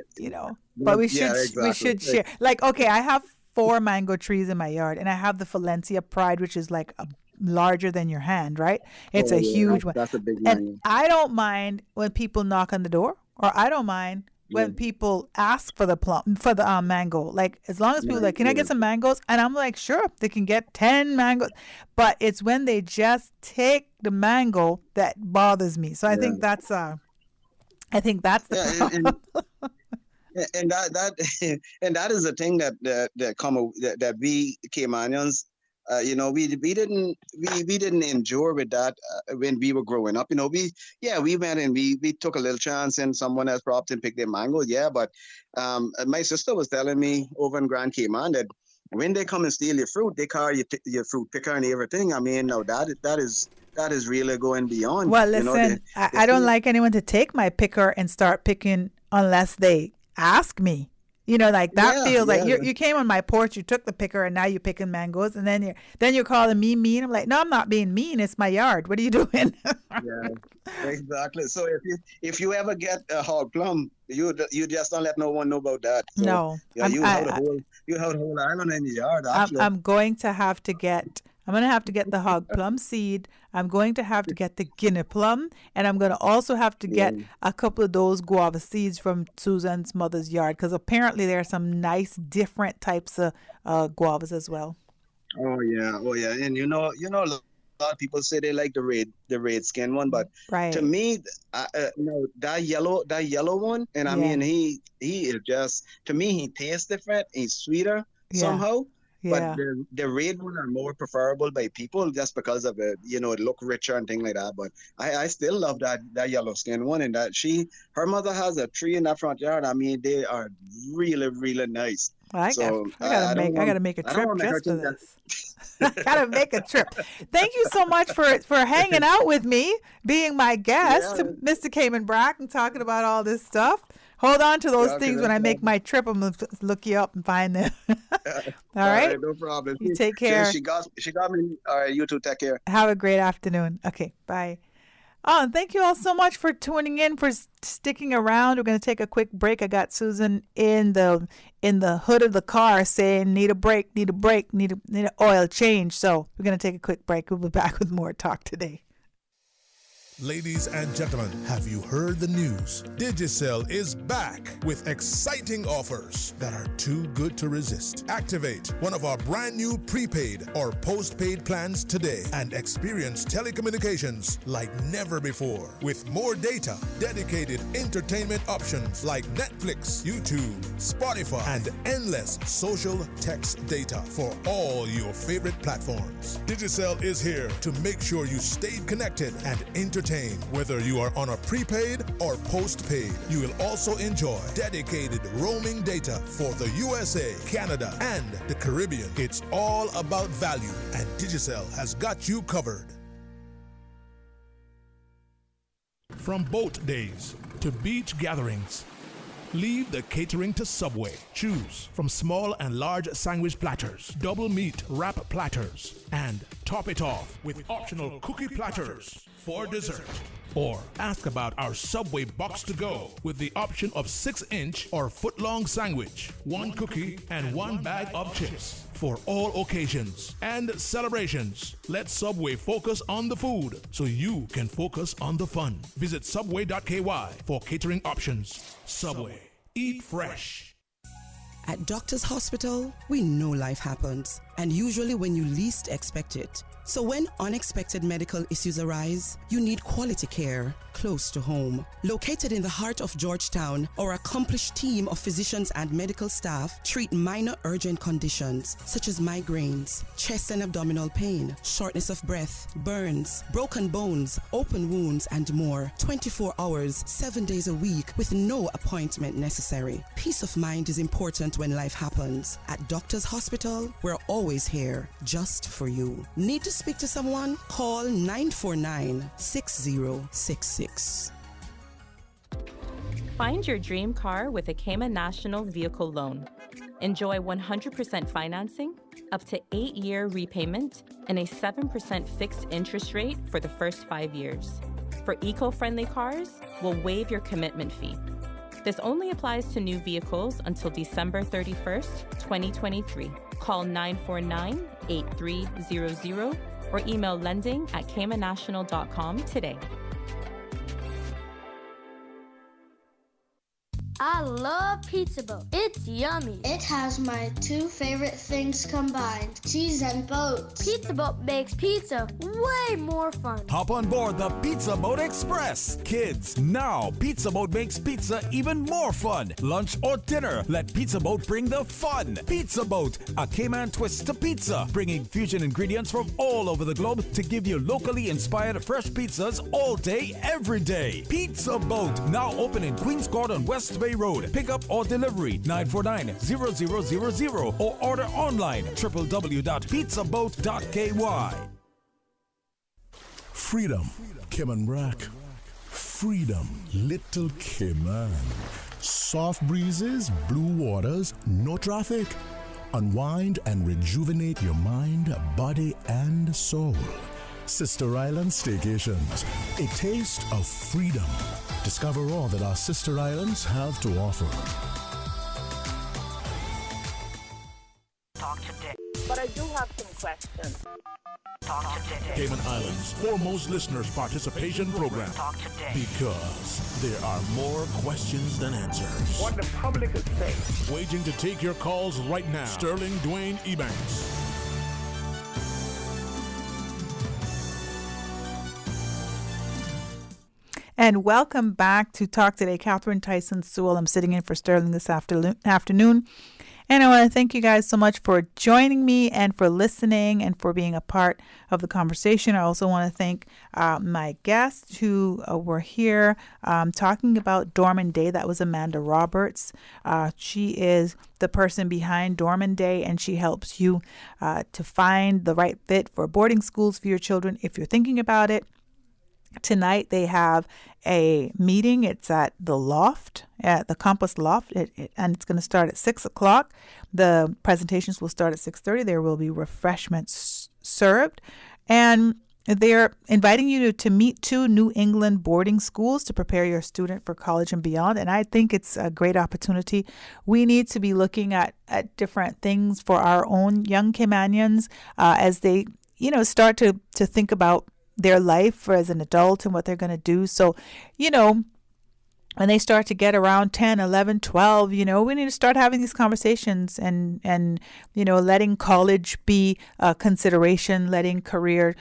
But we should share. Like, okay, I have 4 mango trees in my yard, and I have the Valencia Pride, which is like larger than your hand, right? It's a huge one. That's a big one. And I don't mind when people knock on the door, or I don't mind when people ask for the mango. Like, as long as people like, can I get some mangoes? And I'm like, sure, they can get 10 mangoes. But it's when they just take the mango that bothers me. So I think that's the problem. And that is the thing that we Caymanians, we didn't endure with that when we were growing up. We went and we took a little chance in someone else's property and picked their mangoes. Yeah, but my sister was telling me over in Grand Cayman that when they come and steal your fruit, they call your fruit picker and everything. I mean, no, that is really going beyond. Well, listen, I don't like anyone to take my picker and start picking unless they ask me. Like that Yeah, feels like yeah. you came on my porch, you took the picker, and now you're picking mangoes, and then you're calling me mean. I'm like, no, I'm not being mean. It's my yard. What are you doing? Yeah, exactly. So if you ever get a hog plum, you just don't let no one know about that. So, No. yeah, you have the whole island in your yard. Actually, I'm going to have to get the hog plum seed. I'm going to have to get the guinea plum, and I'm going to also have to get a couple of those guava seeds from Susan's mother's yard, because apparently there are some nice different types of guavas as well. Oh yeah, and a lot of people say they like the red skin one, but to me, that yellow one, and I mean he is just, to me, he tastes different. He's sweeter somehow. Yeah. But the red ones are more preferable by people just because of it, it look richer and things like that. But I still love that yellow skin one, and her mother has a tree in that front yard. I mean, they are really, really nice. I gotta make a trip just for this. I gotta make a trip. Thank you so much for hanging out with me, being my guest, Mr. Cayman Brack, and talking about all this stuff. Hold on to those things when I make my trip. I'm gonna look you up and find them. All right, no problem. You take care. She got me. All right, you too. Take care. Have a great afternoon. Okay, bye. Oh, and thank you all so much for tuning in, for sticking around. We're going to take a quick break. I got Susan in the hood of the car saying, need a break, need an oil change. So we're going to take a quick break. We'll be back with more Talk Today. Ladies and gentlemen, have you heard the news? Digicel is back with exciting offers that are too good to resist. Activate one of our brand new prepaid or postpaid plans today and experience telecommunications like never before. With more data, dedicated entertainment options like Netflix, YouTube, Spotify, and endless social text data for all your favorite platforms. Digicel is here to make sure you stay connected and entertained. Whether you are on a prepaid or postpaid, you will also enjoy dedicated roaming data for the USA, Canada, and the Caribbean. It's all about value, and Digicel has got you covered. From boat days to beach gatherings, leave the catering to Subway. Choose from small and large sandwich platters, double meat wrap platters, and top it off with optional cookie platters for dessert. Or ask about our Subway box to go with the option of 6-inch or foot-long sandwich, 1 cookie, and 1 bag of chips. For all occasions and celebrations, let Subway focus on the food so you can focus on the fun. Visit subway.ky for catering options. Subway. Eat fresh. At Doctors Hospital, we know life happens, and usually when you least expect it. So when unexpected medical issues arise, you need quality care close to home. Located in the heart of Georgetown, our accomplished team of physicians and medical staff treat minor urgent conditions such as migraines, chest and abdominal pain, shortness of breath, burns, broken bones, open wounds, and more. 24 hours, 7 days a week with no appointment necessary. Peace of mind is important when life happens. At Doctors Hospital, we're always here just for you. Need to speak to someone? Call 949-6066. Find your dream car with a Cayman National Vehicle Loan. Enjoy 100% financing, up to 8-year repayment, and a 7% fixed interest rate for the first 5 years. For eco-friendly cars, we'll waive your commitment fee. This only applies to new vehicles until December 31st, 2023. Call 949-8300 or email lending@caymannational.com today. I love Pizza Boat. It's yummy. It has my 2 favorite things combined, cheese and boats. Pizza Boat makes pizza way more fun. Hop on board the Pizza Boat Express. Kids, now Pizza Boat makes pizza even more fun. Lunch or dinner, let Pizza Boat bring the fun. Pizza Boat, a Cayman twist to pizza, bringing fusion ingredients from all over the globe to give you locally inspired fresh pizzas all day, every day. Pizza Boat, now open in Queens Court on West Bay Road. Pick up or delivery 949-0000 or order online www.pizzaboat.ky. Freedom, Cayman Brack. Freedom, Little Cayman. Soft breezes, blue waters, no traffic. Unwind and rejuvenate your mind, body, and soul. Sister Island Staycations, a taste of freedom. Discover all that our sister islands have to offer. Talk today. But I do have some questions. Talk today. Cayman Islands' foremost listeners participation program. Talk today. Because there are more questions than answers. What the public is saying. Waging to take your calls right now. Sterling Dwayne Ebanks. And welcome back to Talk Today. Catherine Tyson Sewell. I'm sitting in for Sterling this afternoon. And I want to thank you guys so much for joining me and for listening and for being a part of the conversation. I also want to thank my guests who were here talking about Dorman Day. That was Amanda Roberts. She is the person behind Dorman Day, and she helps you to find the right fit for boarding schools for your children if you're thinking about it. Tonight they have a meeting. It's at the Loft, at the Compass Loft, and it's going to start at 6 o'clock. The presentations will start at 6:30. There will be refreshments served, and they're inviting you to meet 2 New England boarding schools to prepare your student for college and beyond. And I think it's a great opportunity. We need to be looking at different things for our own young Caymanians as they, start to think about their life as an adult and what they're going to do. So, when they start to get around 10, 11, 12, we need to start having these conversations and letting college be a consideration, letting career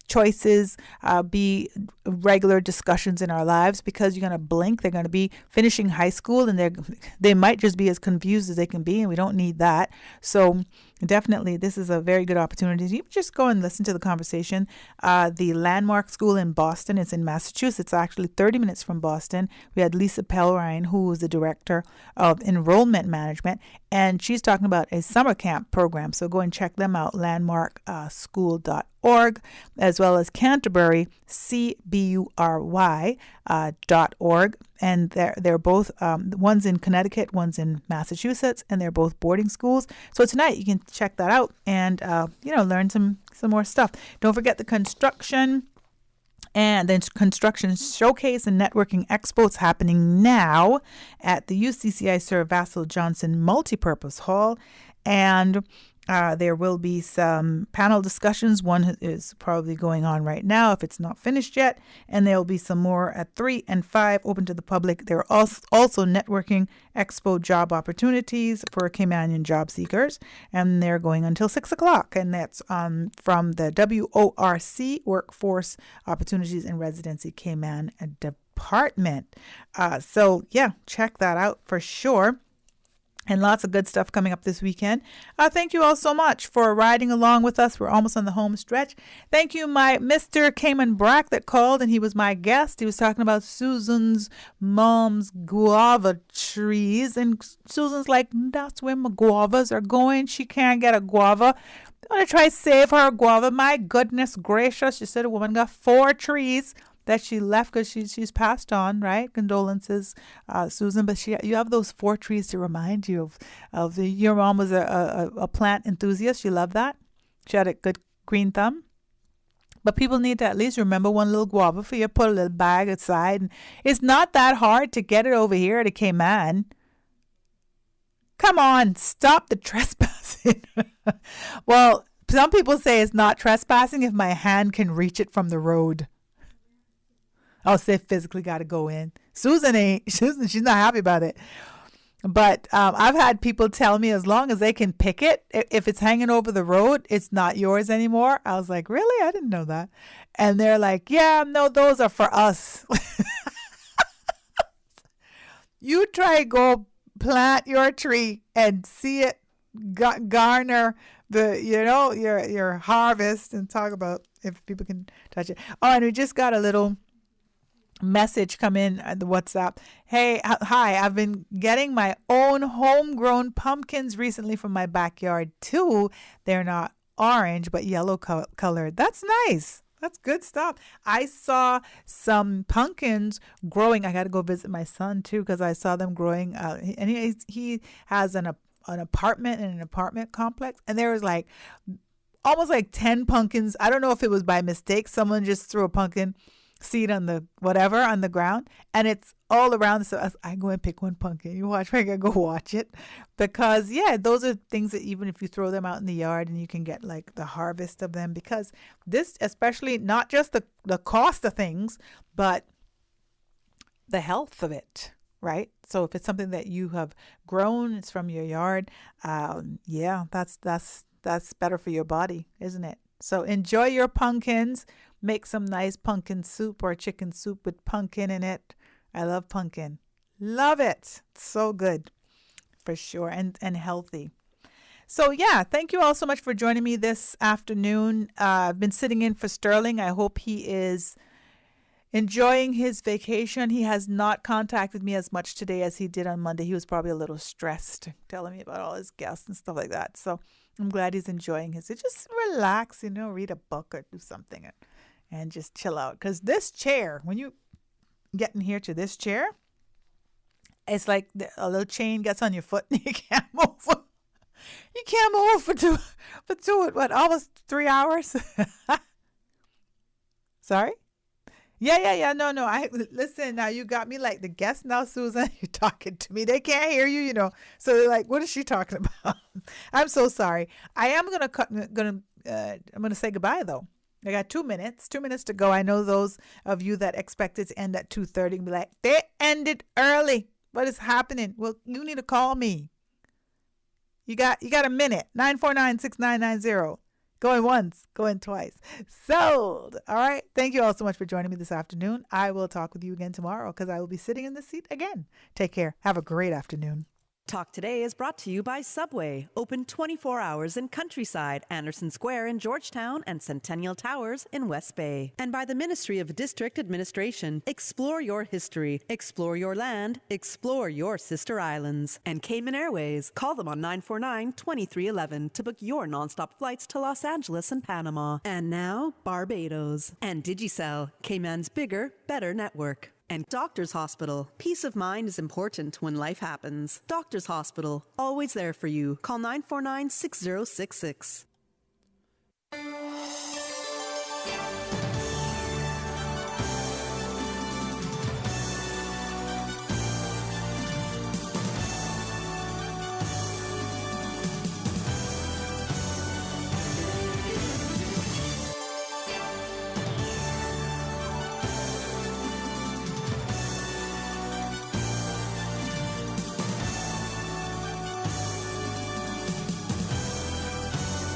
choices be regular discussions in our lives, because you're going to blink. They're going to be finishing high school and they might just be as confused as they can be, and we don't need that. So definitely, this is a very good opportunity. You just go and listen to the conversation. The Landmark School in Boston, it's in Massachusetts, actually 30 minutes from Boston. We had Lisa Pelrine, who is the director of enrollment management, and she's talking about a summer camp program. So go and check them out, landmarkschool.org, as well as Canterbury, CBURY.org. And they're both, one's in Connecticut, one's in Massachusetts, and they're both boarding schools. So tonight you can check that out and, learn some more stuff. Don't forget the construction and then construction showcase and networking expo. It's happening now at the UCCI Sir Vassal Johnson Multipurpose Hall. And there will be some panel discussions. One is probably going on right now if it's not finished yet. And there will be some more at 3 and 5 open to the public. There are also networking expo job opportunities for Caymanian job seekers. And they're going until 6 o'clock. And that's from the WORC, Workforce Opportunities and Residency Cayman Department. So, check that out for sure. And lots of good stuff coming up this weekend. Thank you all so much for riding along with us. We're almost on the home stretch. Thank you, my Mr. Cayman Brack that called, and he was my guest. He was talking about Susan's mom's guava trees. And Susan's like, that's where my guavas are going. She can't get a guava. I'm going to try to save her guava. My goodness gracious. She said a woman got 4 trees that she left because she's passed on, right? Condolences, Susan. But you have those 4 trees to remind you of your mom was a plant enthusiast. She loved that. She had a good green thumb. But people need to at least remember one little guava for you. Put a little bag aside. And it's not that hard to get it over here at Cayman. Come on, stop the trespassing. Well, some people say it's not trespassing if my hand can reach it from the road. I'll say physically got to go in. Susan, she's not happy about it. But I've had people tell me as long as they can pick it, if it's hanging over the road, it's not yours anymore. I was like, really? I didn't know that. And they're like, yeah, no, those are for us. You try go plant your tree and see it garner your harvest, and talk about if people can touch it. Oh, and we just got a little message come in at the WhatsApp. Hey, hi, I've been getting my own homegrown pumpkins recently from my backyard too. They're not orange but yellow colored. That's nice. That's good stuff. I saw some pumpkins growing. I got to go visit my son too because I saw them growing. And he has an apartment in an apartment complex, and there was like almost like 10 pumpkins. I don't know if it was by mistake. Someone just threw a pumpkin seed on the ground, and it's all around. So I go and pick one pumpkin. You watch, I gotta go watch it because those are things that even if you throw them out in the yard and you can get like the harvest of them, because this, especially not just the cost of things, but the health of it, right? So if it's something that you have grown, it's from your yard, that's better for your body, isn't it? So enjoy your pumpkins. Make some nice pumpkin soup or chicken soup with pumpkin in it. I love pumpkin. Love it. It's so good for sure, and healthy. So thank you all so much for joining me this afternoon. I've been sitting in for Sterling. I hope he is enjoying his vacation. He has not contacted me as much today as he did on Monday. He was probably a little stressed, telling me about all his guests and stuff like that. So I'm glad he's enjoying his. Just relax, read a book or do something and just chill out. Because this chair, when you get in here to this chair, it's like a little chain gets on your foot and you can't move. You can't move for almost 3 hours? Sorry? Yeah. No. Listen, now you got me like the guest now, Susan. You're talking to me. They can't hear you, So they're like, what is she talking about? I'm so sorry. I am I'm gonna say goodbye though. I got 2 minutes. 2 minutes to go. I know those of you that expected to end at 2:30 and be like, they ended early. What is happening? Well, you need to call me. You got a minute. 949-6990. Going once, going twice. Sold. All right. Thank you all so much for joining me this afternoon. I will talk with you again tomorrow because I will be sitting in the seat again. Take care. Have a great afternoon. Talk Today is brought to you by Subway, open 24 hours in Countryside, Anderson Square in Georgetown, and Centennial Towers in West Bay. And by the Ministry of District Administration. Explore your history, explore your land, explore your sister islands. And Cayman Airways. Call them on 949-2311 to book your nonstop flights to Los Angeles and Panama. And now, Barbados. And Digicel, Cayman's bigger, better network. And Doctors Hospital. Peace of mind is important when life happens. Doctors Hospital, always there for you. Call 949-6066.